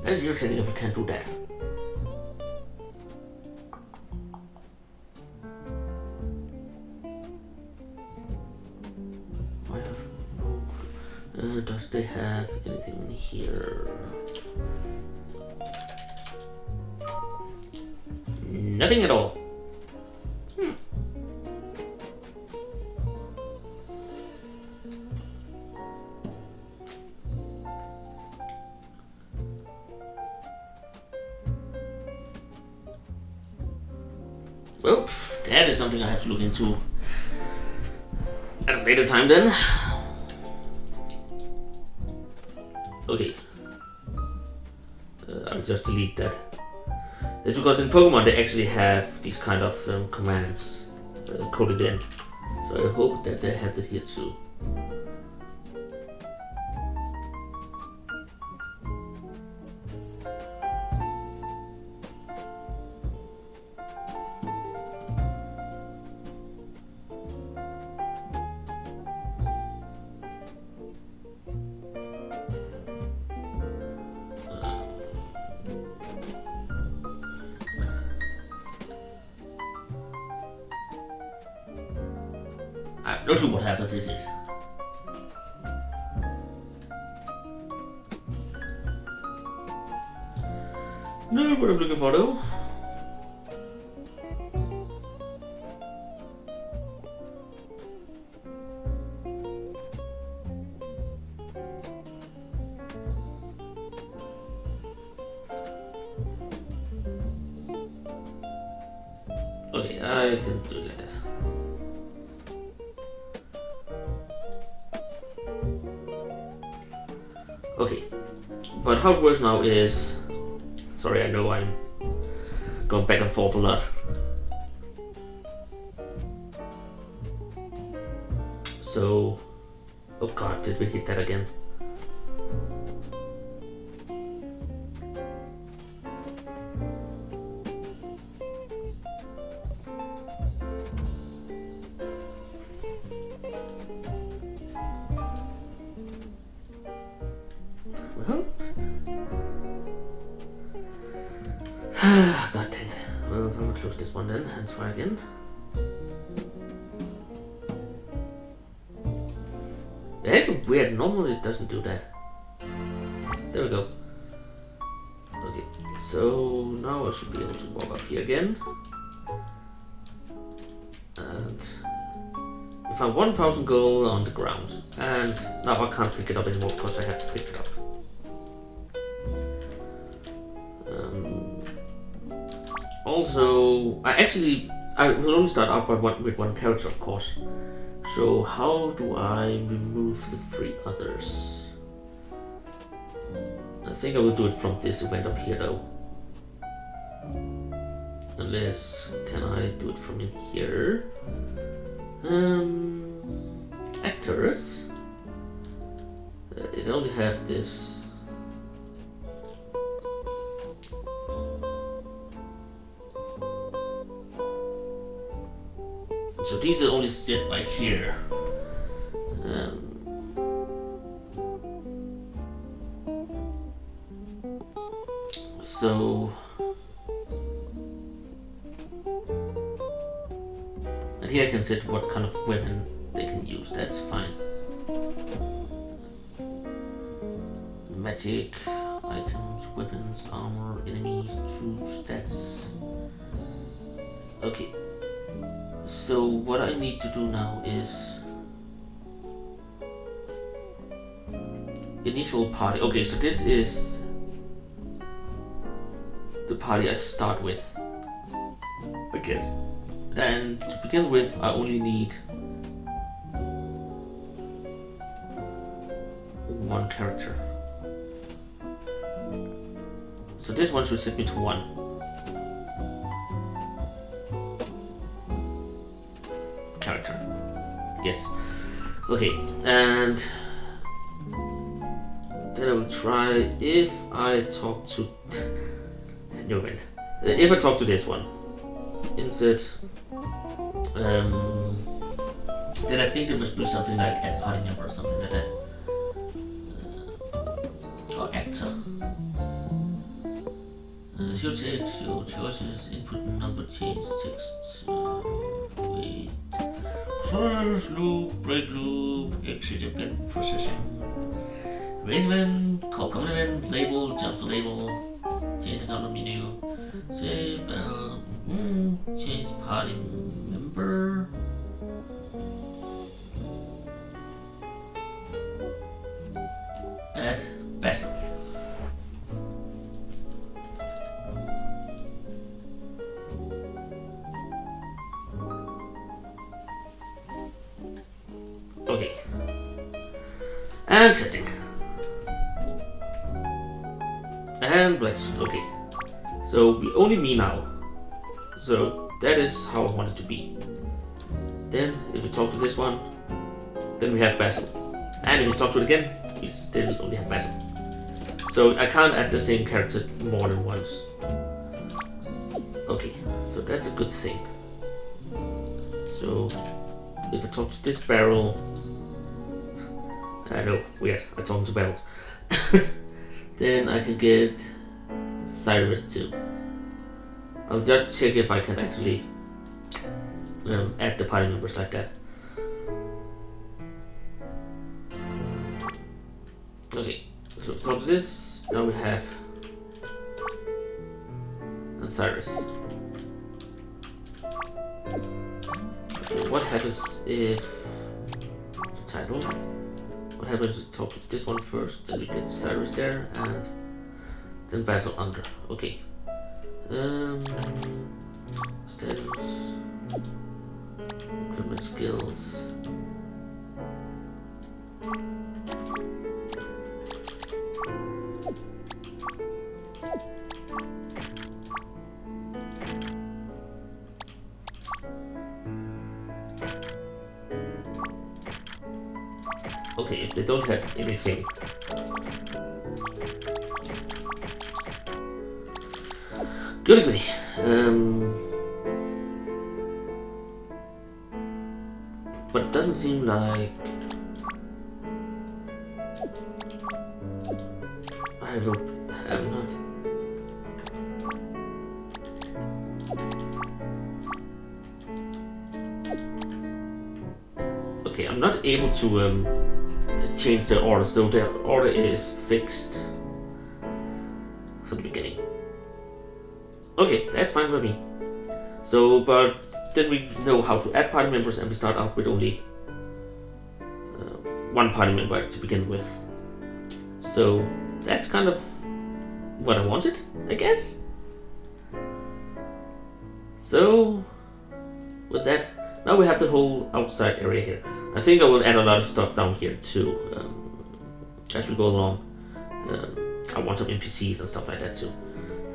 Let's just see if I can do that. Does they have anything in here? Nothing at all. Well, that is something I have to look into at a later time then. Okay. I'll just delete that. It's because in Pokemon they actually have these kind of commands coded in. So I hope that they have it here too. I have no clue what half of this is. No, what I'm looking for though. Okay, I can do that. Okay, but how it works now is... Sorry, I know I'm going back and forth a lot. So... Oh god, did we hit that again? God dang it. Well, I will close this one then and try again. That's weird. Normally it doesn't do that. There we go. Okay, so now I should be able to walk up here again. And we found 1000 gold on the ground. And now I can't pick it up anymore because I have to pick it up. Also, I will only start out with one character, of course. So how do I remove the 3 others? I think I will do it from this event up here though. Unless, can I do it from in here? Actors. It only have this. So these are only set by here. So, and here I can set what kind of weapon they can use. That's fine. Magic, items, weapons, armor, enemies, troops, stats. Okay. So what I need to do now is initial party. Okay, so this is the party I start with, I guess. And to begin with, I only need one character. So this one should set me to 1. Character. Yes. Okay, and then I will try if I talk to no wait. If I talk to this one, insert then I think there must be something like add party member or something like that. Or actor. Show text, show choices, input number, change text, wait, close loop, break loop, exit again, processing, raise event, call common event, label, jump to label, change account menu, save battle, change party member, add Basil. Okay. And testing. And bless. Okay. So we only me now. So that is how I want it to be. Then if we talk to this one, then we have Basil. And if we talk to it again, we still only have Basil. So I can't add the same character more than once. Okay, so that's a good thing. So if I talk to this barrel, I know, weird, I talk to barrels. Then I can get Cyrus too. I'll just check if I can actually add the party members like that. Okay, so if I talk to this, now we have Cyrus. Okay, what happens if the title? What happens if we talk to this one first, then we get Cyrus there, and then Basil under. Okay. Status, equipment skills. Okay, if they don't have anything. Goody goody. But it doesn't seem like I will. I'm not. Okay, I'm not able to change the order, so the order is fixed from the beginning. Okay, that's fine with me. So, but then we know how to add party members, and we start out with only one party member to begin with. So that's kind of what I wanted, I guess. So with that, now we have the whole outside area here. I think I will add a lot of stuff down here too as we go along. I want some NPCs and stuff like that too.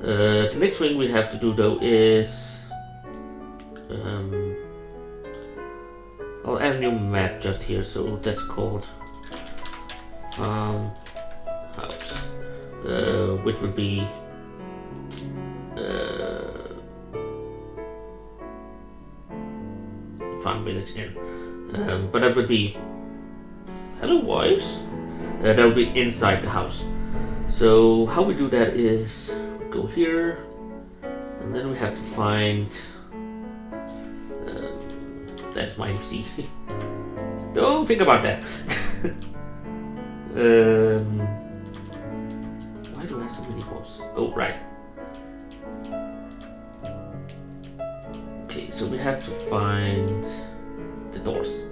The next thing we have to do though is I'll add a new map just here, so that's called Farm House, which would be farm village in. But that would be... Hello, voice. That would be inside the house. So how we do that is go here, and then we have to find... that's my MC. Don't think about that. Why do I have so many walls? Oh, right. Okay, so we have to find the doors.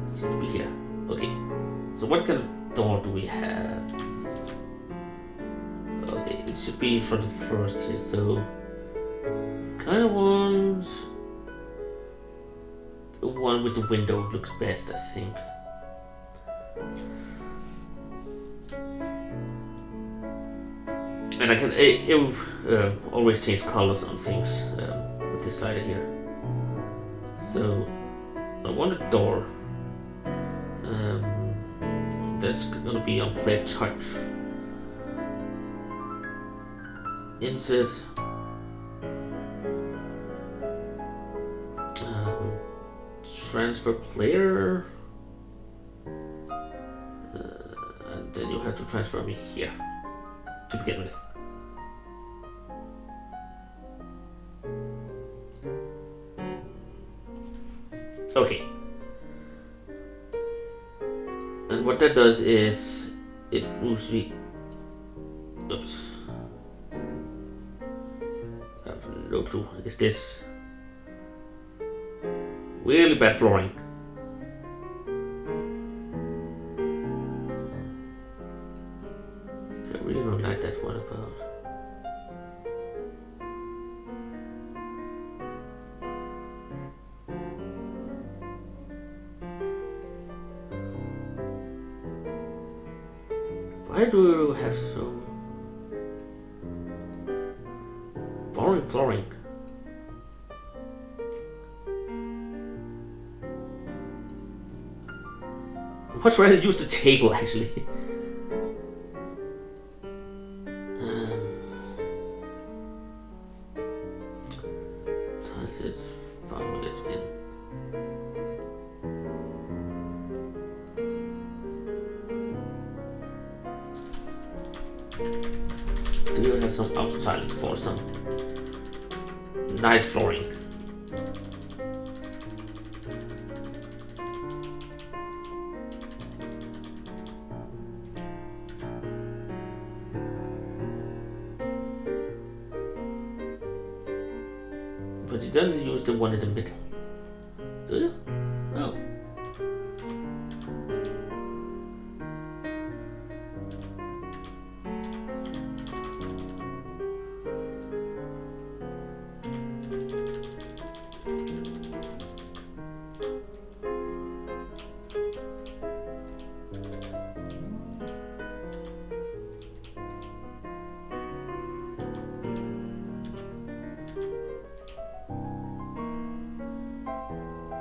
Seems to be here. Okay. So what kind of door do we have? Okay, it should be for the first here, so kind of want the one with the window looks best, I think. And I can always change colors on things with this slider here. So I want a door. That's gonna be on play touch. Insert. Transfer player. And then you have to transfer me here to begin with. Okay. And what that does is it moves me. Oops. I have no clue. Is this really bad flooring? I really don't like that one about. Why do you have so boring flooring? I'd much rather use the table actually. It's fun with it in. Do you have some out tiles for some nice flooring? But you don't use the one in the middle, do you? No.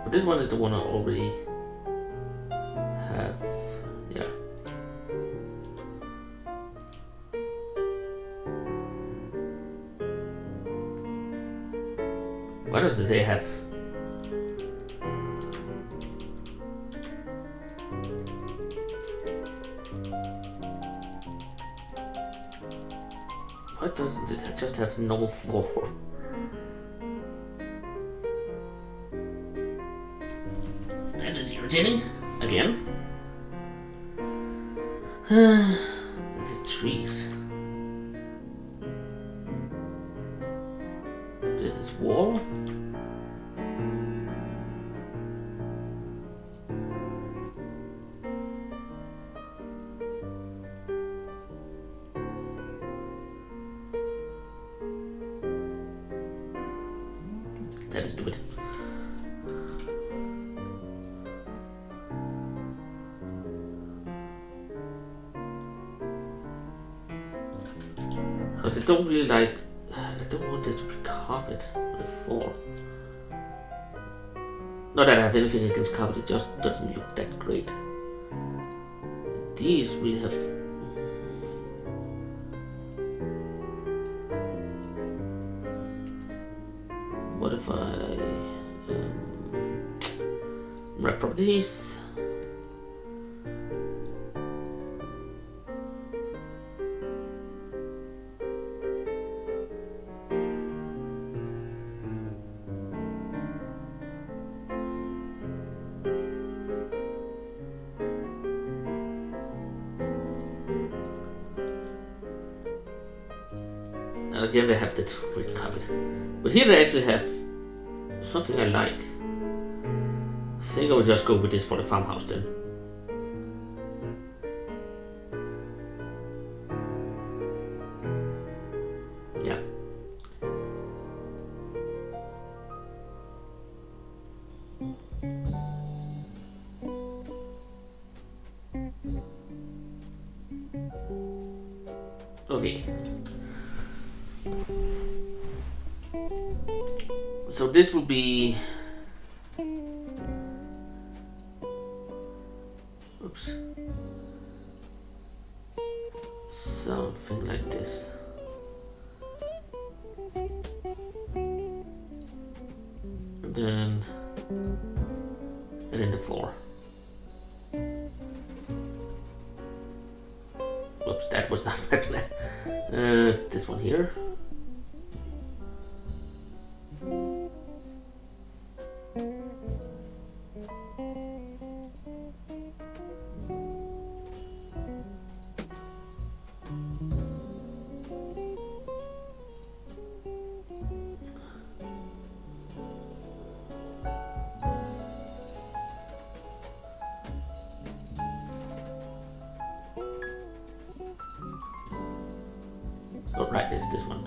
But this one is the one I already have. Yeah. What does it say have? Why doesn't it just have normal floor? That is irritating. Again. There's the trees. This is wall. That is stupid. Because I don't really like, I don't want there to be carpet on the floor. Not that I have anything against carpet, it just doesn't look that great. These really have... What if I... My properties. And again they have that weird carpet. But here they actually have something I like. I think I will just go with this for the farmhouse then. Yeah. Okay. So this will be... Oops. Something like this. And then the floor. Oops, that was not my plan. This one here. Oh, right, it's this one.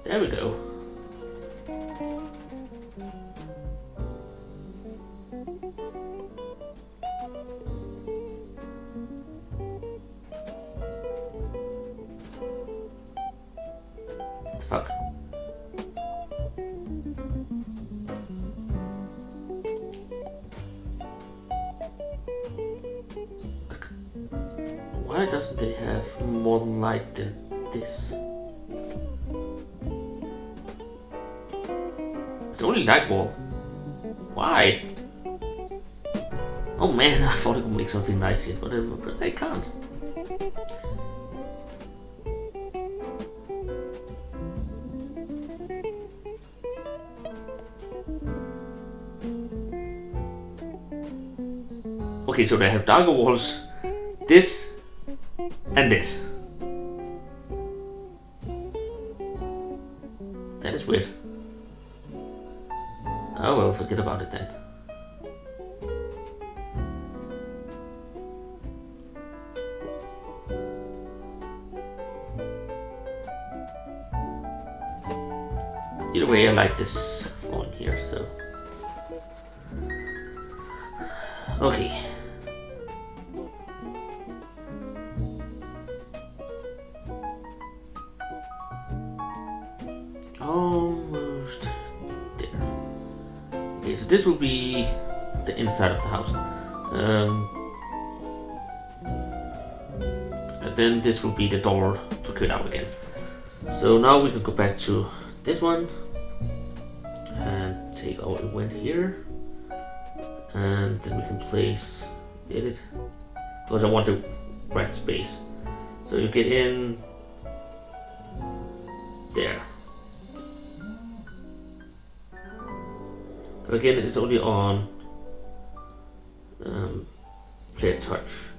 There we go. What the fuck? Why doesn't it have more light than this? It's only light wall. Why? Oh man, I thought I could make something nice here, but I can't. Okay, so they have darker walls, this and this. That is weird. Oh well, forget about it then. Either way, I like this one here, so... Okay. Almost there. Okay, so this will be the inside of the house. And then this will be the door to get out again. So now we can go back to this one and take our event here, and then we can place edit because I want the right space. So you get in there. But again, it's only on player touch.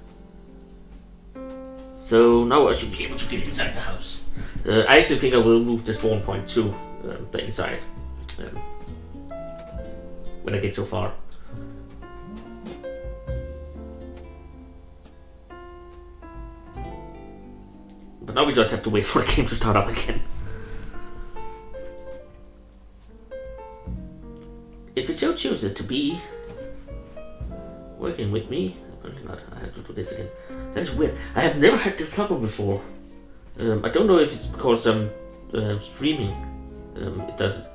So now I should be able to get inside the house. I actually think I will move the spawn point to the inside when I get so far. But now we just have to wait for the game to start up again. If it so chooses to be working with me, apparently not. I have to do this again. That's weird. I have never had this problem before. I don't know if it's because I'm streaming. It does it.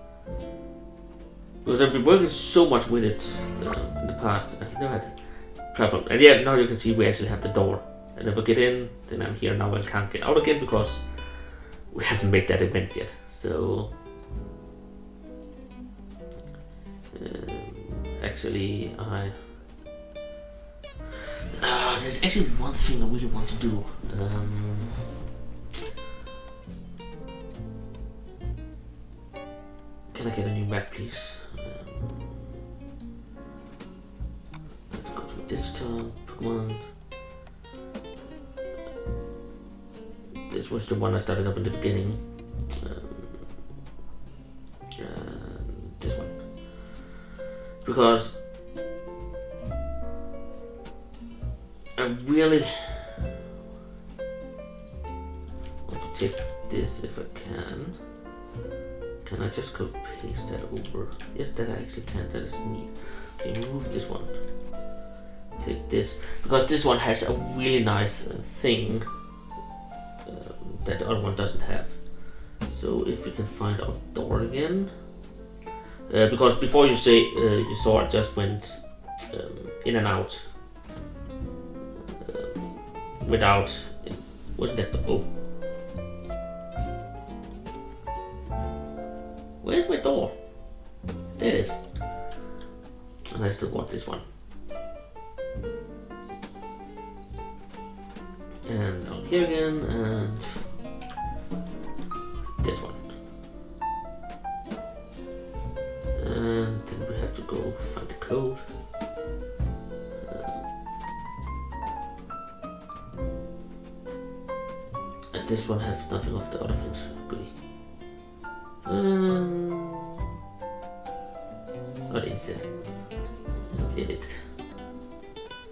Because I've been working so much with it in the past. I've never had a problem. And yeah, now you can see we actually have the door. I never get in, then I'm here now and can't get out again because we haven't made that event yet. So actually there's actually one thing I really want to do. Can I get a new map, please? Let's go to desktop, Pokemon. This was the one I started up in the beginning. This one. Because I really want to take this if I can. Can I just go paste that over? Yes, that I actually can. That is neat. Okay, move this one. Take this. Because this one has a really nice thing that the other one doesn't have. So if we can find our door again. Because before you say you saw it just went in and out without. Wasn't that the oh? Where's my door? There it is. And I still want this one. And down here again, and this one. And then we have to go find the code. And this one has nothing of the other things. Goodie. Not instead. Edit.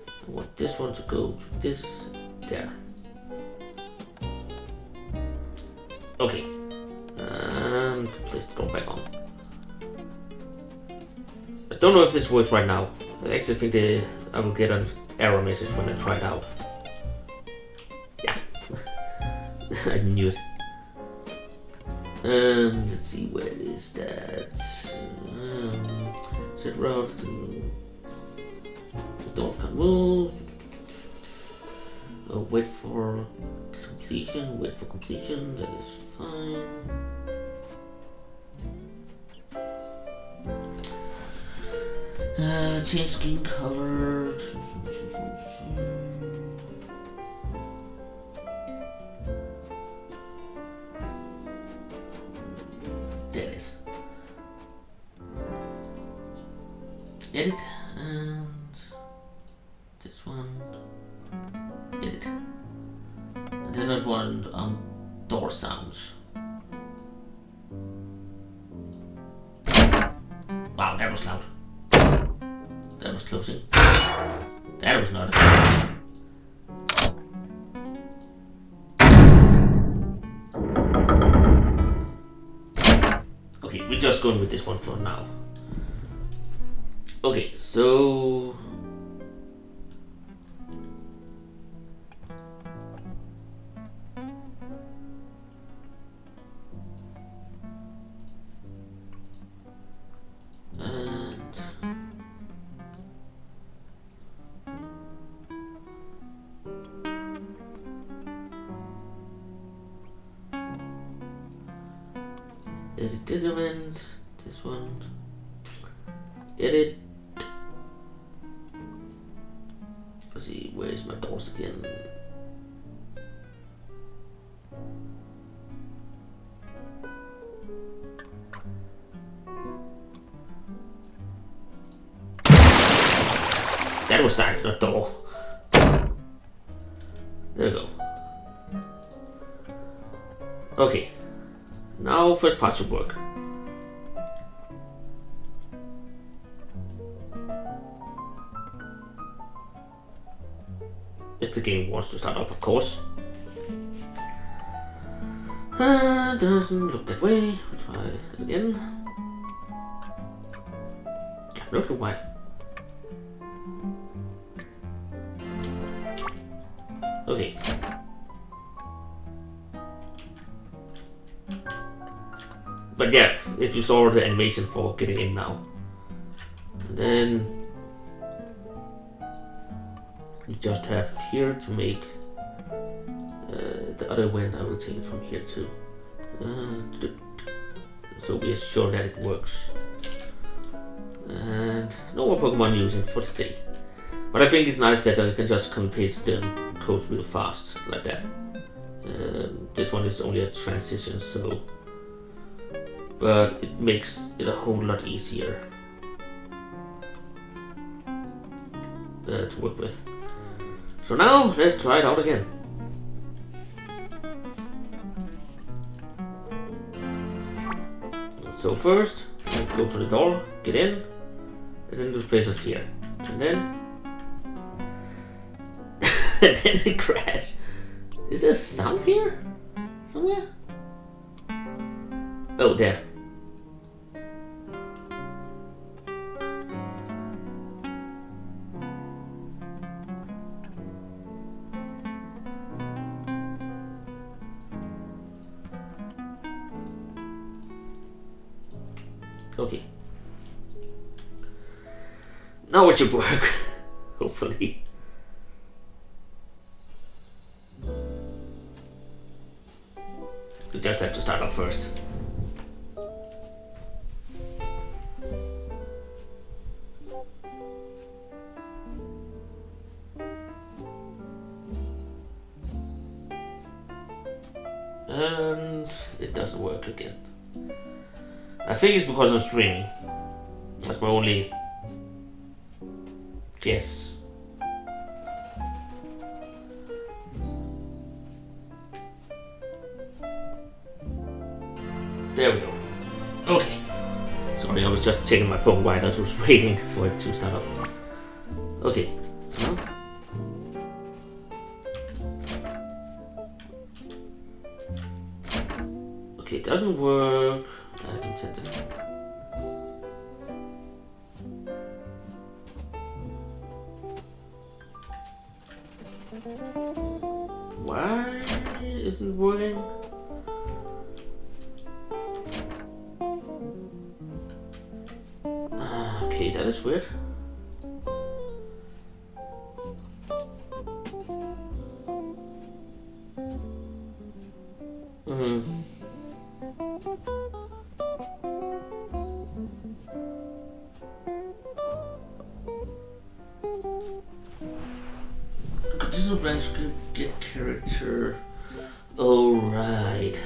I want this one to go to this there. Okay. And place the door back on. I don't know if this works right now. I actually think I will get an error message when I try it out. Yeah. I knew it. Let's see, where is that? Set route. The door can't move. Wait for completion. Wait for completion. That is fine. Change skin color. There it is. Edit and this one. Edit. And then I want door sounds. Wow, that was loud. That was closing. That was not. Okay, we're just going with this one for now. Okay, so edit this event, this one, edit. Let's see, where's my doors again? That was time, not door. There we go. Okay. Now first part should work. If the game wants to start up, of course. Doesn't look that way. We'll try it again. I have no clue why. Okay. But yeah, if you saw the animation for getting in now. And then you just have here to make the other wind. I will take it from here too. So we're sure that it works. And no more Pokemon using for today. But I think it's nice that I can just copy paste the code real fast like that. This one is only a transition, so but it makes it a whole lot easier to work with. So now let's try it out again. So first, go to the door, get in, and then this place us here, and then and then it crashed. Is there sound here somewhere? Oh, there. Okay. Now it should work, hopefully. We just have to start off first. And it doesn't work again. I think it's because I'm streaming. That's my only guess. There we go. Okay. Sorry, I was just checking my phone while I was waiting for it to start up. Okay. So okay, it doesn't work as intended. Why isn't it working? Okay, that is weird. Conditional branch could get character. Oh, right.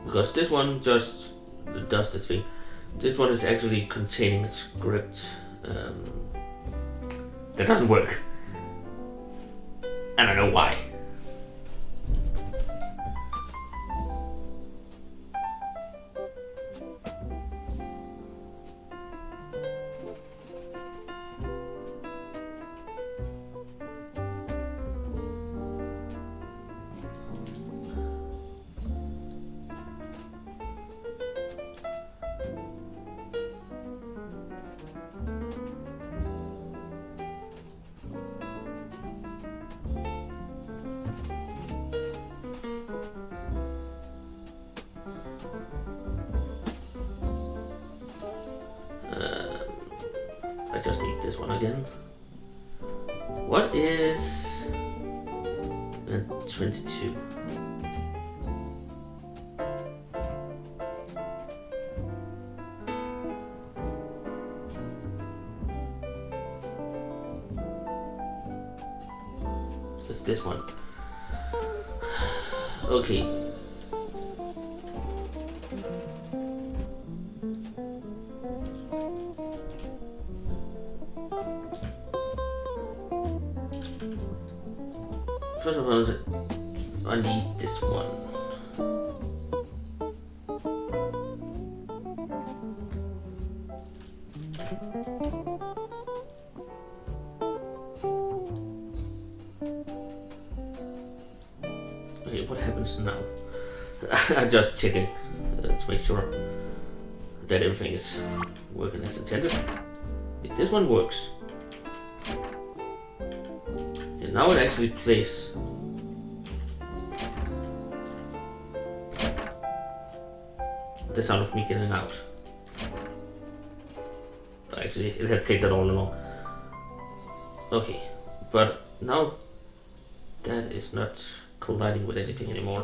Because this one just does this thing. This one is actually containing a script that doesn't work. And I know why. I just need this one again. What is 22? It's this one. Okay. First of all, I need this one. Okay, what happens now? I'm just checking to make sure that everything is working as intended. Okay, this one works. Okay, now it actually plays. The sound of me getting out. Actually, it had played that all along. Okay, but now that is not colliding with anything anymore.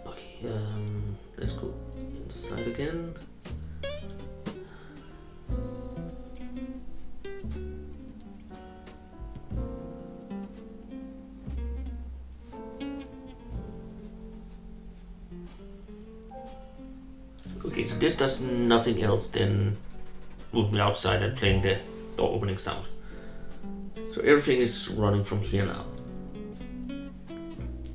Okay, let's go inside again. Okay, so this does nothing else than move me outside and playing the door opening sound. So everything is running from here now.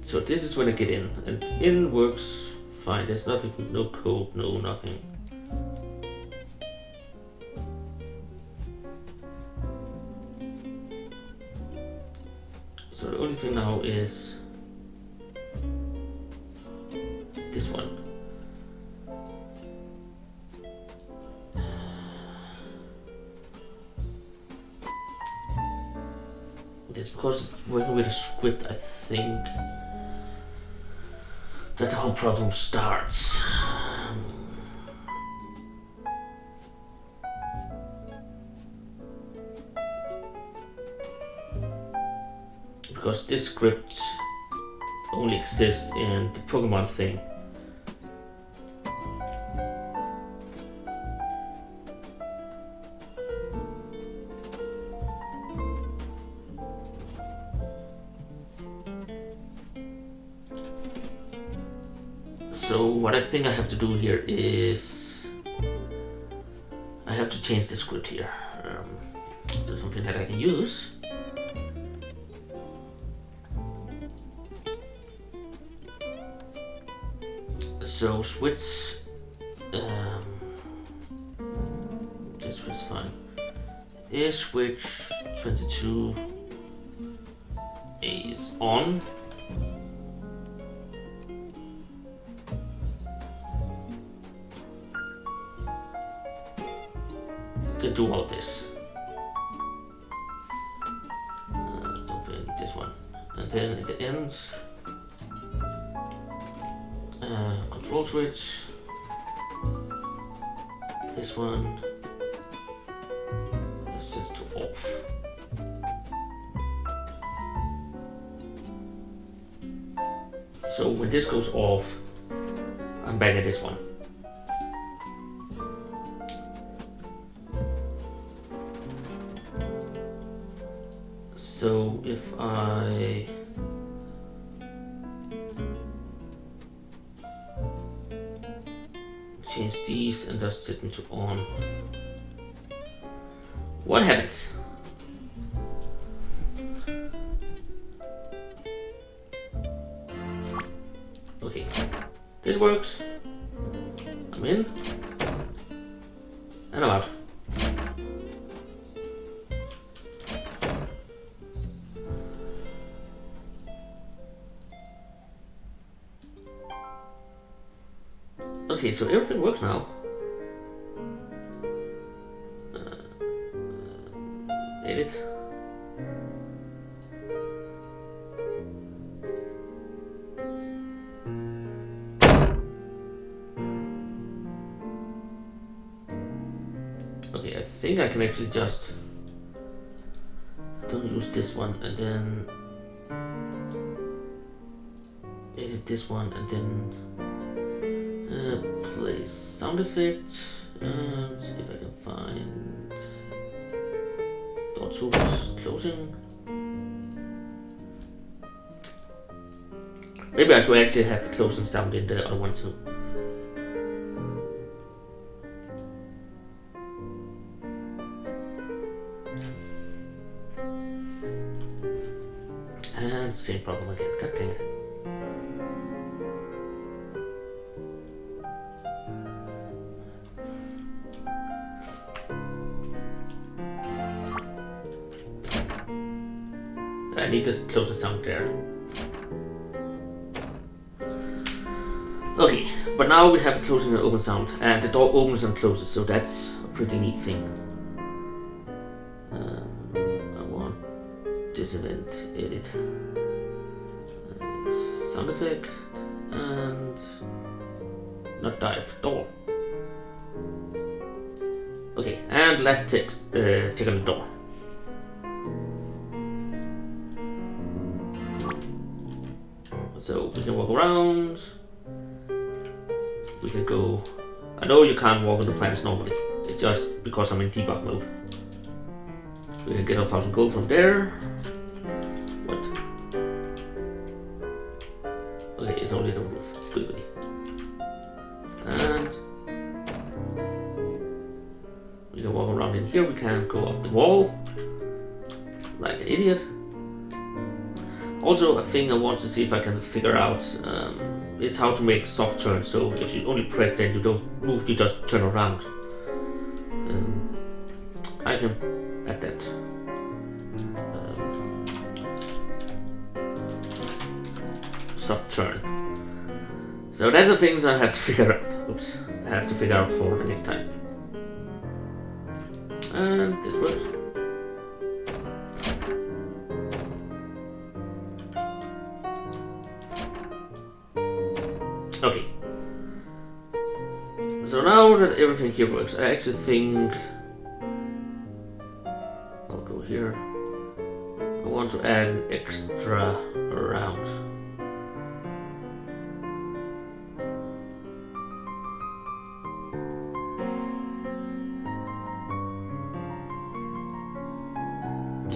So this is when I get in, and in works fine. There's nothing, no code, no nothing. So the only thing now is this one. It's because it's working with a script, I think, that the whole problem starts. Because this script only exists in the Pokemon thing. So what I think I have to do here is I have to change the script here to something that I can use. So switch, this was fine. Here switch 22 is on. To do all this. Don't forget this one. And then at the end, control switch. This one sets to off. So when this goes off, I'm back at this one. So if I change these and just set them to on, what happens? Okay, this works. I'm in and I'm out. Okay, so everything works now. Edit. Okay, I think I can actually just don't use this one and then edit this one and then play sound effect and see if I can find door tools closing. Maybe I should actually have the closing sound in the other one too. And And same problem again. God dang it. I need to close the sound there. Okay, but now we have closing and open sound, and the door opens and closes, so that's a pretty neat thing. I want this event edit sound effect and not dive door. Okay, and let's check on the door. So we can walk around. We can go. I know you can't walk on the planets normally. It's just because I'm in debug mode. We can get 1,000 gold from there. What? Okay, it's only the roof. Goody. And we can walk around in here. We can go up the wall like an idiot. Also, a thing I want to see if I can figure out is how to make soft turns. So if you only press, then you don't move, you just turn around. I can add that. Soft turn. So that's the things I have to figure out. Oops, I have to figure out for the next time. And this works. Okay. So now that everything here works, I actually think I'll go here. I want to add an extra round.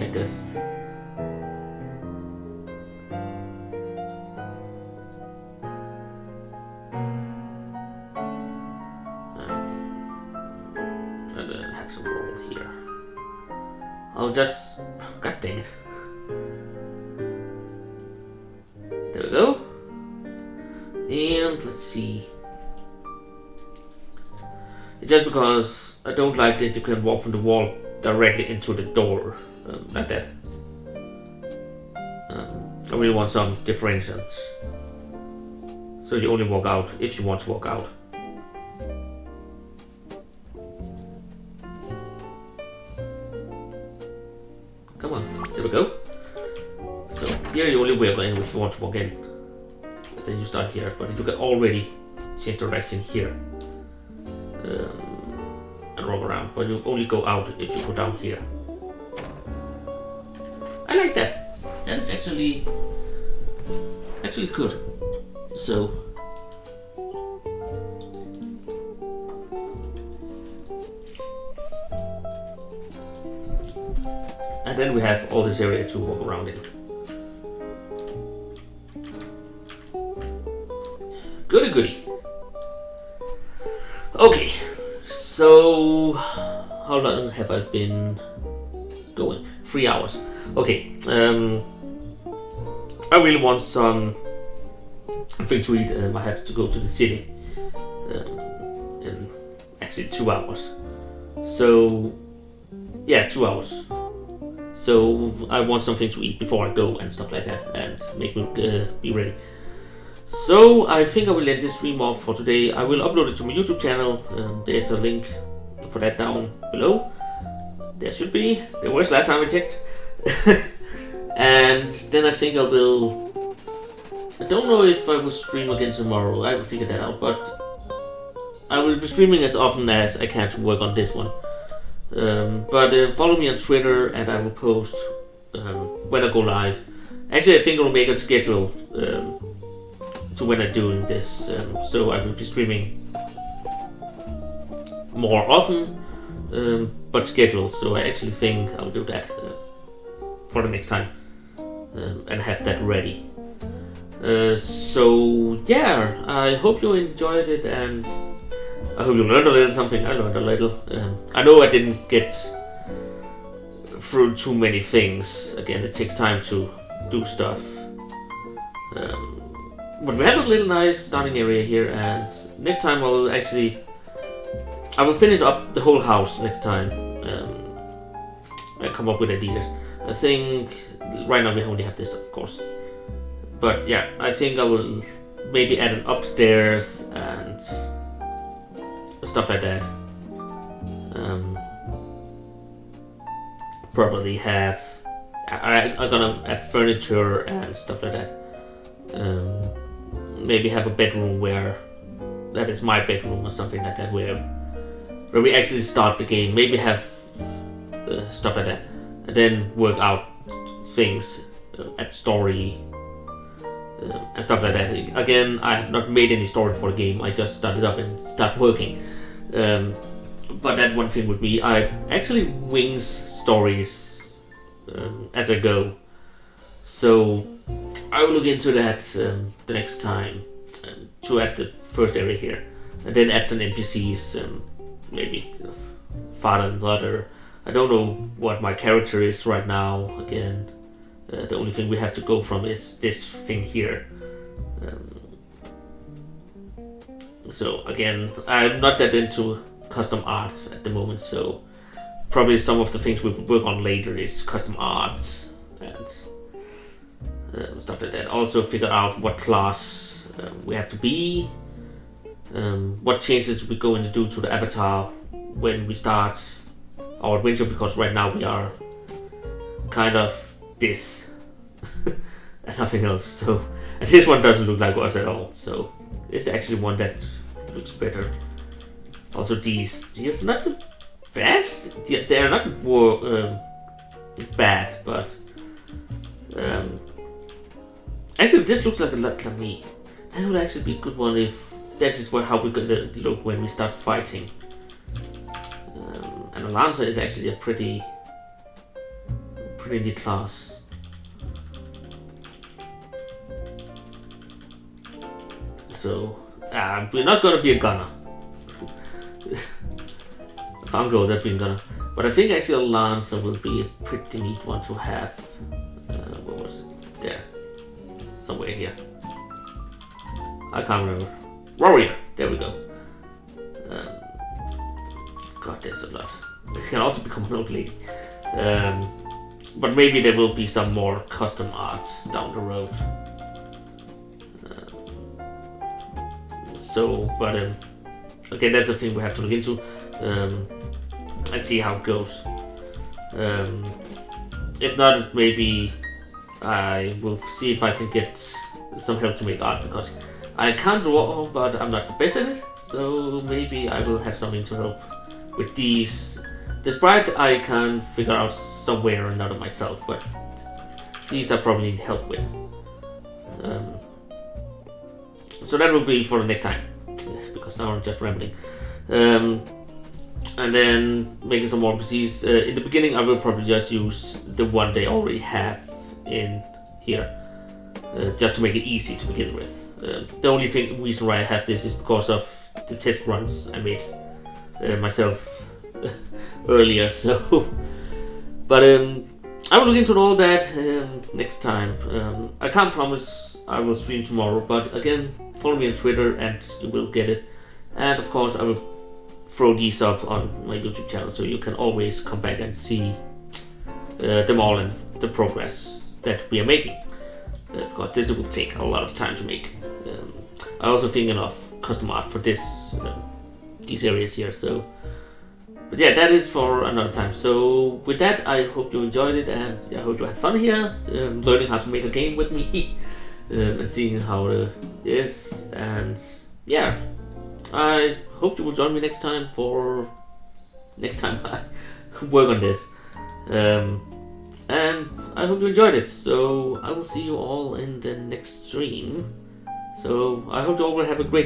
Like this. I'll just... God dang it. There we go. And let's see. It's just because I don't like that you can walk from the wall directly into the door. Like that. I really want some differentiations. So you only walk out if you want to walk out. Come on, there we go. So here you only walk in if you want to walk in. Then you start here, but you can already change direction here and walk around. But you only go out if you go down here. I like that. That is actually good. So and then we have all this area to walk around in. Goody. Okay, so how long have I been going? 3 hours. Okay, I really want some thing to eat. I have to go to the city in actually 2 hours. So yeah, 2 hours. So I want something to eat before I go and stuff like that, and make me be ready. So I think I will end this stream off for today. I will upload it to my YouTube channel. There's a link for that down below. There should be. There was last time I checked. And then I think I will... I don't know if I will stream again tomorrow. I will figure that out, but I will be streaming as often as I can to work on this one. But follow me on Twitter and I will post when I go live. Actually, I think I'll make a schedule to when I'm doing this, so I will be streaming more often, but scheduled. So I actually think I'll do that for the next time and have that ready. So yeah, I hope you enjoyed it, and I hope you learned a little something. I learned a little. I know I didn't get through too many things. Again, it takes time to do stuff. But we have a little nice starting area here, and next time I will finish up the whole house next time. I come up with ideas. I think right now we only have this, of course. But yeah, I think I will maybe add an upstairs and stuff like that. Probably have. I'm gonna add furniture and stuff like that. Maybe have a bedroom where that is my bedroom or something like that, where we actually start the game. Maybe have stuff like that, and then work out things, add story and stuff like that. Again, I have not made any story for the game. I just started up and start working. But that one thing would be I actually wings stories as I go. So I will look into that the next time to add the first area here, and then add some NPCs, maybe father and daughter. I don't know what my character is right now. Again, the only thing we have to go from is this thing here. So again, I'm not that into custom art at the moment, so probably some of the things we will work on later is custom art and stuff like that. Also figure out what class we have to be, what changes we're going to do to the avatar when we start our adventure, because right now we are kind of this and nothing else. So, and this one doesn't look like us at all, so it's actually one that looks better. Also, these are not the best. They are not bad, but actually this looks like a lot like me. That would actually be a good one if this is how we're gonna look when we start fighting. And a Lancer is actually a pretty neat class. So we're not gonna be a gunner. If I'm good at being gunner, but I think actually a Lancer will be a pretty neat one to have. What was it? There, somewhere here. I can't remember. Warrior. There we go. God, there's a lot. You can also become an old lady. But maybe there will be some more custom arts down the road. Okay, that's the thing we have to look into and see how it goes. If not, maybe I will see if I can get some help to make art, because I can't draw, but I'm not the best at it. So maybe I will have something to help with these. The sprite I can figure out somewhere or another myself, but these I probably need help with. So that will be for the next time, because now I'm just rambling. And then making some more NPCs. In the beginning I will probably just use the one they already have in here, just to make it easy to begin with. The only reason why I have this is because of the test runs I made myself earlier. So, but I will look into all that next time. I can't promise I will stream tomorrow, but again, follow me on Twitter and you will get it. And of course, I will throw these up on my YouTube channel, so you can always come back and see them all and the progress that we are making. Because this will take a lot of time to make. I also thinking of custom art for these areas here. So, but yeah, that is for another time. So with that, I hope you enjoyed it, and I hope you had fun here, learning how to make a game with me and seeing how it is. And yeah, I hope you will join me next time I work on this. And I hope you enjoyed it. So I will see you all in the next stream. So I hope you all will have a great